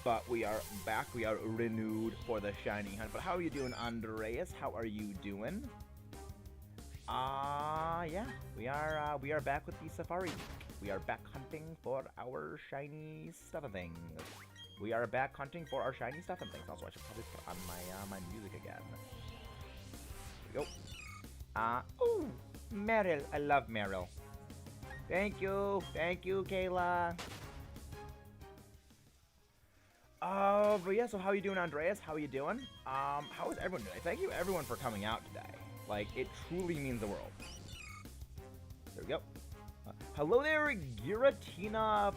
A: But we are back. We are renewed for the shiny hunt. But how are you doing, Andreas? How are you doing? Yeah. We are back with the Safari week. We are back hunting for our shiny stuff and things. We are back hunting for our shiny stuff and things. Also, I should probably put on my music again. Here we go. Oh, Meryl. I love Meryl. Thank you, Kayla. But yeah, so how are you doing, Andreas? How are you doing? How is everyone today? Thank you, everyone, for coming out today. Like, it truly means the world. There we go. Hello there, Giratina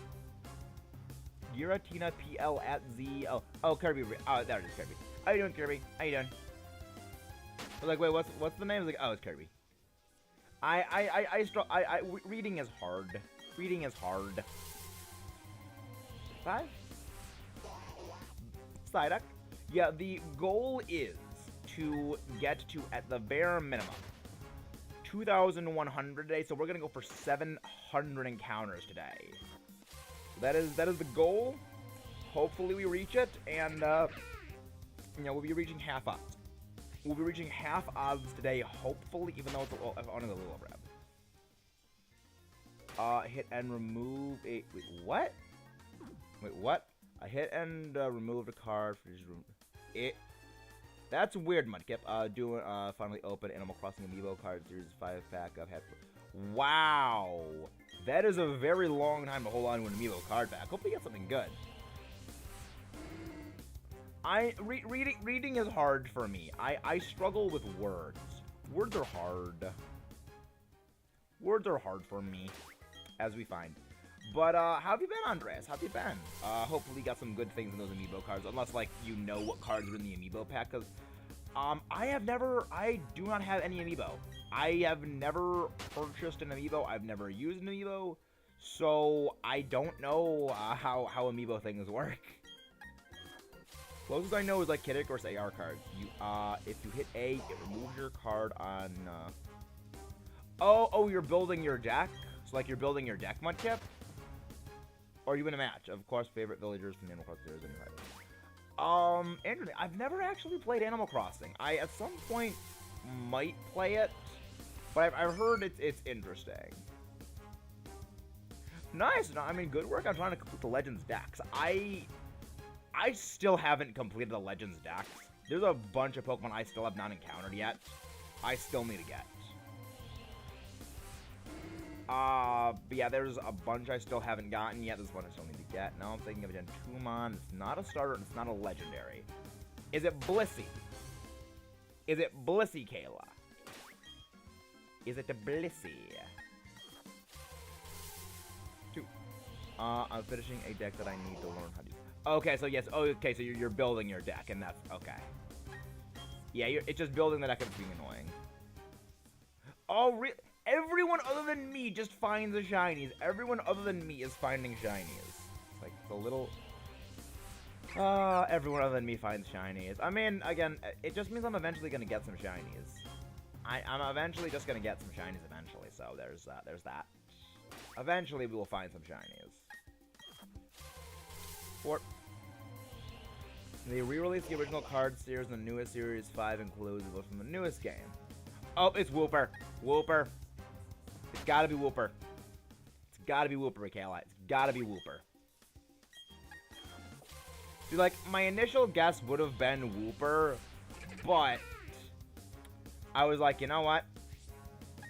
A: PL at Z. Oh, Kirby. Oh, there it is, Kirby. How you doing, Kirby? How you doing? I was like, wait, what's the name? I was like, oh, it's Kirby. Reading is hard. Reading is hard. 5? Psyduck. Yeah, the goal is to get to, at the bare minimum, 2,100 today, so we're gonna go for 700 encounters today. That is the goal. Hopefully we reach it, and we'll be reaching half odds. We'll be reaching half odds today, hopefully, even though it's only a little over. Hit and remove a... Wait, what? Wait, what? I hit and removed a card for it. That's weird, Mudkip. Finally open Animal Crossing Amiibo card series 5-pack I've had. Wow, that is a very long time to hold on to an Amiibo card pack. Hope we get something good. Reading is hard for me. I struggle with words. Words are hard. Words are hard for me, as we find. But, how have you been, Andres? How have you been? Hopefully you got some good things in those Amiibo cards, unless, like, you know what cards are in the Amiibo pack, because, I do not have any Amiibo. I have never purchased an Amiibo, I've never used an Amiibo, so I don't know, how Amiibo things work. Closest I know is, like, Kid Icarus AR cards. If you hit A, it removes your card on, Oh, you're building your deck? So, like, you're building your deck, Mudkip? Or you win a match. Of course, favorite villagers from Animal Crossing. Interesting. I've never actually played Animal Crossing. I, at some point, might play it. But I've heard it's interesting. Nice. No, I mean, good work on trying to complete the Legends decks. I still haven't completed the Legends decks. There's a bunch of Pokemon I still have not encountered yet. I still need to get. But yeah, there's a bunch I still haven't gotten yet. This one I still need to get. Now I'm thinking of a Gen 2mon. It's not a starter, and it's not a legendary. Is it Blissey? Is it Blissey, Kayla? Is it the Blissey? 2. I'm finishing a deck that I need to learn how to use. Okay, so yes. Okay, so you're building your deck, and that's okay. Yeah, it's just building the deck and it's being annoying. Oh, really? everyone other than me just finds the shinies. Everyone other than me is finding shinies. It's like, it's a little... everyone other than me finds shinies. I mean, again, it just means I'm eventually gonna get some shinies. I'm eventually just gonna get some shinies eventually, so there's that. Eventually we will find some shinies. They re-released the original card series, and the newest series 5 includes books from the newest game. Oh, it's Wooper. Wooper. It's gotta be Wooper. It's gotta be Wooper, Michaela. It's gotta be Wooper. See, like, my initial guess would have been Wooper, but I was like, you know what?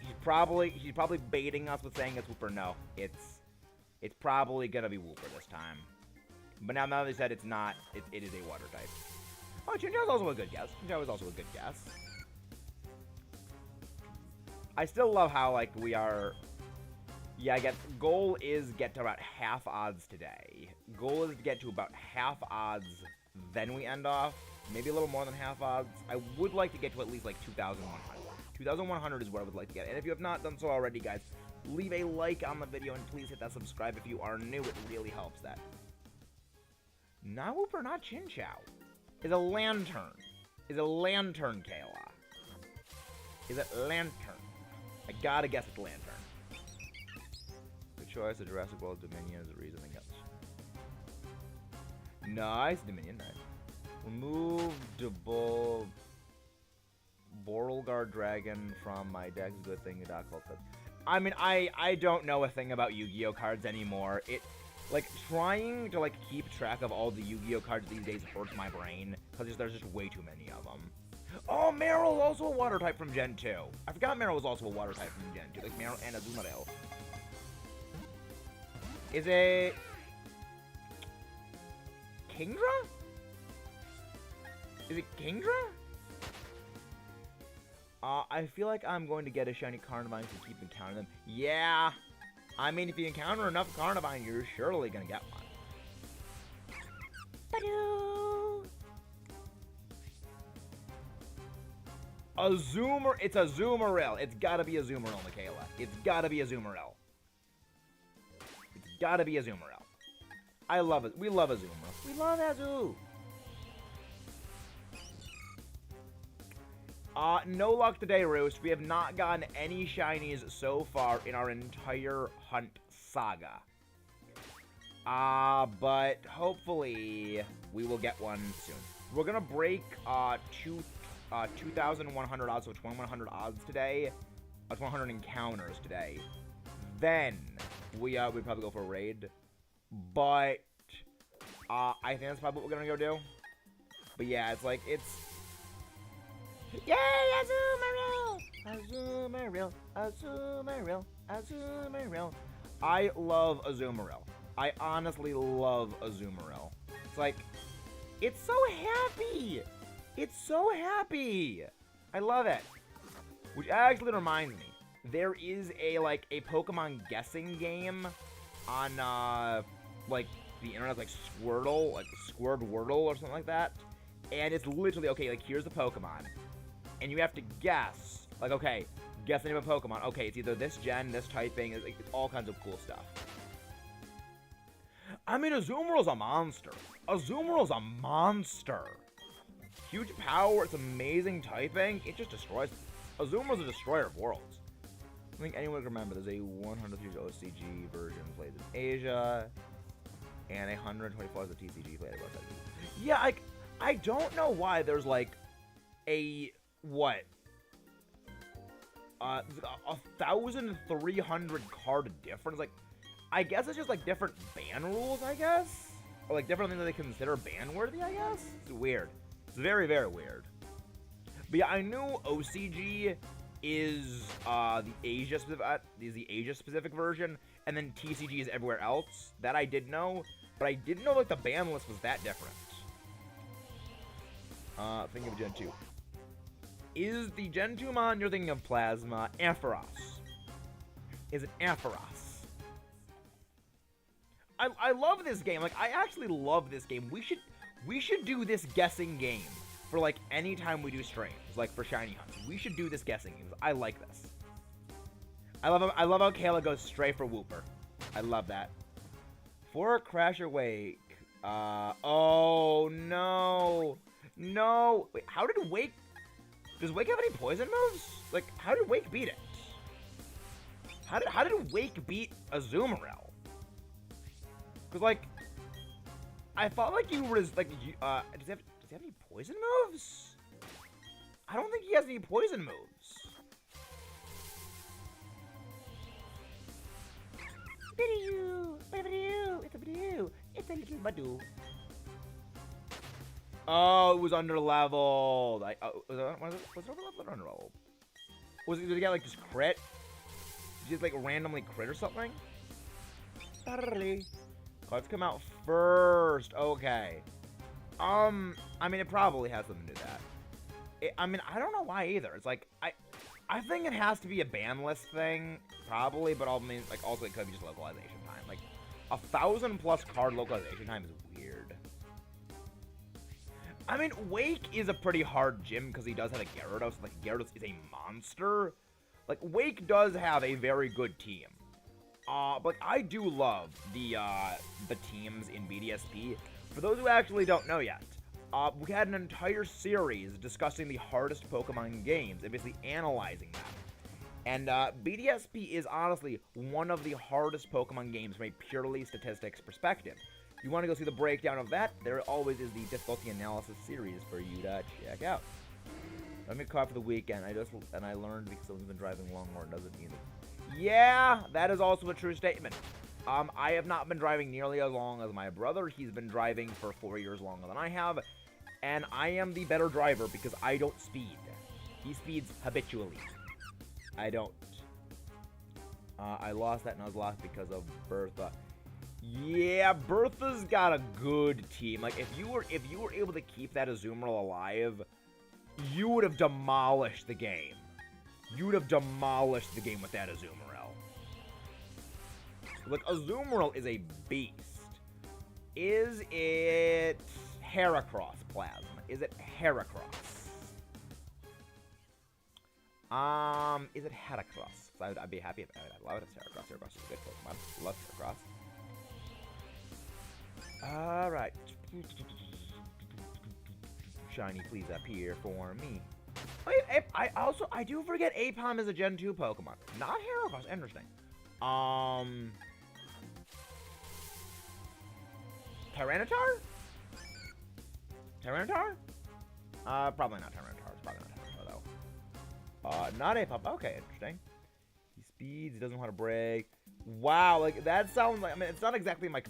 A: He's probably baiting us with saying it's Wooper. No, it's probably gonna be Wooper this time. But now they said it's not, it is a water type. Oh, Chinchou was also a good guess. Chinchou was also a good guess. I still love how, like, we are... Yeah, I guess goal is get to about half odds today. Goal is to get to about half odds, then we end off. Maybe a little more than half odds. I would like to get to at least, like, 2,100. 2,100 is what I would like to get. And if you have not done so already, guys, leave a like on the video and please hit that subscribe if you are new. It really helps that. Not Wooper, not Chinchou. Is a Lantern. Is a Lantern, Kayla. Is it Lantern? I gotta guess it's Lantern. Good choice. The Jurassic World Dominion is the reason I guess. Nice, Dominion. Nice. Remove Borrelguard Dragon from my deck is a good thing. I mean, I don't know a thing about Yu-Gi-Oh cards anymore. Like, trying to, like, keep track of all the Yu-Gi-Oh cards these days hurts my brain, because there's just way too many of them. Oh, Meryl, also a water type from Gen 2. I forgot Meryl was also a water type from Gen 2, like Meryl and Azumarill. Is it... Kingdra? Is it Kingdra? I feel like I'm going to get a shiny Carnivine to keep encountering them. Yeah! I mean, if you encounter enough Carnivine, you're surely gonna get one. It's a Azumarill. It's gotta be a Azumarill, Michaela. It's gotta be a Azumarill. It's gotta be a Azumarill. I love it. We love Azumarill. We love Azu. No luck today, Roost. We have not gotten any shinies so far in our entire hunt saga. But hopefully we will get one soon. We're gonna break 2,100 odds, so 2,100 odds today, 2,100 encounters today. Then we probably go for a raid. But I think that's probably what we're gonna go do. But yeah, it's like Yay, Azumarill! Azumarill, Azumarill, Azumarill. I love Azumarill. I honestly love Azumarill. It's like, it's so happy! It's so happy! I love it. Which actually reminds me, there is a Pokemon guessing game on, like, the internet, like Squirtle, like Squirtwordle or something like that. And it's literally, okay, like, here's the Pokemon. And you have to guess, like, okay, guess the name of a Pokemon. Okay, it's either this gen, this typing, it's all kinds of cool stuff. I mean, Azumarill's a monster. Azumarill's a monster. Huge power, it's amazing typing, it just destroys. Azumarill's a destroyer of worlds. I think anyone can remember, there's a 100 OCG version played in Asia, and 124 is a TCG played outside. Yeah, I don't know why there's, like, a... What? 1,300 card difference? Like, I guess it's just, like, different ban rules, I guess? Or, like, different things that they consider ban-worthy, I guess? It's weird. It's very, very weird. But yeah, I knew OCG is, the Asia-specific version, and then TCG is everywhere else. That I did know, but I didn't know, like, the ban list was that different. Thinking of Gen 2. Is the Gen 2 mon you're thinking of Plasma Ampharos? Is it Ampharos? I love this game. Like, I actually love this game. We should do this guessing game for, like, any time we do streams, like, for shiny hunts. We should do this guessing game. I like this. I love how Kayla goes straight for Wooper. I love that. For Crasher Wake. Oh no. No. Wait, how did Wake... Does Wake have any poison moves? Like, how did Wake beat it? How did Wake beat Azumarill? Because, like, I thought, like, you were, like, does he have any poison moves? I don't think he has any poison moves. It's a little Badoo. Oh, it was under-leveled. Was it over-leveled or under-leveled? Did it get, like, just crit? Did you just, like, randomly crit or something? Let's come out first. Okay. I mean, it probably has something to do with that. I mean, I don't know why either. It's like, I think it has to be a ban list thing, probably, but also it could be just localization time. Like, 1,000+ card localization time is weird. I mean, Wake is a pretty hard gym because he does have a Gyarados. Like, Gyarados is a monster. Like, Wake does have a very good team. But I do love the teams in BDSP. For those who actually don't know yet, we had an entire series discussing the hardest Pokemon games and basically analyzing them. And BDSP is honestly one of the hardest Pokemon games from a purely statistics perspective. If you want to go see the breakdown of that, there always is the difficulty analysis series for you to check out. I'm gonna call for the weekend. I learned because someone's been driving Longhorn doesn't mean it. Yeah, that is also a true statement. I have not been driving nearly as long as my brother. He's been driving for 4 years longer than I have, and I am the better driver because I don't speed. He speeds habitually. I don't. I lost that Nuzlocke because of Bertha. Yeah, Bertha's got a good team. Like, if you were able to keep that Azumarill alive, you would have demolished the game. You would have demolished the game with that Azumarill. Look, Azumarill is a beast. Is it Heracross Plasma? Is it Heracross? Is it Heracross? I'd be happy if I love it. It's Heracross. Heracross is a good Pokemon. Love Heracross. Alright. Shiny, please appear for me. Wait, I do forget Apom is a Gen 2 Pokemon. Not Heracross. Interesting. Tyranitar? Tyranitar? Probably not Tyranitar. It's probably not Tyranitar, though. Not Apom. Okay, interesting. He speeds. He doesn't know how to brake. Wow, like, that sounds like... I mean, it's not exactly like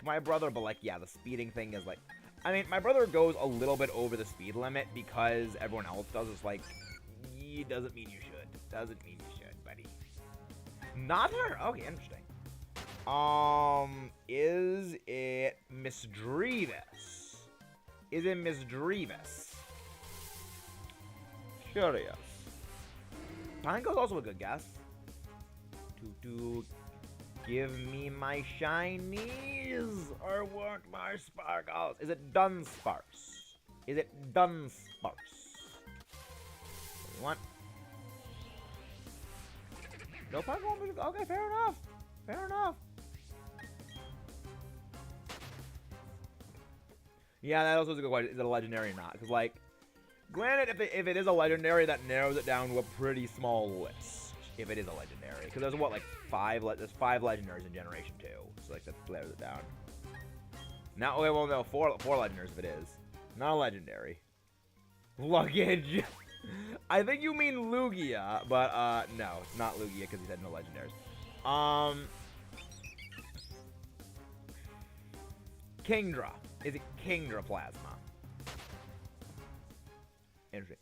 A: my brother, but, like, yeah, the speeding thing is, like... I mean, my brother goes a little bit over the speed limit because everyone else does. It's like, doesn't mean you should. Doesn't mean you should, buddy. Not her? Okay, interesting. Is it Miss Drevis? Is it Miss Drevis? Curious. Pineco's also a good guess. Give me my shinies. I want my sparkles. Is it Dunsparce? Is it Dunsparce? What do you want? No Pokemon? Okay, fair enough. Fair enough. Yeah, that also is a good question. Is it a legendary or not? Because, like, granted, if it is a legendary, that narrows it down to a pretty small list. If it is a legendary. Because there's, what, like, there's 5 legendaries in Generation 2. So, like, that narrows it down. Now, okay, well, no, 4 legendaries if it is. Not a legendary. Luggage. I think you mean Lugia, but, no, it's not Lugia because he said no legendaries. Kingdra. Is it Kingdra Plasma? Interesting.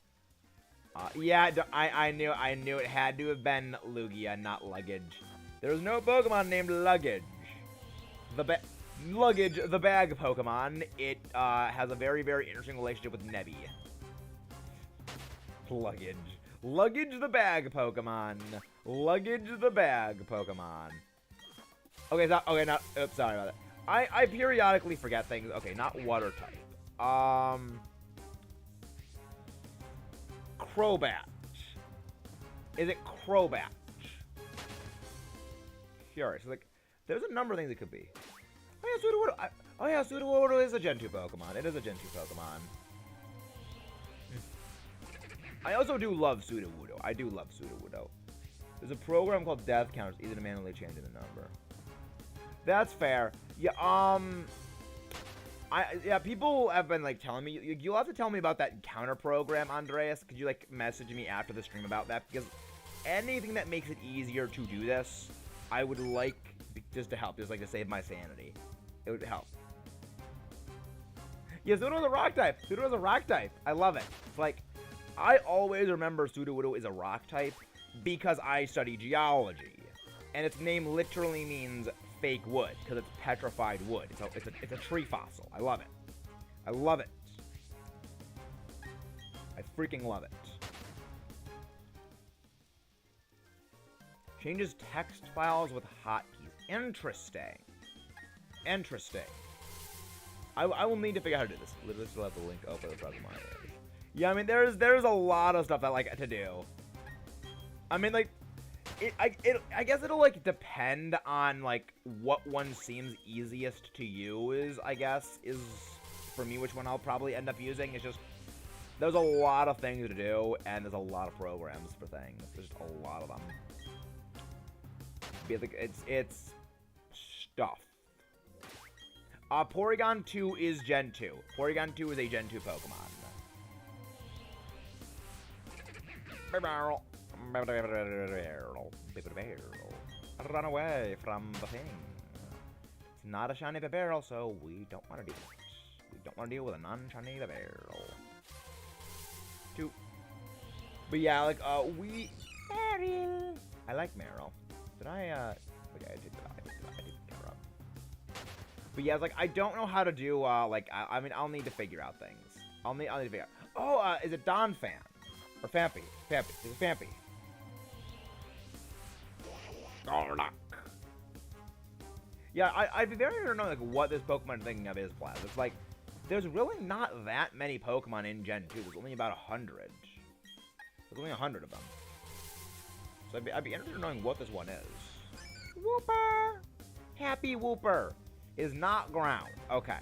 A: Yeah, I knew it had to have been Lugia, not Luggage. There's no Pokemon named Luggage. Luggage, the bag Pokemon, it has a very, very interesting relationship with Nebby. Luggage. Luggage the bag Pokemon. Luggage the bag Pokemon. Okay, oops, sorry about that. I periodically forget things. Okay, not water type. Crobat. Is it Crobat? curious. Like, there's a number of things it could be. Oh yeah, Sudowoodo. Oh yeah, Sudowoodo is a Gen 2 Pokemon. It is a Gen 2 Pokemon. I also do love Sudowoodo. I do love Sudowoodo. There's a program called Death Counters, easy to manually change the number. That's fair. Yeah, yeah, people have been, like, telling me, you'll have to tell me about that counter program, Andreas. Could you, like, message me after the stream about that? Because anything that makes it easier to do this, I would like just to help, just, like, to save my sanity. It would help. Yeah, Sudowoodo is a rock type. Sudowoodo is a rock type. I love it. It's like, I always remember Sudowoodo is a rock type because I study geology. And its name literally means fake wood, because it's petrified wood. It's a tree fossil. I love it. I love it. I freaking love it. Changes text files with hotkeys. Interesting. Interesting. I will need to figure out how to do this. Literally still have the link open in front of my ears. Yeah, I mean, there's a lot of stuff that I like to do. I mean, like, I guess it'll, like, depend on, like, what one seems easiest to use, I guess, is, for me, which one I'll probably end up using. It's just, there's a lot of things to do, and there's a lot of programs for things. There's just a lot of them. It's stuff. Porygon 2 is Gen 2. Porygon 2 is a Gen 2 Pokemon. Run away from the thing. It's not a shiny barrel, so we don't want to deal with it. We don't want to deal with a non-shiny barrel. 2. But yeah, like, Meryl. I like Meryl. Did I, okay, I did cover up. But yeah, it's like, I don't know how to do, like, I mean, I'll need to figure out things. I'll need to figure out. Oh, is it Donphan? Or Fampy? Fampy. Is it Fampy? Garlock. Yeah, I'd be very interested to know, like, what this Pokemon I'm thinking of is, Plaz. It's like, there's really not that many Pokemon in Gen 2. There's only about 100. There's only 100 of them. So I'd be interested in knowing what this one is. Wooper! Happy Wooper is not ground. Okay.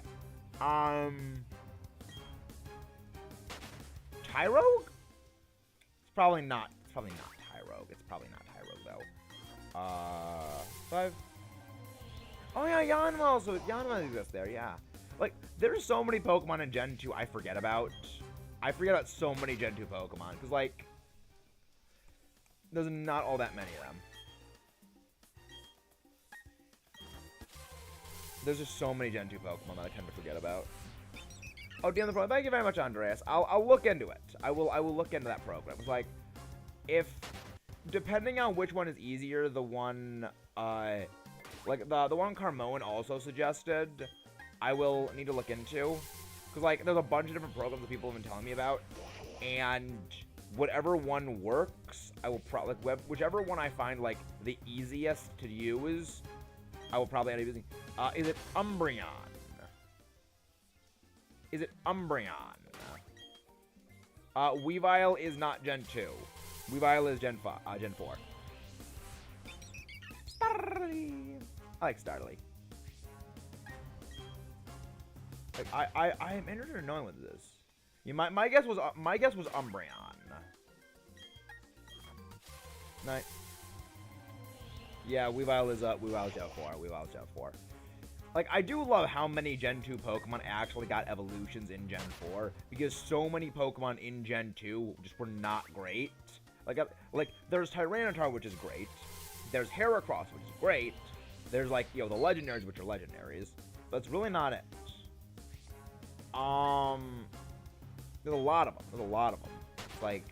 A: Tyrogue? It's probably not Tyrogue. It's probably not Tyrogue, though. 5. Oh, yeah, Yanma. So Yanma exists there, yeah. Like, there's so many Pokemon in Gen 2 I forget about. I forget about so many Gen 2 Pokemon, because, like, there's not all that many of them. There's just so many Gen 2 Pokemon that I tend to forget about. Oh, DM the program. Thank you very much, Andreas. I'll look into it. I will look into that program. It's like, if, depending on which one is easier, the one, like, the one Carmone also suggested, I will need to look into. Because, like, there's a bunch of different programs that people have been telling me about. And whatever one works, I will probably, like, whichever one I find, like, the easiest to use, I will probably end up using. Is it Umbreon? Is it Umbreon? Weavile is not Gen 2. Weavile is Gen 4. Starly. I like Starly. Like, I am interested in knowing what this is. Yeah, my guess was Umbreon. Nice. Yeah, Weavile is Gen 4. Weavile's Gen 4. Like, I do love how many Gen 2 Pokemon actually got evolutions in Gen 4, because so many Pokemon in Gen 2 just were not great. Like, there's Tyranitar, which is great. There's Heracross, which is great. There's, like, you know, the Legendaries, which are Legendaries. But it's really not it. There's a lot of them. There's a lot of them. It's like,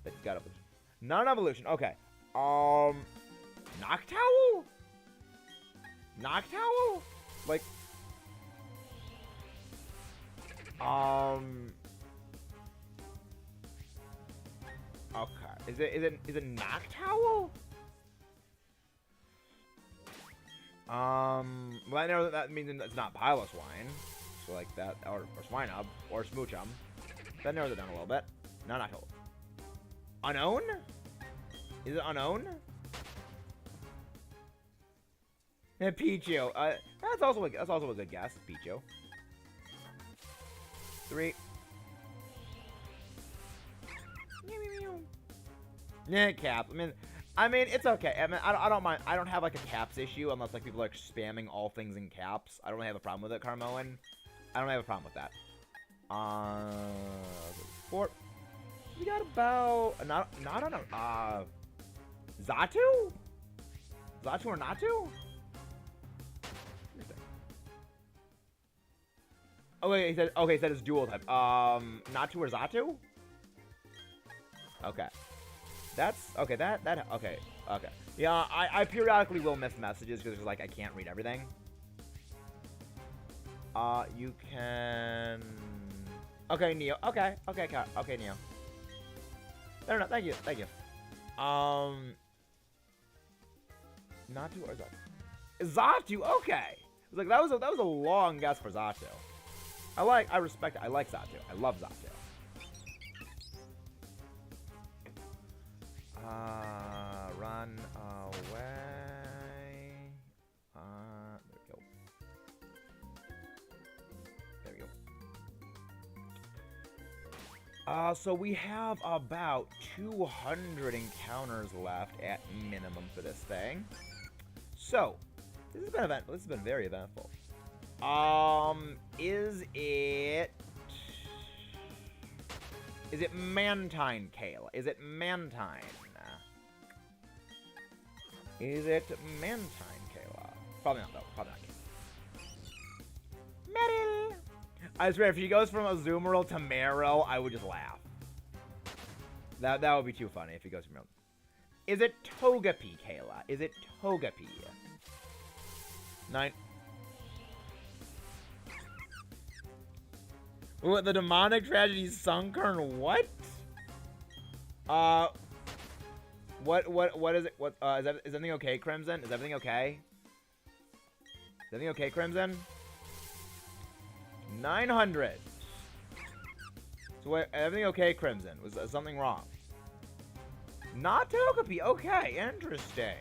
A: that got evolution. Not an evolution. Okay. Noctowl? Noctowl? Like, okay. Is it Noctowl? Well, I know that means it's not Piloswine. So like that, or Swinub, or Smoochum. That narrows it down a little bit. No, Noctowl. Unknown? Is it Unknown? Pichu. That's also a good guess. Pichu. 3. Yeah, caps. I mean, it's okay. I don't mind. I don't have like a caps issue unless like people are like spamming all things in caps. I don't have a problem with it, Carmoen. I don't have a problem with that. 4. We got about not on a Xatu? Xatu or Natu? Oh wait, he said it's dual type. Natu or Xatu? Okay. That's okay. Okay. Yeah, I periodically will miss messages because like I can't read everything. You can. Okay, Neo. Okay, Neo. No, thank you. Natu or Xatu? Xatu. Okay. Like that was a long guess for Xatu. I respect it. I like Xatu. I love Xatu. Run away. There we go. So we have about 200 encounters left at minimum for this thing. So, this has been eventful. This has been very eventful. Is it Mantine, Kayla? Is it Mantine? Is it Mantine, Kayla? Probably not, though. Probably not. Meryl! I swear, if he goes from Azumarill to Meryl, I would just laugh. That would be too funny if he goes from Meryl. Is it Togepi, Kayla? Is it Togepi? 9. What, the demonic tragedy Sunkern? What? What is it? What, is everything okay, Crimson? Is everything okay? Is everything okay, Crimson? 900. So wait, everything okay, Crimson? Was something wrong? Not Togepi. Okay, interesting.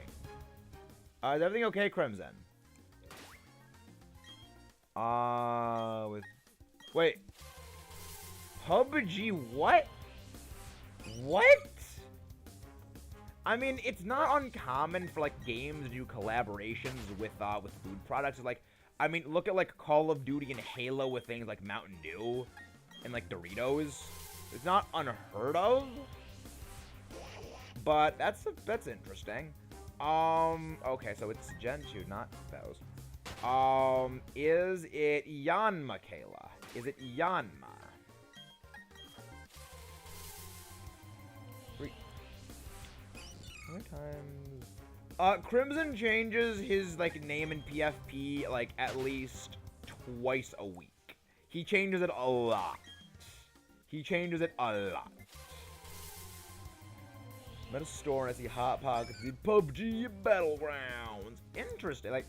A: Is everything okay, Crimson? Wait. PUBG, what? What? I mean, it's not uncommon for, like, games to do collaborations with food products. Like, I mean, look at, like, Call of Duty and Halo with things like Mountain Dew and, like, Doritos. It's not unheard of. But that's interesting. Okay, so it's Gen 2, not those. Is it Yanma, Kayla? Is it Yanma? 3 times. Crimson changes his, like, name in PFP, like, at least twice a week. He changes it a lot. Meta store and I see Hot Pockets, the PUBG Battlegrounds. Interesting. Like,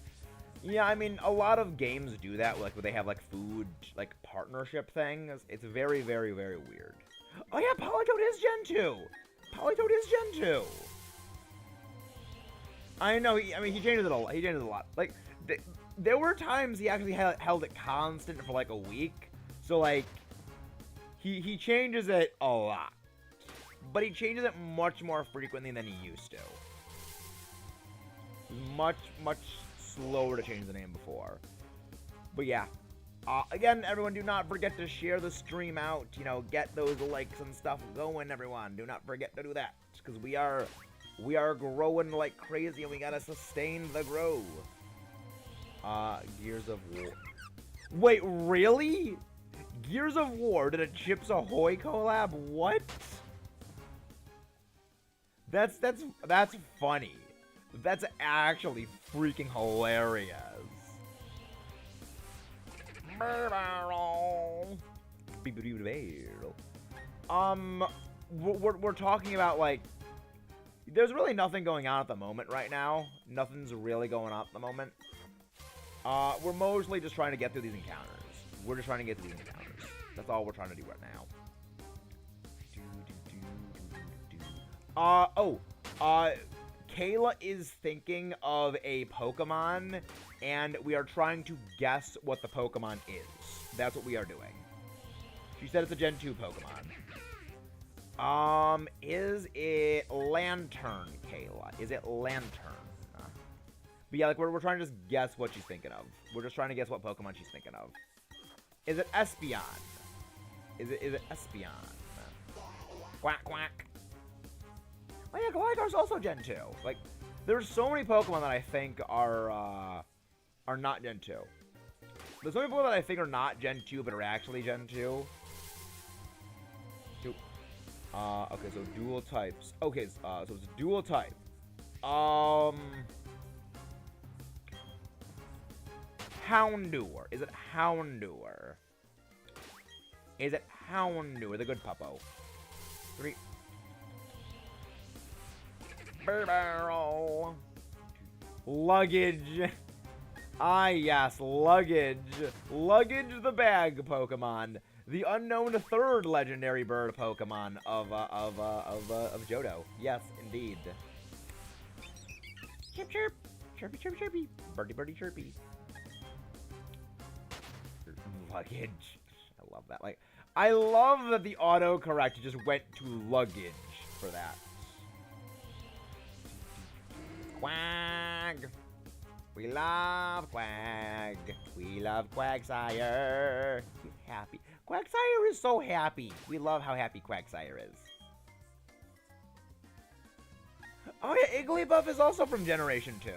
A: yeah, I mean, a lot of games do that, like, where they have, like, food, like, partnership things. It's very, very, very weird. Oh, yeah, Politoed is Gen 2! Politoed is Gen 2! I know, he changes it a lot. He changes it a lot. Like, there were times he actually held it constant for, like, a week. So, like, he changes it a lot. But he changes it much more frequently than he used to. Much slower to change the name before. But yeah. Again, everyone, do not forget to share the stream out. You know, get those likes and stuff going, everyone. Do not forget to do that. Because we are growing like crazy and we gotta sustain the grow. Gears of War. Wait, really? Gears of War did a Chips Ahoy collab? What? That's funny. That's actually freaking hilarious. We're talking about, like, there's really nothing going on at the moment right now. Nothing's really going on at the moment. We're mostly just trying to get through these encounters. That's all we're trying to do right now. Kayla is thinking of a Pokemon, and we are trying to guess what the Pokemon is. That's what we are doing. She said it's a Gen 2 Pokemon. Is it Lantern, Kayla? Is it Lantern? But yeah, like, we're trying to just guess what she's thinking of. We're just trying to guess what Pokemon she's thinking of. Is it Espeon? Is it Espeon? Quack, quack. Oh yeah, Gligar's also Gen 2. Like, there's so many Pokemon that I think are not Gen 2. There's so many Pokemon that I think are not Gen 2, but are actually Gen 2. Okay, so dual types. Okay, so it's a dual type. Houndour. Is it Houndour? Is it Houndour? The good puppo. 3. Barrel. Luggage. Ah, yes, Luggage. Luggage the bag Pokemon. The unknown third legendary bird Pokemon of Johto. Yes, indeed. Chirp, chirp. Chirpy, chirpy, chirpy. Birdie, birdie, chirpy. Luggage. I love that. Like, I love that the autocorrect just went to luggage for that. Quag. We love Quag. We love Quagsire. He's happy. Quagsire is so happy. We love how happy Quagsire is. Oh yeah, Igglybuff is also from Generation 2.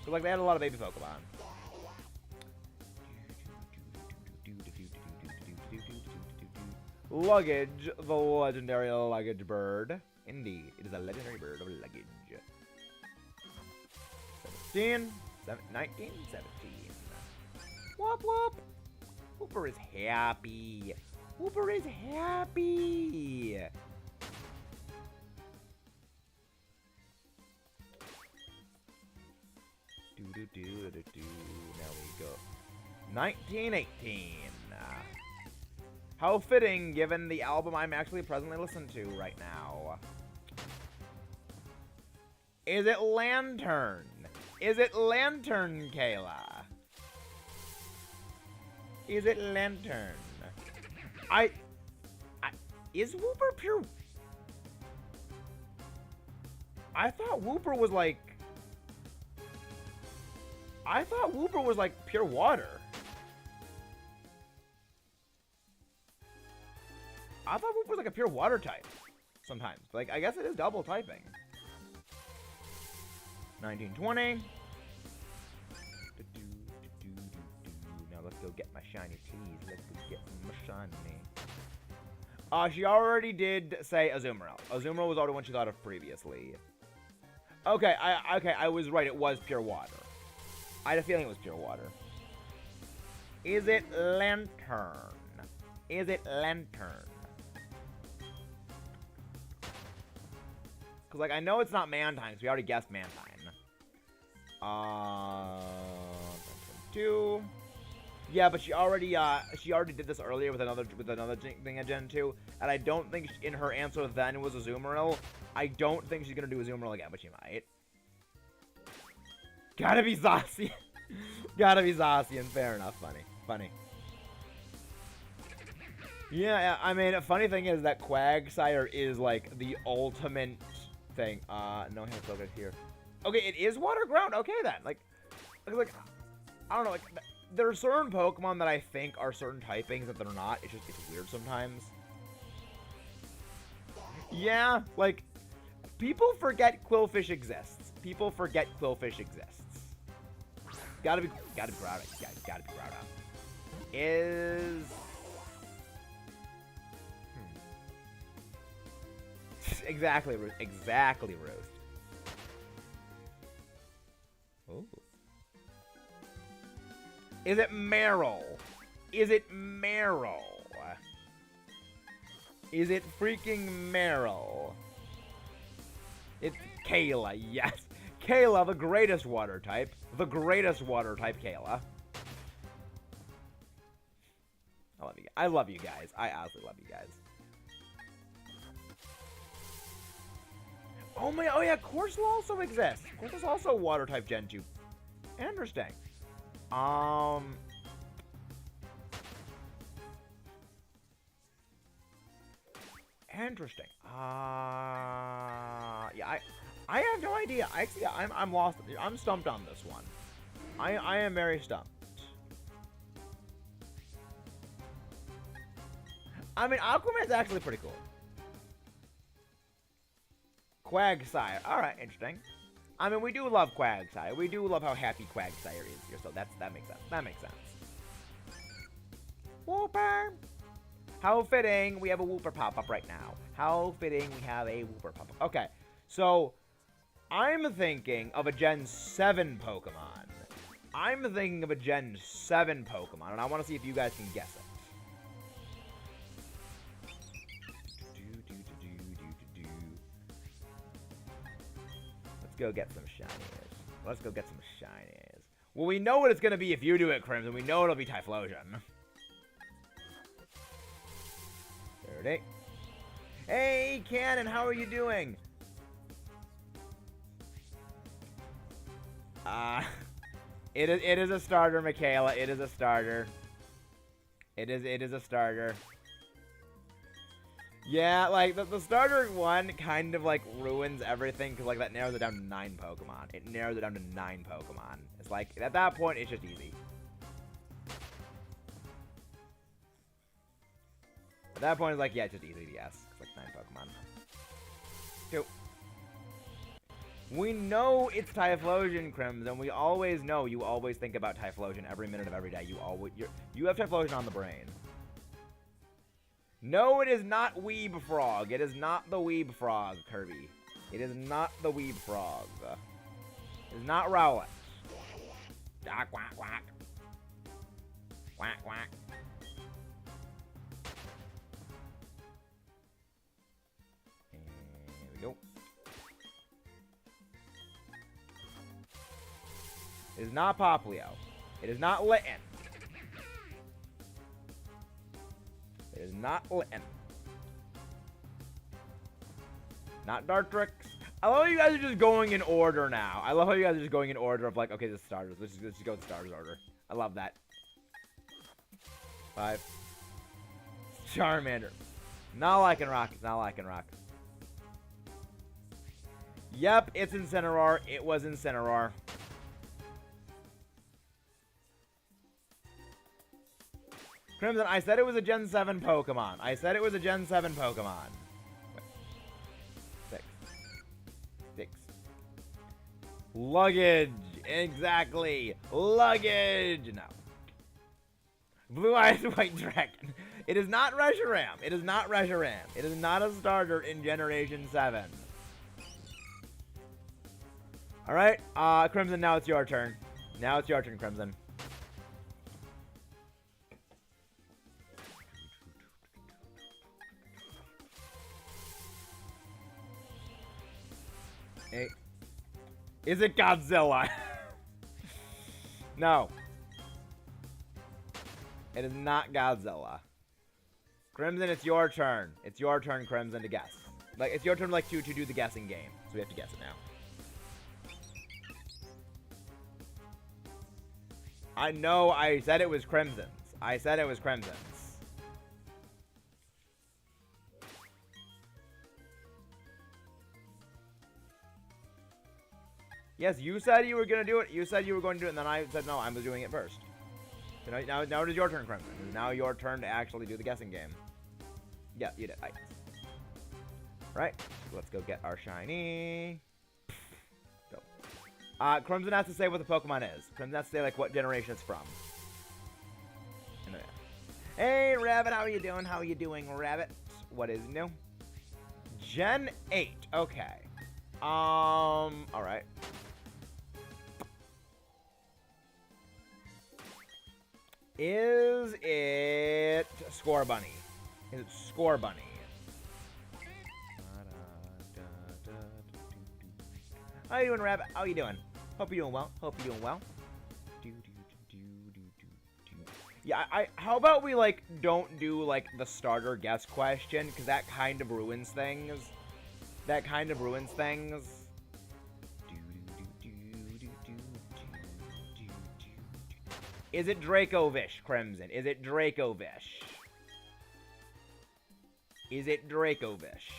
A: So, like, they had a lot of baby Pokemon. Luggage, the legendary luggage bird. Indeed, it is a legendary bird of luggage. 17, 19, 17. Whoop, whoop. Whooper is happy. Whooper is happy. Now we go. 1918. How fitting, given the album I'm actually presently listening to right now. Is it Lantern? Is it Lantern, Kayla? Is it Lantern? Is Whooper pure? I thought Whooper was like pure water. I thought Whooper was like a pure water type sometimes. But, like, I guess it is double typing. 1920. Now let's go get my shiny, please. Let's go get my shiny. She already did say Azumarill. Azumarill was already one she thought of previously. Okay, I was right. It was pure water. I had a feeling it was pure water. Is it Lantern? Is it Lantern? Because, like, I know it's not Mantine, because we already guessed Mantine. 2. Yeah, but she already did this earlier with another thing at Gen 2, and I don't think in her answer then was Azumarill. I don't think she's gonna do Azumarill again, but she might. Gotta be Zacian. Gotta be Zacian. Fair enough. Funny. Yeah, I mean, a funny thing is that Quagsire is, like, the ultimate thing. No hand focus here. Okay, it is water ground. Okay, then. Like, I don't know. Like, there are certain Pokemon that I think are certain typings that they're not. It's weird sometimes. Yeah, like, people forget Quillfish exists. People forget Quillfish exists. Gotta be proud of it. Gotta be proud of. Is... Exactly, Ruth. Ooh. Is it Meryl? Is it Meryl? Is it freaking Meryl? It's Kayla, yes. Kayla, the greatest water type. The greatest water type, Kayla. I love you guys. I honestly love you guys. Oh my, oh yeah, Corsola also exists. Corsola's also water type Gen 2. Interesting. Interesting. Yeah, I have no idea. I'm lost. I'm stumped on this one. I am very stumped. I mean, Aquaman's actually pretty cool. Quagsire. Alright, interesting. I mean, we do love Quagsire. We do love how happy Quagsire is here, so that makes sense. That makes sense. Whooper! How fitting we have a Whooper pop-up right now. How fitting we have a Whooper pop-up. Okay, so I'm thinking of a Gen 7 Pokemon. I'm thinking of a Gen 7 Pokemon, and I want to see if you guys can guess it. Let's go get some shinies. Let's go get some shinies. Well, we know what it's going to be if you do it, Crimson. We know it'll be Typhlosion. 30. Hey, Cannon, how are you doing? It is a starter, Michaela. It is a starter. It is a starter. Yeah, like, the starter one kind of, like, ruins everything, because, like, that narrows it down to 9 Pokemon. It narrows it down to 9 Pokemon. It's like, at that point, it's just easy. At that point, it's like, yeah, it's just easy to guess. It's like 9 Pokemon. 2. We know it's Typhlosion, Crimson. We always know. You always think about Typhlosion every minute of every day. You have Typhlosion on the brain. No, it is not Weeb Frog. It is not the Weeb Frog, Kirby. It is not the Weeb Frog. It is not Rowlet. Quack, quack, quack. Quack, quack. And there we go. It is not Poplio. It is not Litten. It is not Litten. Not Dartrix. I love how you guys are just going in order now. I love how you guys are just going in order of like, okay, this is starters. Let's just go with starters order. I love that. 5. Charmander. Not liking rock. It's not liking rock. Yep, it's Incineroar. It was Incineroar. Crimson, I said it was a Gen 7 Pokemon. I said it was a Gen 7 Pokemon. Wait. 6. Luggage. Exactly. Luggage. No. Blue Eyes White Dragon. It is not Reshiram. It is not Reshiram. It is not a starter in Generation 7. Alright, Crimson, now it's your turn. Now it's your turn, Crimson. Hey. Is it Godzilla? No. It is not Godzilla. Crimson, it's your turn. It's your turn, Crimson, to guess. Like, it's your turn, like, to do the guessing game. So we have to guess it now. I know I said it was Crimson's. I said it was Crimson's. Yes, you said you were going to do it. You said you were going to do it, and then I said, no, I was doing it first. So now it is your turn, Crimson. It is now your turn to actually do the guessing game. Yeah, you did. Right. Let's go get our shiny. Go. Crimson has to say what the Pokemon is. Crimson has to say, like, what generation it's from. Hey, Rabbit, how are you doing? How are you doing, Rabbit? What is new? Gen 8. Okay. Alright. Is it Score Bunny? Is it Score Bunny? How you doing, Rabbit? How you doing? Hope you're doing well. Hope you're doing well. Yeah, how about we, like, don't do, like, the starter guess question, because that kind of ruins things. that kind of ruins things. Is it Dracovish, Crimson? Is it Dracovish? Is it Dracovish?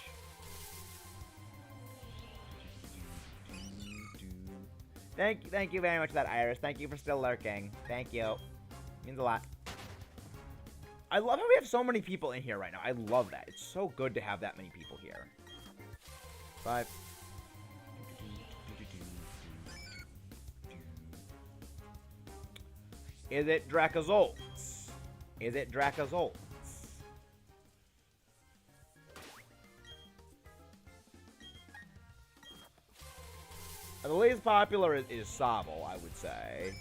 A: Thank you very much for that, Iris. Thank you for still lurking. Thank you. Means a lot. I love how we have so many people in here right now. I love that. It's so good to have that many people here. 5. Is it Dracozolts? Is it Dracozolts? The least popular is Sobble, I would say.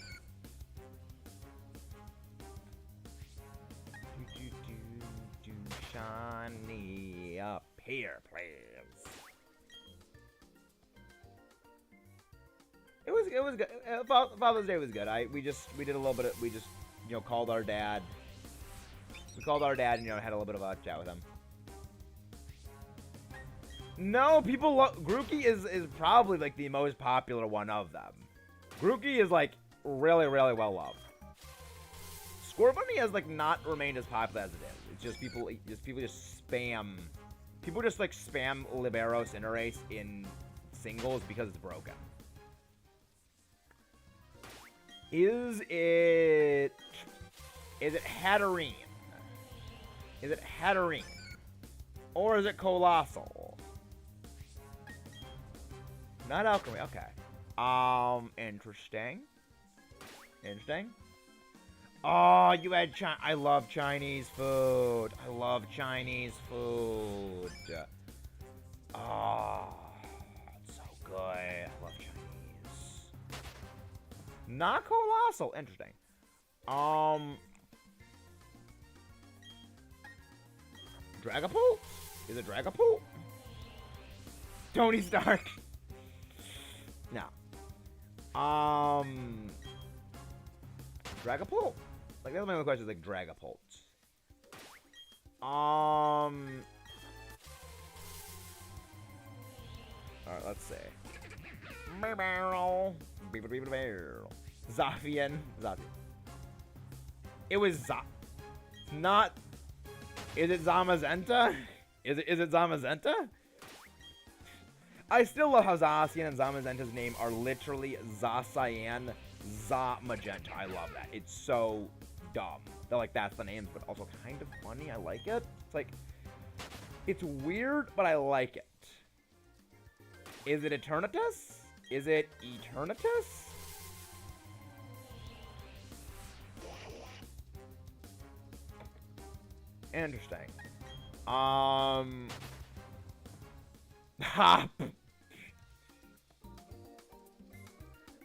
A: Shiny up here, please. It was good. Father's Day was good. We did a little bit of, we just, you know, called our dad. We called our dad and, you know, had a little bit of a chat with him. No, people love Grookey is probably like the most popular one of them. Grookey is like really well loved. Scorbunny has like not remained as popular as it is. It's just people just spam. People just like spam Libero Cinderace in singles because it's broken. Is it Hatterene? Is it Hatterene? Or is it Colossal? Not Alchemy, okay. Interesting. Interesting. Oh, you had I love Chinese food. I love Chinese food. Oh, it's so good. I love Chinese. Not Colossal. Interesting. Dragapult? Is it Dragapult? Tony Stark. No. Dragapult? Like, that's my only question is, like, Dragapult. Alright, let's see. Zafian. It was not... Is it Zamazenta? Is it Zamazenta? I still love how Zacian and Zamazenta's name are literally Zacian, Magenta. I love that. It's so dumb. They're like, that's the names, but also kind of funny. I like it. It's like, it's weird, but I like it. Is it Eternatus? Is it Eternatus? Interesting.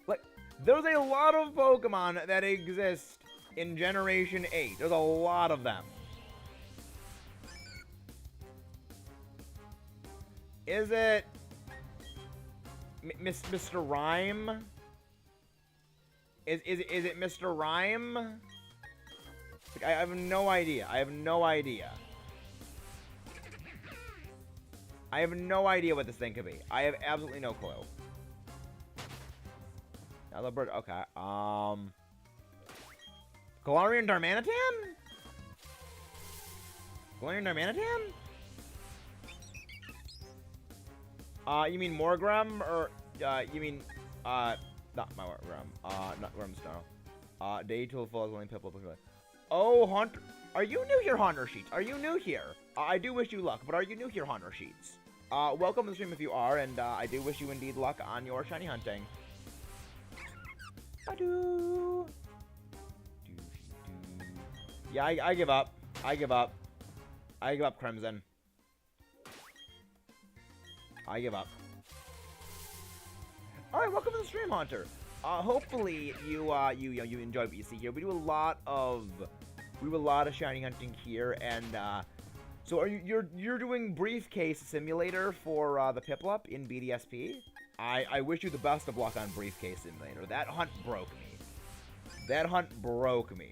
A: Like, there's a lot of Pokemon that exist in Generation 8. There's a lot of them. Is it Mr. Rhyme? Is it Mr. Rhyme? Like, I have no idea. I have no idea. I have no idea what this thing could be. I have absolutely no clue. Another bird. Okay. Galarian Darmanitan? Galarian Darmanitan? You mean Morgrem? Or, you mean, not Morgrem. Not Grimmsnarl. Day to fall is only Piplup. Oh, Hunter. Are you new here, Hunter Sheets? Are you new here? I do wish you luck, but are you new here, Hunter Sheets? Welcome to the stream if you are, and I do wish you indeed luck on your shiny hunting. Ba-doo. Yeah, I give up. I give up. I give up, Crimson. I give up. Alright, welcome to the stream, Hunter. Hopefully you enjoy what you see here. We do a lot of shiny hunting here, and so are you're doing Briefcase Simulator for the Piplup in BDSP? I wish you the best of luck on Briefcase Simulator. That hunt broke me. That hunt broke me.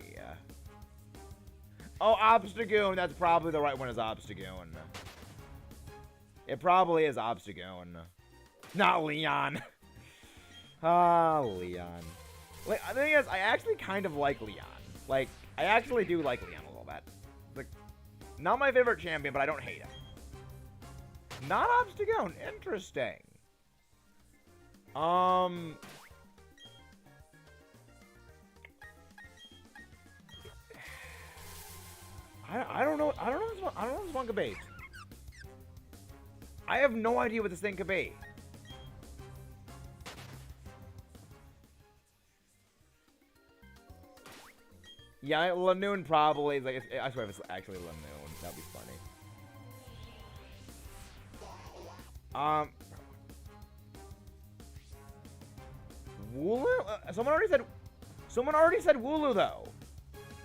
A: Oh, Obstagoon. That's probably the right one, is Obstagoon. It probably is Obstagoon. Not Leon. Ah, Leon. Like, the thing is, I actually kind of like Leon. Like, I actually do like Leon a little bit. Like, not my favorite champion, but I don't hate him. Not Obstagoon. Interesting. I don't know. I don't know what this one could be. I have no idea what this thing could be. Yeah, Lanoon probably is like. I swear if it's actually Lanoon, that'd be funny. Wooloo? Someone already said Wooloo though.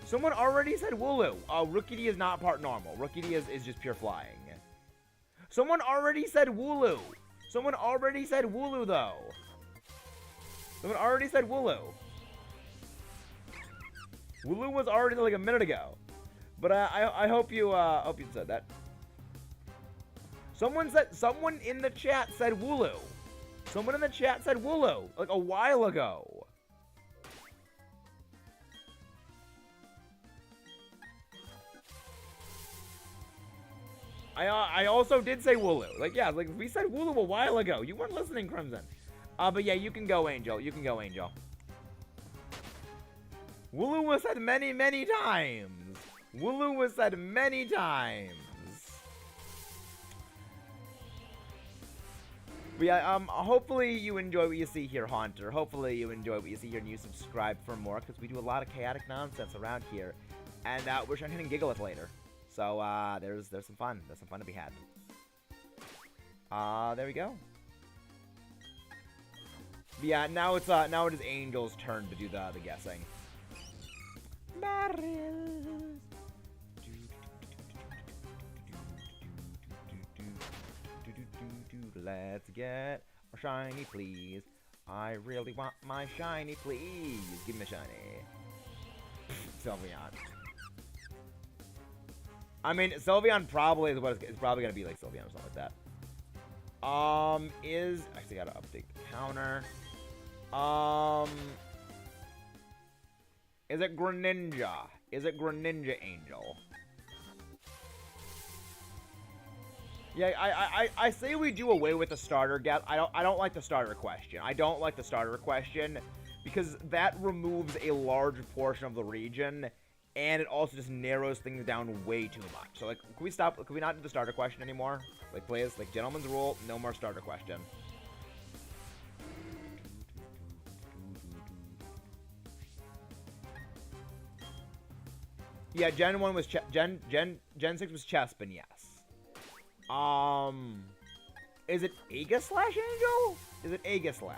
A: Someone already said Wooloo. Rookie D is not part normal. Rookie D is just pure flying. Someone already said Wooloo. Someone already said Wooloo though. Someone already said Wooloo. Wooloo was already like a minute ago. But I hope you said that. Someone in the chat said Wooloo. Someone in the chat said Wooloo like a while ago. I also did say Wooloo. Like, yeah, like we said Wooloo a while ago. You weren't listening, Crimson. But yeah, you can go, Angel. You can go, Angel. Wooloo was said many, many times. Wooloo was said many times. But yeah, hopefully you enjoy what you see here, Haunter. Hopefully you enjoy what you see here and you subscribe for more, because we do a lot of chaotic nonsense around here. And we're trying to hit Gigalith later. So, there's some fun. There's some fun to be had. There we go. But yeah, now it is Angel's turn to do the guessing. Let's get a shiny, please. I really want my shiny, please. Give me a shiny. Sylveon. I mean, Sylveon probably is what it's probably gonna be like Sylveon or something like that. Actually gotta update the counter. Is it Greninja? Is it Greninja, Angel? Yeah, I say we do away with the starter guess. I don't like the starter question. I don't like the starter question because that removes a large portion of the region, and it also just narrows things down way too much. So like, can we stop? Can we not do the starter question anymore? Like, please, like, gentleman's rule, no more starter question. Yeah, Gen 1 was Gen 6 was Chespin, yes. Is it Aegislash, Angel? Is it Aegislash?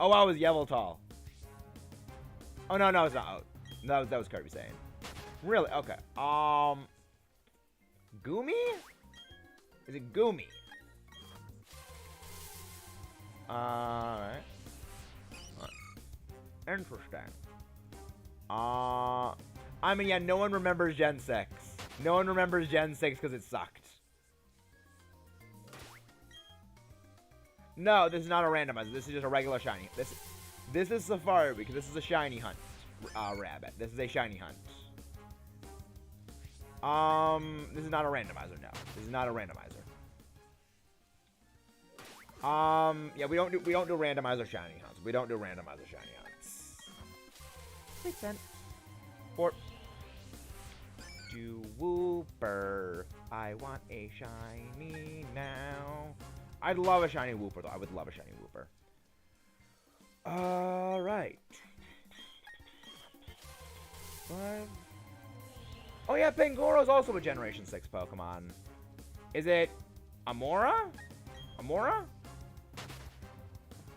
A: Oh, wow, it was Yveltal. Oh, no, it's not. Oh, that was Kirby saying. Really? Okay. Goomy? Is it Goomy? Alright. Interesting. I mean, yeah, no one remembers Gen 6. No one remembers Gen 6 because it sucked. No, this is not a randomizer. This is just a regular shiny. This is Safari because this is a shiny hunt rabbit. This is a shiny hunt. This is not a randomizer. No, this is not a randomizer. Yeah, we don't do randomizer shiny hunts. We don't do randomizer shiny hunts. Makes sense. Fort. Do Wooper. I want a shiny now. I'd love a shiny Wooper, though. I would love a shiny Wooper. Alright. Oh, yeah, Pangoro's also a Generation 6 Pokemon. Is it Amora? Amora?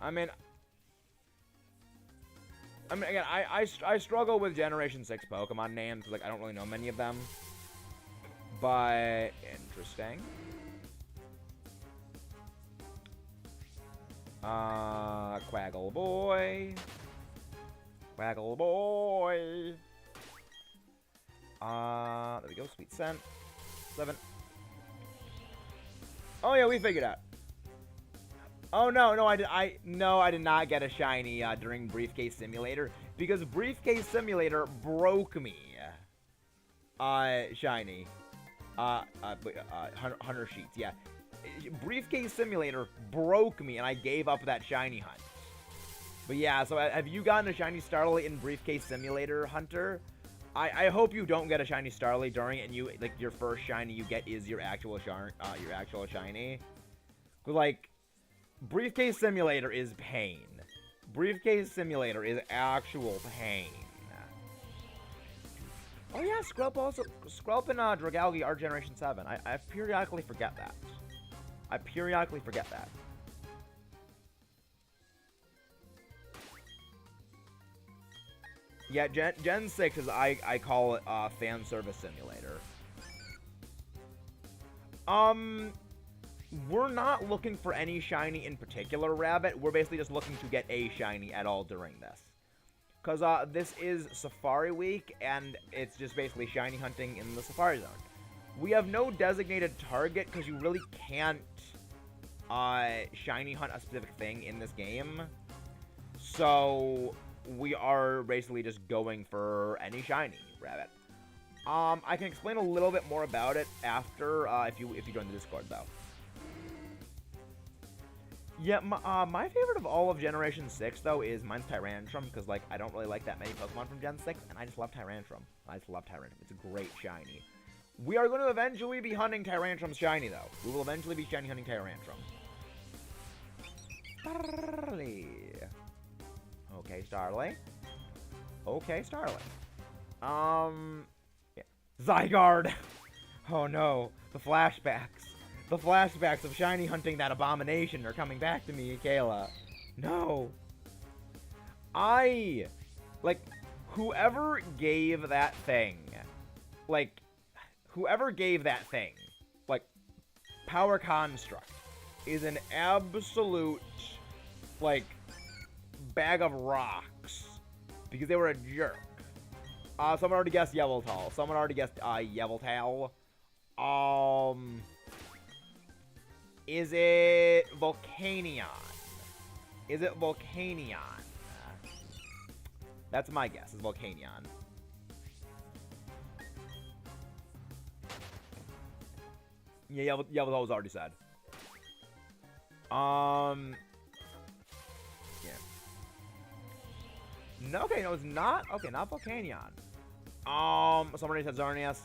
A: I mean, again, I struggle with Generation 6 Pokemon names, because, like, I don't really know many of them. But, interesting. Quaggle Boy. Quaggle Boy. There we go, Sweet Scent. 7. Oh yeah, we figured out. Oh no, I did not get a shiny during Briefcase Simulator because Briefcase Simulator broke me. Shiny. Hunter Sheets, yeah. Briefcase Simulator broke me and I gave up that shiny hunt. But yeah, so have you gotten a shiny Starly in Briefcase Simulator, Hunter? I hope you don't get a shiny Starly during it and you like your first shiny you get is your actual shiny. But like Briefcase Simulator is pain. Briefcase Simulator is actual pain. Oh yeah, Skrelp and Dragalge are Generation 7. I periodically forget that. Yeah, Gen 6 is, I call it, fan service simulator. We're not looking for any shiny in particular, Rabbit. We're basically just looking to get a shiny at all during this. Because, this is Safari Week, and it's just basically shiny hunting in the Safari Zone. We have no designated target, because you really can't, shiny hunt a specific thing in this game. So we are basically just going for any shiny, Rabbit. I can explain a little bit more about it after, if you join the Discord, though. Yeah, my favorite of all of Generation 6, though, is mine's Tyrantrum, because, like, I don't really like that many Pokemon from Gen 6, and I just love Tyrantrum. It's a great shiny. We are going to eventually be hunting Tyrantrum's shiny, though. We will eventually be shiny hunting Tyrantrum. Starly. Okay, Starly. Yeah. Zygarde! Oh no, the flashbacks. The flashbacks of shiny hunting that abomination are coming back to me, Kayla. No. Whoever gave that thing, Power Construct, is an absolute, bag of rocks. Because they were a jerk. Someone already guessed Yveltal. Someone already guessed, Yveltal. Is it Volcanion? That's my guess, is Volcanion. Yeah, Yveltal was already said. Yeah. No, okay, no, it's not. Okay, not Volcanion. Somebody said Xerneas.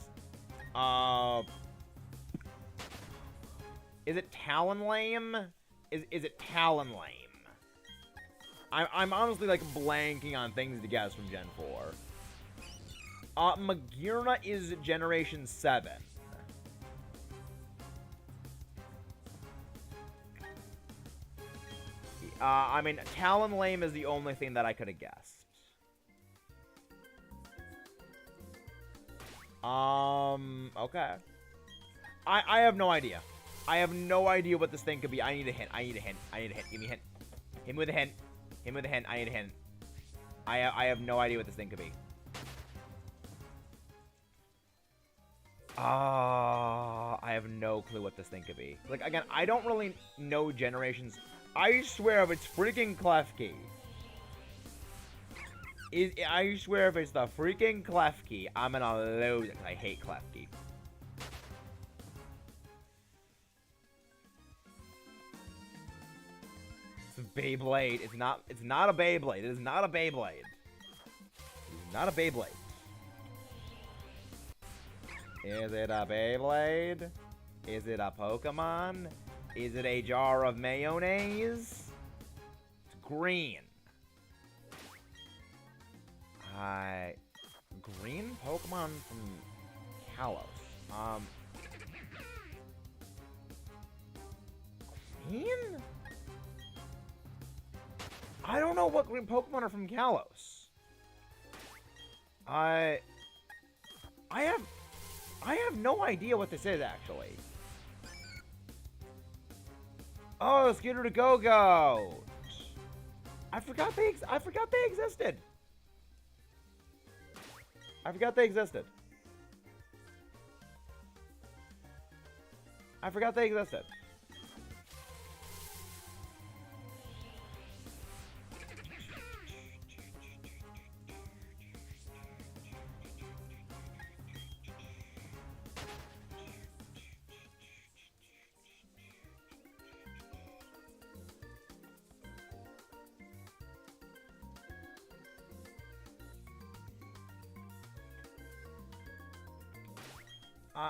A: Is it Talonlame? Is it Talonlame? I'm honestly, blanking on things to guess from Gen 4. Magearna is Generation 7. Talonlame is the only thing that I could have guessed. Okay. I have no idea. I have no idea what this thing could be. I need a hint. Give me a hint. Hit me with a hint. I need a hint. I have no idea what this thing could be. I have no clue what this thing could be. Again, I don't really know generations. I swear if it's freaking Klefki. I swear if it's the freaking Klefki, I'm gonna lose it, 'cause I hate Klefki. It's a Beyblade. It's not a Beyblade. It is not a Beyblade. It is not a Beyblade. Is it a Beyblade? Is it a Pokemon? Is it a jar of mayonnaise? It's green. Green Pokemon from Kalos. Green? I don't know what green Pokemon are from Kalos. I have no idea what this is, actually. Oh, Scooter to Go-Go! I forgot they existed. I forgot they existed. I forgot they existed.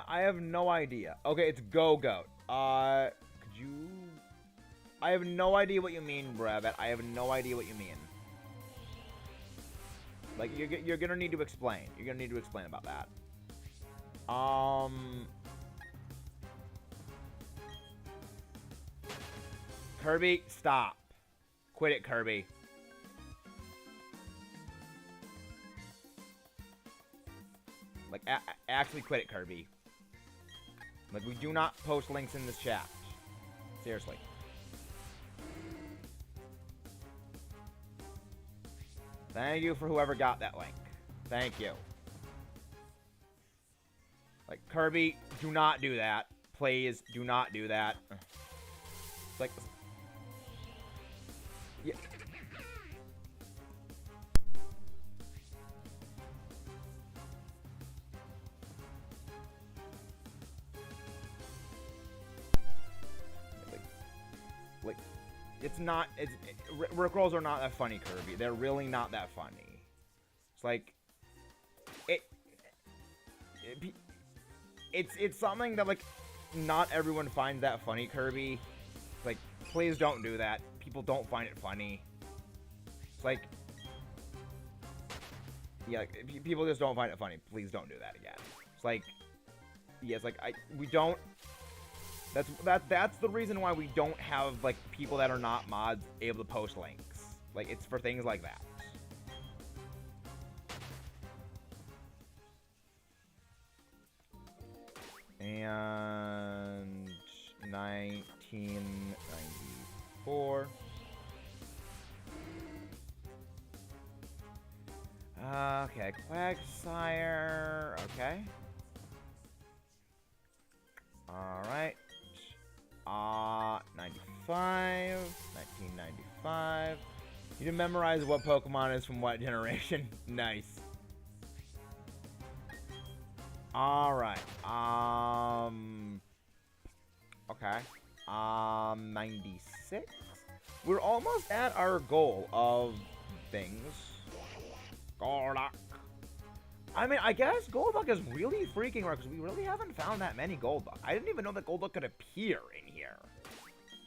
A: I have no idea. Okay, it's Go-Goat. Could you... I have no idea what you mean, Brevet. I have no idea what you mean. Like, you're gonna need to explain. You're gonna need to explain about that. Kirby, stop. Quit it, Kirby. Like, actually quit it, Kirby. Like, we do not post links in this chat. Seriously. Thank you for whoever got that link. Thank you. Like, Kirby, do not do that. Please, do not do that. It's like... Yeah. Like, it's not, Rickrolls are not that funny, Kirby. They're really not that funny. It's like, it's something that, like, not everyone finds that funny, Kirby. Like, please don't do that. People don't find it funny. It's like, yeah, like, people just don't find it funny. Please don't do that again. It's like, yeah, it's like, we don't, that's the reason why we don't have, like, people that are not mods able to post links. Like, it's for things like that. And 1994. Okay, Quagsire. Okay. Alright. 1995. You didn't memorize what Pokemon is from what generation. Nice. Alright. Okay. 96? We're almost at our goal of things. Golduck. I mean, I guess Golduck is really freaking rare, because we really haven't found that many Golduck. I didn't even know that Golduck could appear in here.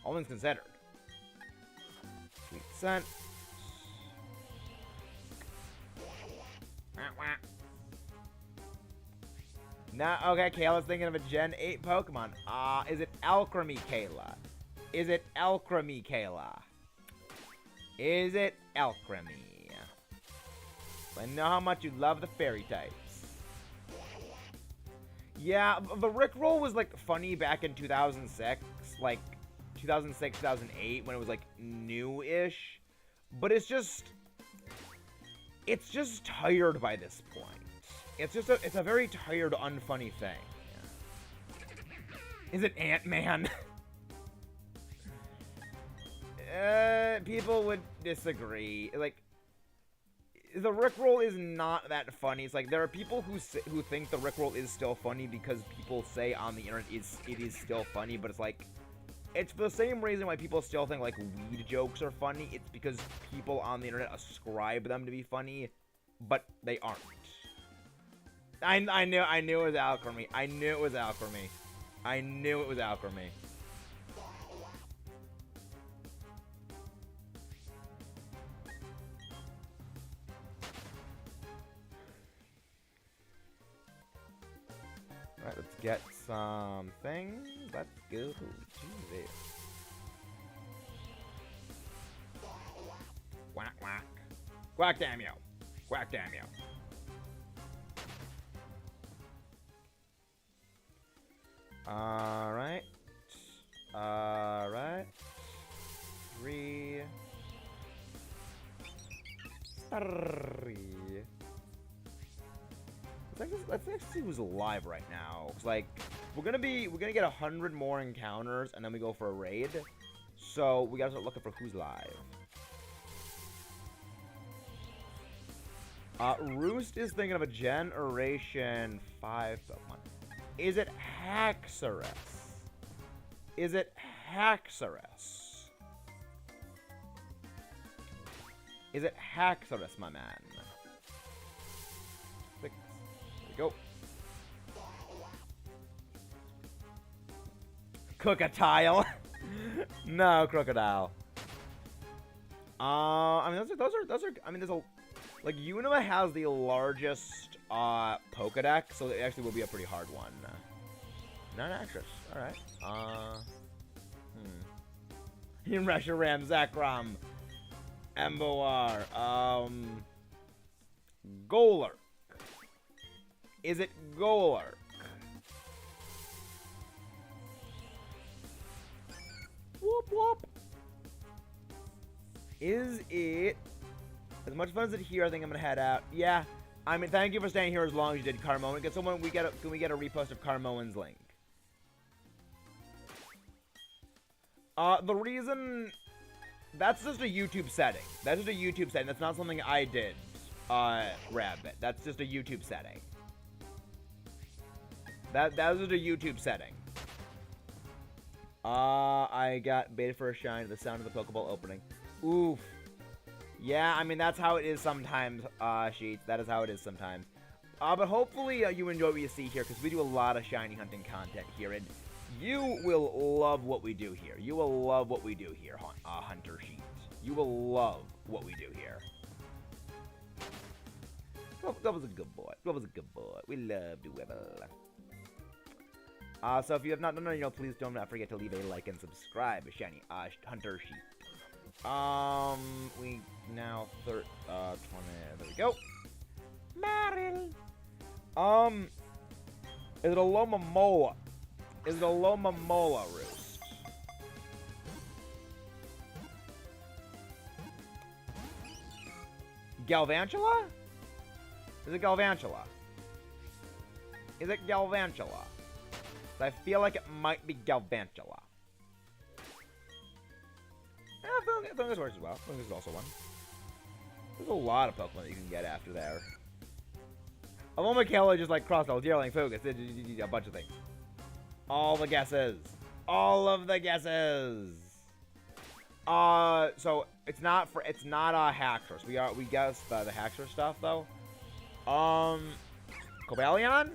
A: All things considered. Sweet scent. Nah, okay, Kayla's thinking of a Gen 8 Pokemon. Is it Alchemy, Kayla? Is it Alchemy, Kayla? Is it Alchemy? I know how much you love the fairy types. Yeah, the Rickroll was, like, funny back in 2006. Like, 2006, 2008, when it was, like, new-ish. But it's just tired by this point. It's a very tired, unfunny thing. Is it Ant-Man? People would disagree. Like, the Rickroll is not that funny. It's like, there are people who think the Rickroll is still funny because people say on the internet it is still funny, but it's like, it's the same reason why people still think, like, weed jokes are funny. It's because people on the internet ascribe them to be funny, but they aren't. I knew it was Alchemy. I knew it was Alchemy. I knew it was Alchemy. Alright, let's get some things. Let's go to this. Quack, quack. Quack, damn you. Quack, damn you. Alright. Alright. 3. 3. Let's actually see who's alive right now. It's like, we're gonna get 100 more encounters, and then we go for a raid. So we gotta start looking for who's live. Roost is thinking of a Generation 5 Pokemon. Is it Haxorus? Is it Haxorus? Is it Haxorus, my man? 6. There we go. Crocodile. No, crocodile. I mean, those are. I mean, there's a. Like, Unova has the largest, Pokedex, so it actually will be a pretty hard one. Not actress. Alright. Reshiram, Zekrom, Emboar, Golurk. Is it Golurk? Whoop whoop. Is it... As much fun as it here, I think I'm gonna head out. Yeah, I mean, thank you for staying here as long as you did, Carmoan. Can we get a repost of Carmoan's link? The reason... That's just a YouTube setting. That's just a YouTube setting. That's not something I did, Rabbit. That's just a YouTube setting. That was just a YouTube setting. I got baited for a shine at the sound of the Pokeball opening. Oof. Yeah, I mean, that's how it is sometimes, Sheets. That is how it is sometimes. But hopefully you enjoy what you see here, because we do a lot of shiny hunting content here, and you will love what we do here. You will love what we do here, Hunter Sheets. You will love what we do here. That was a good boy. That was a good boy. We love the Webble. So if you have not done it, please don't forget to leave a like and subscribe, shiny Hunter Sheet. We now 20, there we go. Meryl. Is it a Lomomola? Is it a Lomomola roost? Galvantula? Is it Galvantula? Is it Galvantula? I feel like it might be Galvantula. I think this works as well. I think this is also one. There's a lot of Pokemon that you can get after there. Alomakela just like Crossbell, Deerling, Focus, a bunch of things. All the guesses. All of the guesses. So it's not Haxorus. We guessed the Haxorus stuff though. Cobalion?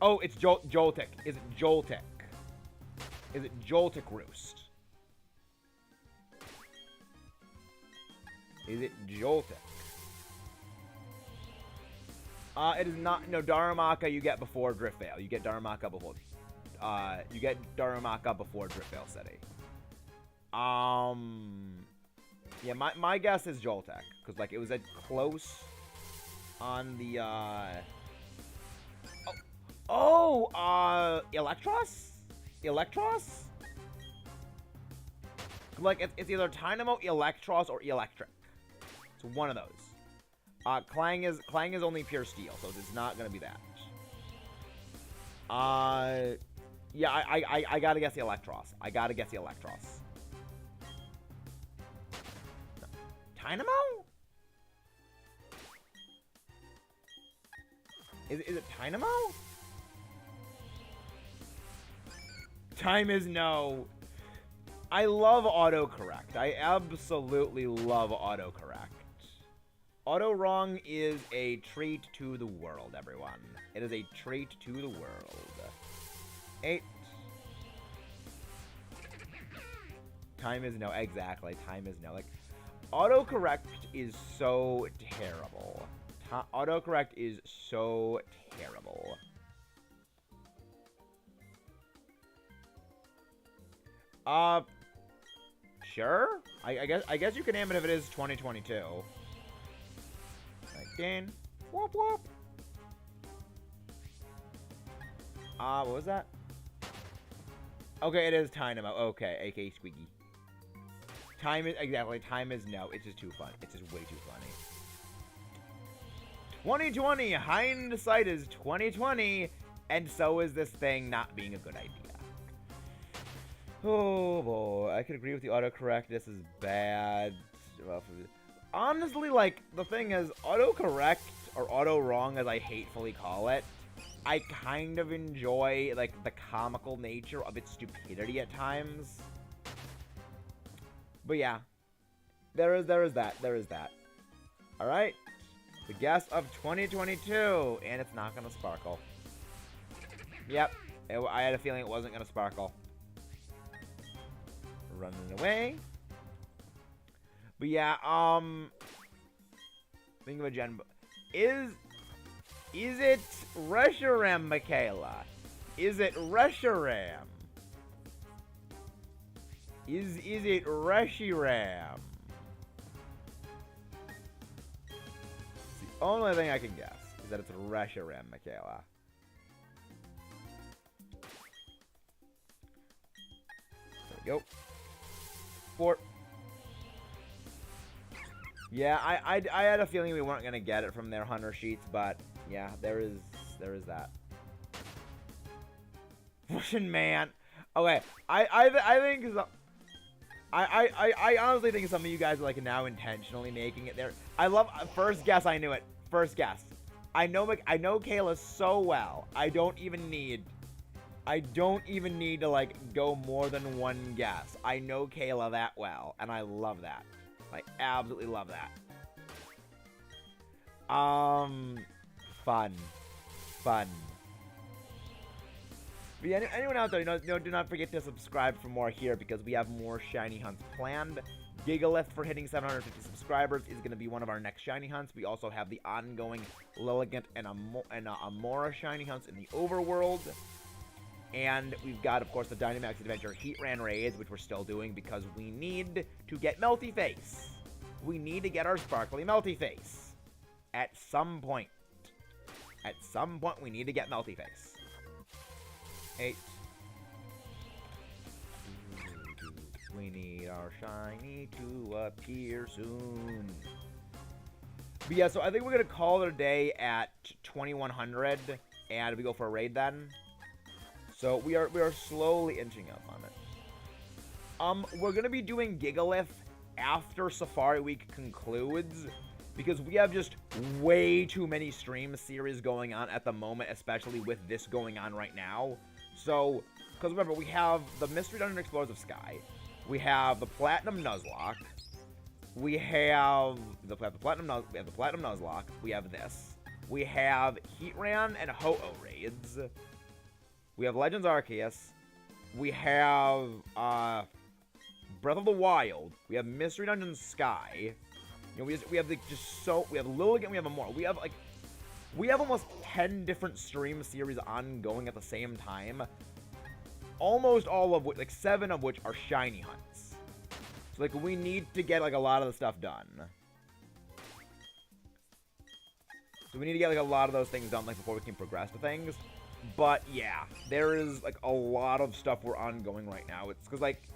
A: Oh, it's Joltik. Is it Joltik? Is it Joltik Roost? Is it Joltik? It is not. No, Darumaka you get before Driftveil. You get Darumaka before. You get Darumaka before Driftveil City. Yeah, my guess is Joltik, because like it was close on the Electros? Electros? Like it's either Tynamo, Electros, or Electric. It's one of those. Clang is only pure steel, so it's not gonna be that. Yeah, I gotta guess the Electros. I gotta guess the Electros. No. Tynamo? Is it Tynamo? Time is no. I love autocorrect. I absolutely love autocorrect. Auto wrong is a treat to the world, everyone. It is a treat to the world. 8. Time is no. Exactly. Time is no. Like, autocorrect is so terrible. Autocorrect is so terrible. Sure. I guess you can name it if it is 2022. Again. Whoop whoop. What was that? Okay, it is Tynamo. Okay, aka Squeaky. Time is exactly. Time is no. It's just too fun. It's just way too funny. 2020. Hindsight is 2020. And so is this thing not being a good idea. Oh boy, I could agree with the autocorrect. This is bad. Honestly, like, the thing is, autocorrect, or auto-wrong as I hatefully call it, I kind of enjoy, like, the comical nature of its stupidity at times. But yeah, there is that. Alright, the guess of 2022, and it's not gonna sparkle. Yep, I had a feeling it wasn't gonna sparkle. Running away. But yeah, think of a gen. Is it Reshiram, Michaela? Is it Reshiram? Is it Reshiram? The only thing I can guess is that it's Reshiram, Michaela. There we go. 4. Yeah, I had a feeling we weren't gonna get it from their hunter sheets, but yeah, there is that. Russian man. Okay, I think I honestly think some of you guys are like now intentionally making it there. I love first guess. I knew it. First guess. I know Kayla so well. I don't even need to like go more than one guess. I know Kayla that well, and I love that. I absolutely love that. Fun. But yeah, anyone out there, do not forget to subscribe for more here because we have more shiny hunts planned. Gigalith for hitting 750 subscribers is going to be one of our next shiny hunts. We also have the ongoing Lilligant and Amora shiny hunts in the overworld. And we've got, of course, the Dynamax Adventure Heat Ran raids, which we're still doing because we need to get Melty Face. We need to get our sparkly Melty Face. At some point. At some point, we need to get Melty Face. 8. We need our shiny to appear soon. But yeah, so I think we're going to call it a day at 2100. And we go for a raid then. So we are slowly inching up on it. We're gonna be doing Gigalith after Safari Week concludes because we have just way too many stream series going on at the moment, especially with this going on right now. So, because remember, we have the Mystery Dungeon Explosive Sky, we have the Platinum Nuzlocke, we have the Platinum Nuzlocke, we have this, we have Heatran and Ho-Oh raids. We have Legends Arceus. We have Breath of the Wild. We have Mystery Dungeon Sky. You know, we have we have Lilligant. We have Amora. We have almost 10 different stream series ongoing at the same time. Almost all of which, like 7 of which, are shiny hunts. So like we need to get like a lot of the stuff done. So we need to get like a lot of those things done like before we can progress with things. But yeah, there is like a lot of stuff we're ongoing right now. It's because like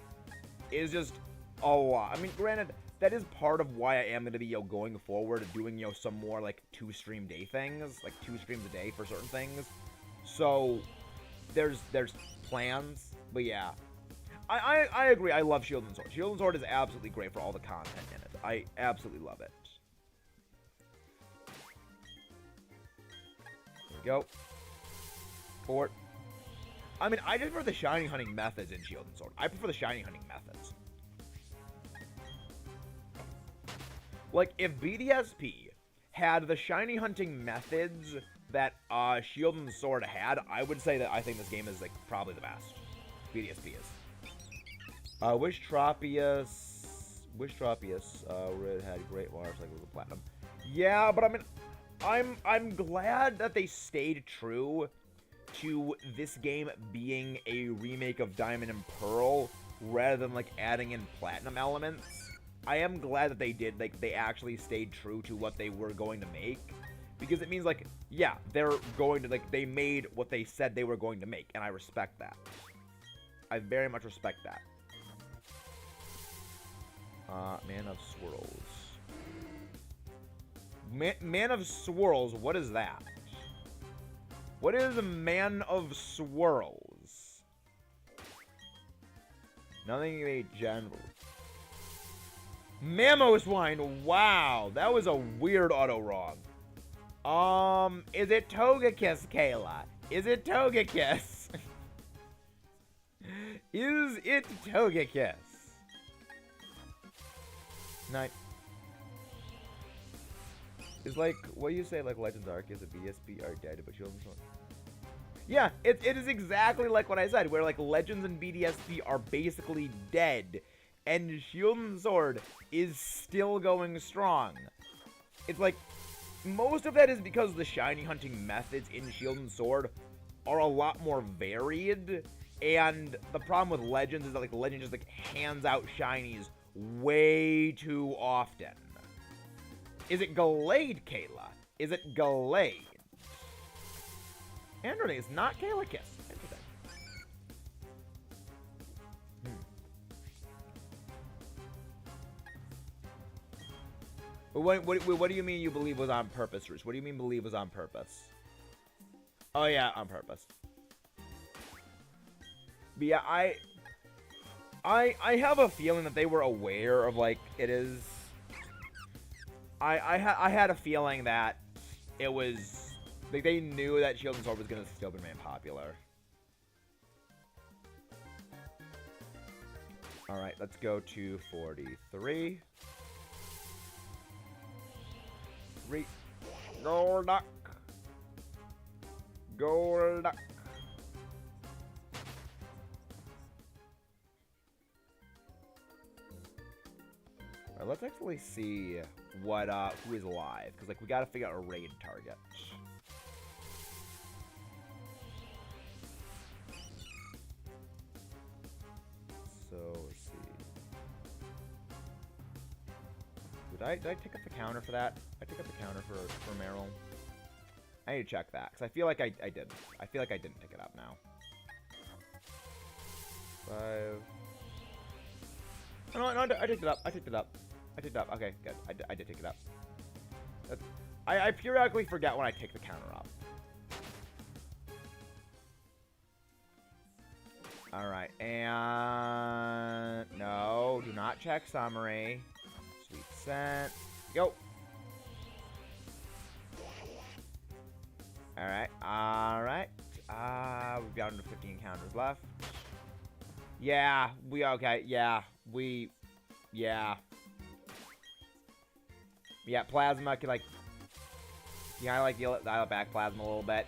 A: it's just a lot. I mean, granted, that is part of why I am going to be going forward doing some more like 2 stream day things, like 2 streams a day for certain things. So there's plans, but yeah, I agree. I love Shield and Sword. Shield and Sword is absolutely great for all the content in it. I absolutely love it. There we go. 4. I mean, I just prefer the shiny hunting methods in Shield and Sword. I prefer the shiny hunting methods. Like, if BDSP had the shiny hunting methods that Shield and Sword had, I would say that I think this game is, like, probably the best. BDSP is. Wishtropius, Red had Great Marsh, like, with Platinum. Yeah, but I mean, I'm glad that they stayed true to this game being a remake of Diamond and Pearl rather than like adding in platinum elements. I am glad that they did, like they actually stayed true to what they were going to make, because it means like, yeah, they're going to like, they made what they said they were going to make, and I respect that. I very much respect that. Man of Swirls. Man of Swirls, what is that? What is a man of swirls? Nothing a general. Mamoswine. Wow, that was a weird auto wrong. Is it Togekiss, Kayla? Is it Togekiss? Is it Togekiss? Night. Is like, what do you say, like, Legends Arc is a BSB are dead, but Shield and Sword. Yeah, it is exactly like what I said, where, like, Legends and BDSP are basically dead, and Shield and Sword is still going strong. It's like, most of that is because the shiny hunting methods in Shield and Sword are a lot more varied, and the problem with Legends is that, like, Legends just, like, hands out shinies way too often. Is it Gallade, Kayla? Is it Gallade? Android is not Kayla Kiss. Interesting. What do you mean you believe was on purpose, Roos? What do you mean believe was on purpose? Oh yeah, on purpose. But yeah, I have a feeling that they were aware of, like, it is... I had a feeling that it was... Like, they knew that Shield and Sword was going to still remain popular. Alright, let's go to 43. Golduck. Golduck. Alright, let's actually see what who is live, because, like, we gotta figure out a raid target. So let's see. Did I take up the counter for that? I took up the counter for Meryl. I need to check that, because I feel like I did. I feel like I didn't pick it up now. 5. Oh, no, I picked it up. I picked it up. I picked it up. Okay, good. I did take it up. I periodically forget when I take the counter up. Alright, and... No, do not check summary. Sweet scent. Go! Alright, alright. We've got under 15 counters left. Yeah, okay, yeah, yeah. Yeah, Plasma can, like... Yeah, I like dial back Plasma a little bit.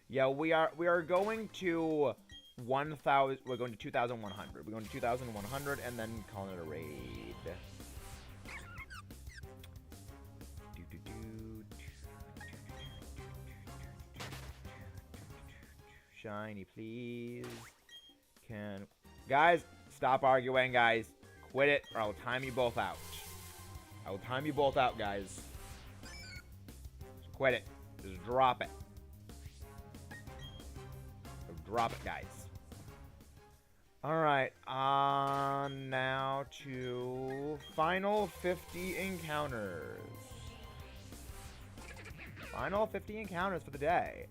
A: Yeah, we are going to 1,000. We're going to 2,100. We're going to 2,100 and then calling it a raid. Shiny, please. Guys, stop arguing, guys. Quit it, or I'll time you both out. I will time you both out, guys. Just quit it. Just drop it. Drop it, guys. Alright, now to final 50 encounters. Final 50 encounters for the day.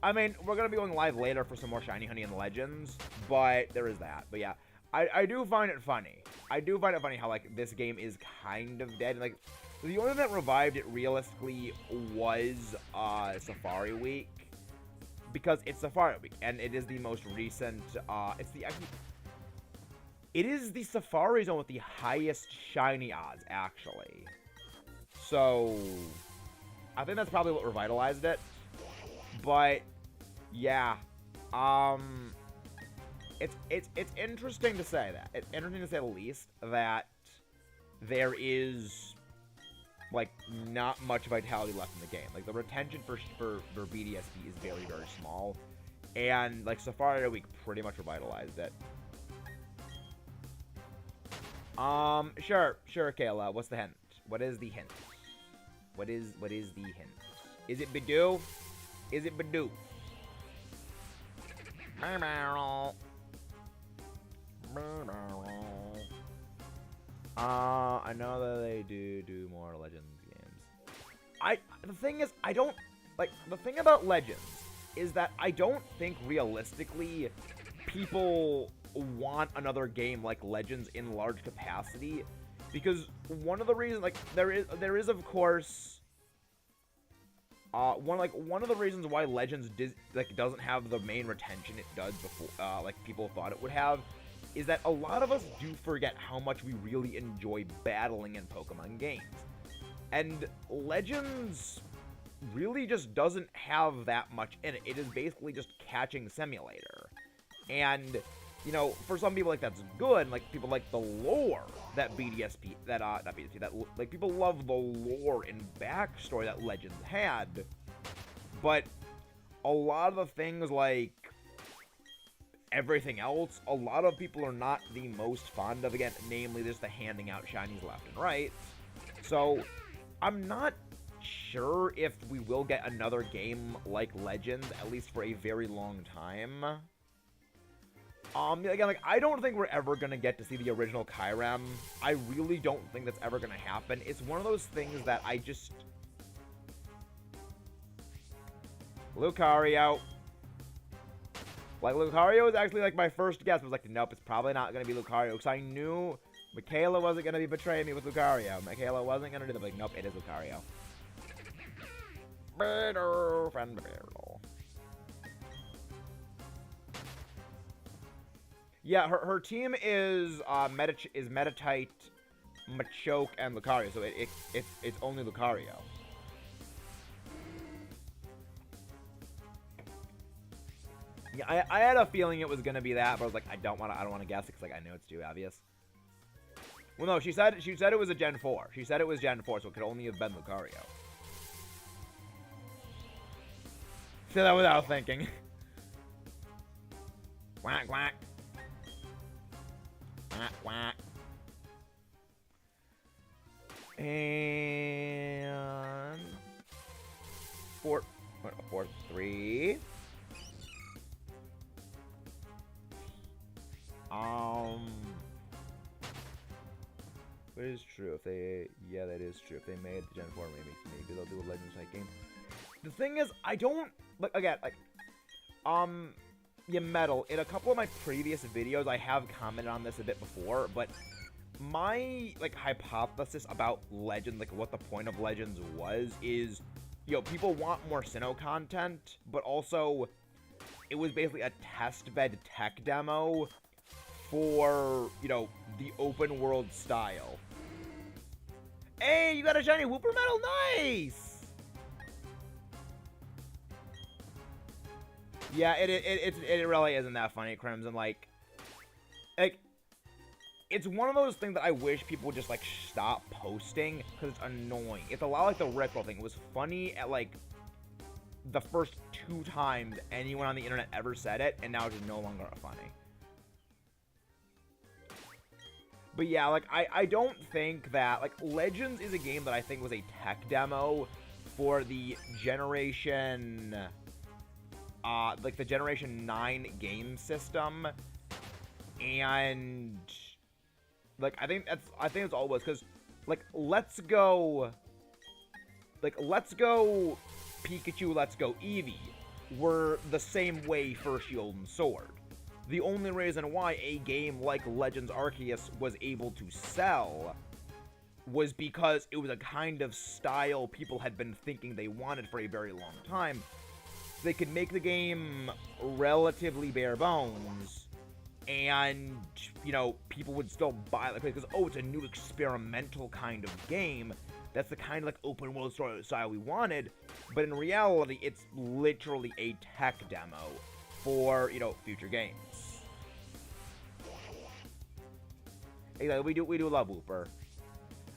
A: I mean, we're going to be going live later for some more Shiny Honey and Legends, but there is that. But yeah, I do find it funny. I do find it funny how, like, this game is kind of dead. Like, the only thing that revived it realistically was Safari Week. Because it's Safari Week, and it is the most recent, it is the Safari Zone with the highest shiny odds, actually. So, I think that's probably what revitalized it. But, yeah, it's interesting to say that. It's interesting to say the least that there is, like, not much vitality left in the game. Like, the retention for BDSP is very, very small. And, like, Safari Week pretty much revitalized it. Sure, Kayla. What's the hint? What is the hint? What is the hint? Is it Bidoof? Is it Bidoof? I know that they do more Legends games. The thing is, I don't, like, the thing about Legends is that I don't think realistically people want another game like Legends in large capacity, because one of the reasons, like, there is of course, one of the reasons why Legends doesn't have the main retention it does before, like people thought it would have, is that a lot of us do forget how much we really enjoy battling in Pokemon games. And Legends really just doesn't have that much in it. It is basically just catching simulator. And, you know, for some people, like, that's good. Like, people like the lore that like, people love the lore and backstory that Legends had. But a lot of the things, like, everything else, a lot of people are not the most fond of, again, namely just the handing out shinies left and right. So, I'm not sure if we will get another game like Legends, at least for a very long time. Again, like, I don't think we're ever gonna get to see the original Kyurem. I really don't think that's ever gonna happen. It's one of those things that I just... Lucario. Like, Lucario was actually, like, my first guess. I was like, nope, it's probably not gonna be Lucario, because I knew Michaela wasn't gonna be betraying me with Lucario. Michaela wasn't gonna do that, like, nope, it is Lucario. Better friend battle. Yeah, her team is Meditite, Machoke, and Lucario, so it's only Lucario. Yeah, I had a feeling it was gonna be that, but I was like, I don't want to guess it because, like, I know it's too obvious. Well, no, she said it was a Gen 4. She said it was Gen 4, so it could only have been Lucario. Say that without thinking. Quack, quack. Quack, quack. And... 4-3. It is true. Yeah, that is true. If they made the Gen 4 remakes, maybe they'll do a Legends type game. The thing is, I don't, like, again, like, yeah, Metal, in a couple of my previous videos, I have commented on this a bit before, but my, like, hypothesis about Legends, like, what the point of Legends was, is, you know, people want more Sinnoh content, but also, it was basically a testbed tech demo for, you know, the open world style. Hey, you got a shiny Whooper Medal? Nice! Yeah, it really isn't that funny, Crimson. Like, it's one of those things that I wish people would just, like, stop posting, because it's annoying. It's a lot like the Rickroll thing. It was funny at, like, the first 2 times anyone on the internet ever said it, and now it's just no longer funny. But yeah, like, I don't think that, like, Legends is a game that I think was a tech demo for the Generation, like, the Generation 9 game system, and, like, I think that's all it was, because, like, Let's Go Pikachu, Let's Go Eevee were the same way for Shield and Sword. The only reason why a game like Legends Arceus was able to sell was because it was a kind of style people had been thinking they wanted for a very long time. They could make the game relatively bare bones, and, you know, people would still buy it because, oh, it's a new experimental kind of game. That's the kind of, like, open world story style we wanted. But in reality, it's literally a tech demo for, you know, future games. Exactly, we do love Whooper.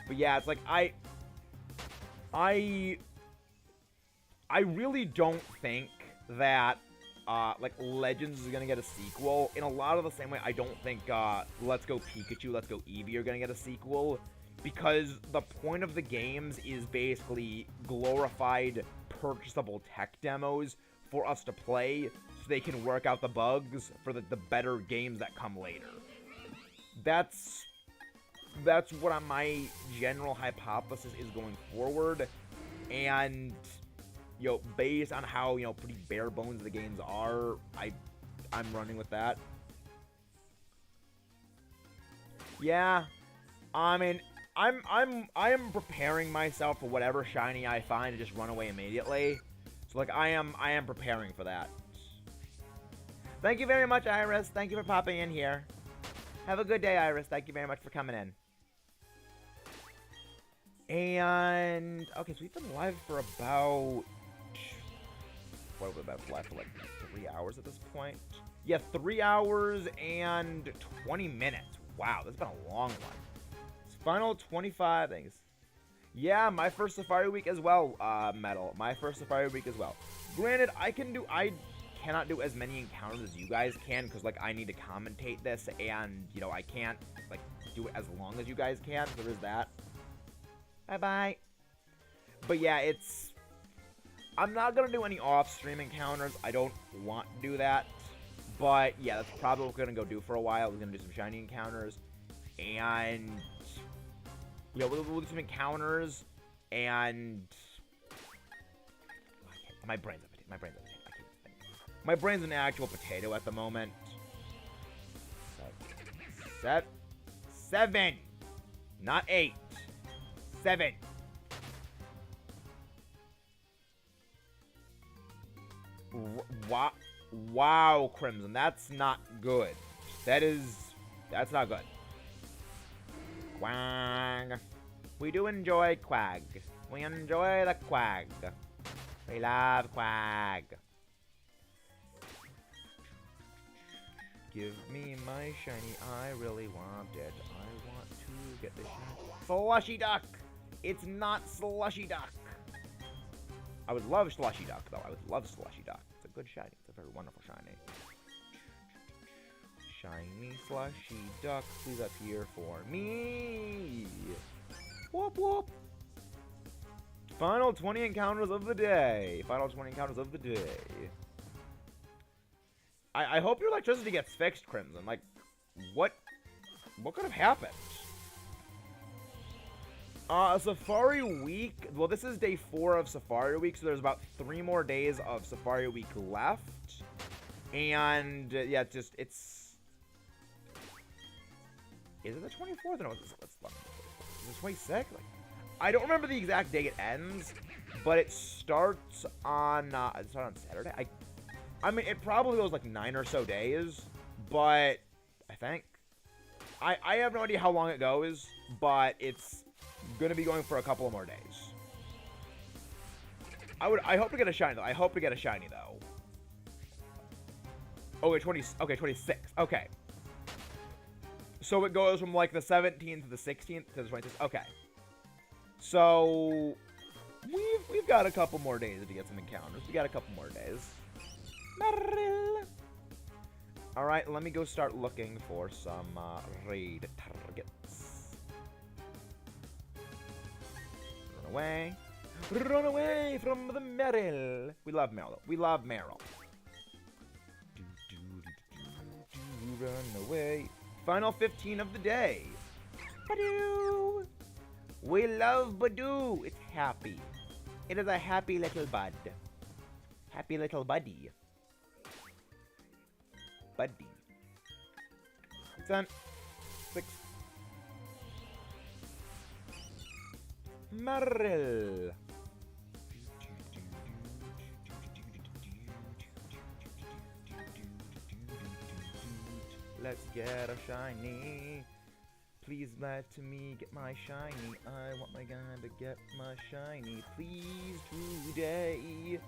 A: But yeah, it's like, I really don't think that, like, Legends is gonna get a sequel. In a lot of the same way, I don't think, Let's Go Pikachu, Let's Go Eevee are gonna get a sequel. Because the point of the games is basically glorified, purchasable tech demos for us to play, so they can work out the bugs for the better games that come later. That's That's what my general hypothesis is going forward. And, you know, based on how, you know, pretty bare bones the games are, I'm running with that. Yeah. I mean, I am preparing myself for whatever shiny I find to just run away immediately. So, like, I am preparing for that. Thank you very much, Iris. Thank you for popping in here. Have a good day, Iris. Thank you very much for coming in. And, okay, so we've been live for about, what have we been live for, like, 3 hours at this point? Yeah, 3 hours and 20 minutes. Wow, this has been a long one. It's final 25 things. Yeah, my first Safari week as well, Metal. My first Safari week as well. Granted, I cannot do as many encounters as you guys can, because, like, I need to commentate this, and, you know, I can't, like, do it as long as you guys can, so there's that. Bye-bye. But yeah, I'm not gonna do any off-stream encounters. I don't want to do that. But yeah, that's probably what we're gonna go do for a while. We're gonna do some shiny encounters. And yeah, we'll do some encounters. And my brain's a potato. My brain's an actual potato at the moment. 7. Not 8. 7. Wow, Crimson, that's not good. That's not good. Quag. We do enjoy Quag. We enjoy the Quag. We love Quag. Give me my shiny. I really want it. I want to get the shiny. Slushy Duck. It's not Slushy Duck. I would love Slushy Duck, though. I would love Slushy Duck. It's a good shiny. It's a very wonderful shiny. Shiny Slushy Duck, please appear for me. Whoop, whoop. Final 20 encounters of the day. Final 20 encounters of the day. I hope your electricity gets fixed, Crimson. Like, what could have happened? Safari Week. Well, this is day 4 of Safari Week, so there's about 3 more days of Safari Week left. And, yeah, it's... Is it the 24th? No, it's the 26th? Like, I don't remember the exact day it ends, but it starts on, Saturday? I mean, it probably goes like 9 or so days, but I think. I have no idea how long it goes, but it's gonna be going for a couple of more days. I hope to get a shiny, though. I hope to get a shiny, though. Okay, 26. Okay. So it goes from, like, the 17th to the 16th to the 26th. Okay. So, we've got a couple more days to get some encounters. We got a couple more days. Alright, let me go start looking for some raid targets. Run away. Run away from the Meryl. We love Meryl. We love Meryl. Run away. Final 15 of the day. Badoo. We love Badoo. It's happy. It is a happy little bud. Happy little buddy. Buddy. 10. 6. Meryl. Let's get a shiny. Please let to me get my shiny. I want my guy to get my shiny. Please today.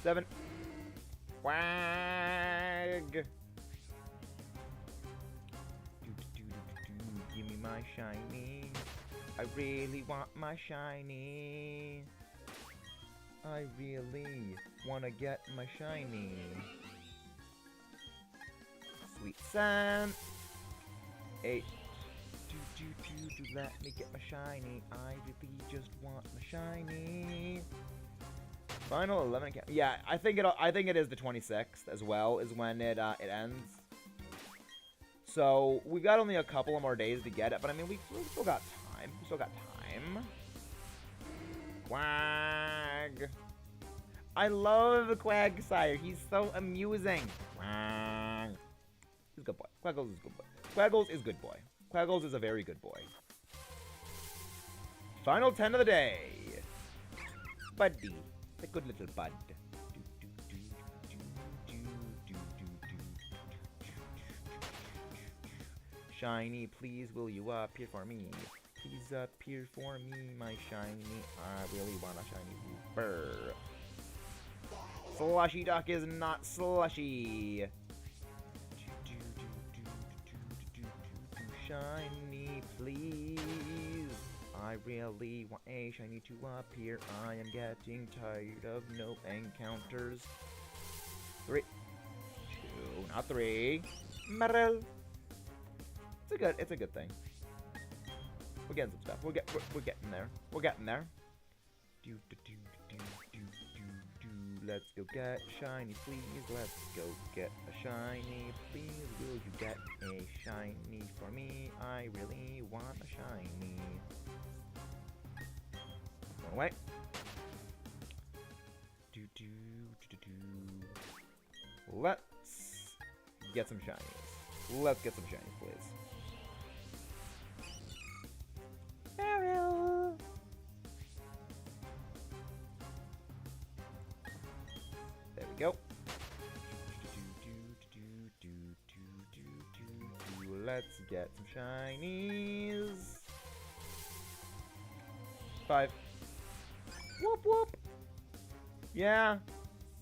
A: 7. Quag. Give me my shiny. I really want my shiny. I really want to get my shiny. Sweet Sam. 8. Let me get my shiny. I really just want my shiny. Final 11. Yeah, I think it is the 26th as well. Is when it ends. So we've got only a couple of more days to get it, but I mean, we still got time. We still got time. Quag. I love Quagsire. He's so amusing. Quag. He's a good boy. Quaggles is a good boy. Quaggles is good boy. Quaggles is a very good boy. Final 10 of the day. Buddy. The good little bud. Shiny, please will you appear for me? Please appear for me, my shiny. I really want a shiny Wooper. Slushy Duck is not slushy. Shiny, please. I really want a shiny to appear. I am getting tired of no encounters. 3, 2, not 3. Meryl. It's a good thing. We're getting some stuff. We're getting there. We're getting there. Let's go get shiny, please. Let's go get a shiny, please. Will you get a shiny for me? I really want a shiny. One away. Let's get some shinies. Let's get some shinies, please. Ariel. There we go. Let's get some shinies. 5. Whoop whoop. Yeah.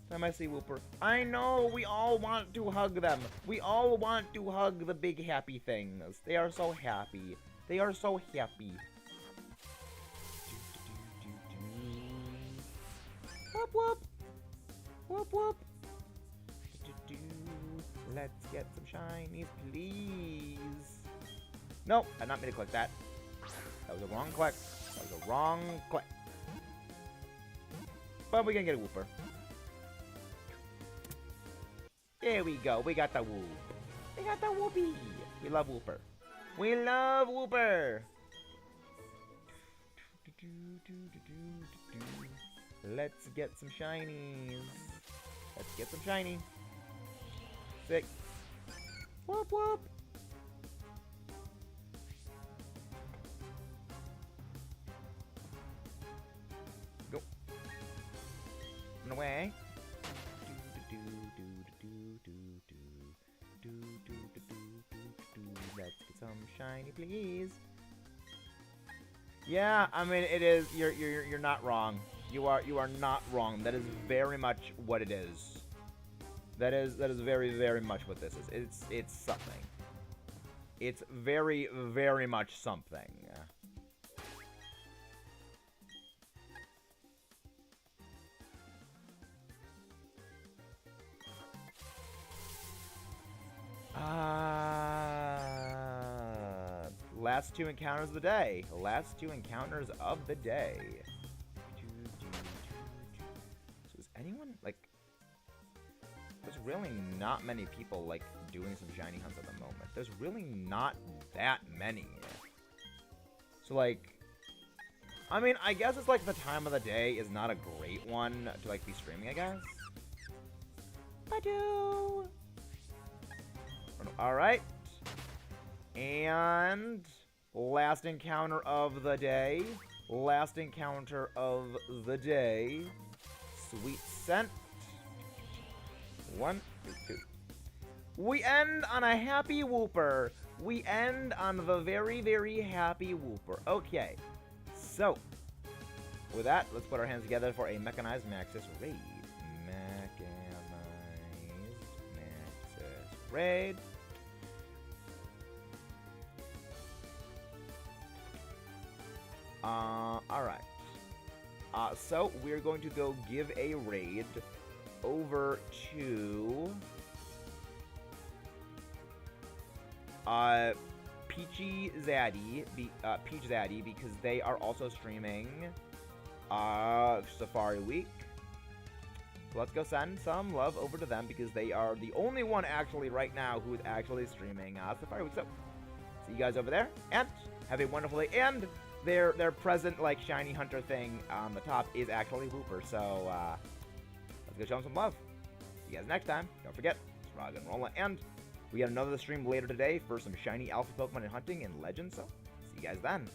A: Time I see Wooper. I know, we all want to hug them. We all want to hug the big happy things. They are so happy. They are so happy. Whoop whoop. Whoop whoop. Let's get some shinies, please. No, I did not mean to click that. That was a wrong click. That was a wrong click. But we can get a Wooper. There we go. We got the Whoop. We got the Whoopie. We love Wooper. We love Wooper. Let's get some shinies. Let's get some shiny. 6. Whoop whoop. Go. Run away. Let's get some shiny, please. Yeah, I mean it is. You're not wrong. You are not wrong. That is very much what it is. That is very much what this is. It's something. It's very much something. Last 2 encounters of the day. Last 2 encounters of the day. So is anyone, like... There's really not many people, like, doing some shiny hunts at the moment. There's really not that many. So, like... I mean, I guess it's like the time of the day is not a great one to, like, be streaming, I guess. Badoo! Alright. And... last encounter of the day. Last encounter of the day. Sweet scent. 1, 2. We end on a happy Wooper. We end on the very happy Wooper. Okay. So, with that, let's put our hands together for a Mechanized Maxis raid. Mechanized Maxis raid. Alright. So, we're going to go give a raid over to... Peach Zaddy, because they are also streaming, Safari Week. let's go send some love over to them because they are the only one actually right now who is actually streaming Safari Week. So, see you guys over there, and have a wonderful day. And their present, like, shiny hunter thing on the top is actually Whooper, so, let's go show them some love. See you guys next time. Don't forget, it's Rog and Rolla, and we got another stream later today for some shiny alpha Pokemon and hunting and Legends, so see you guys then.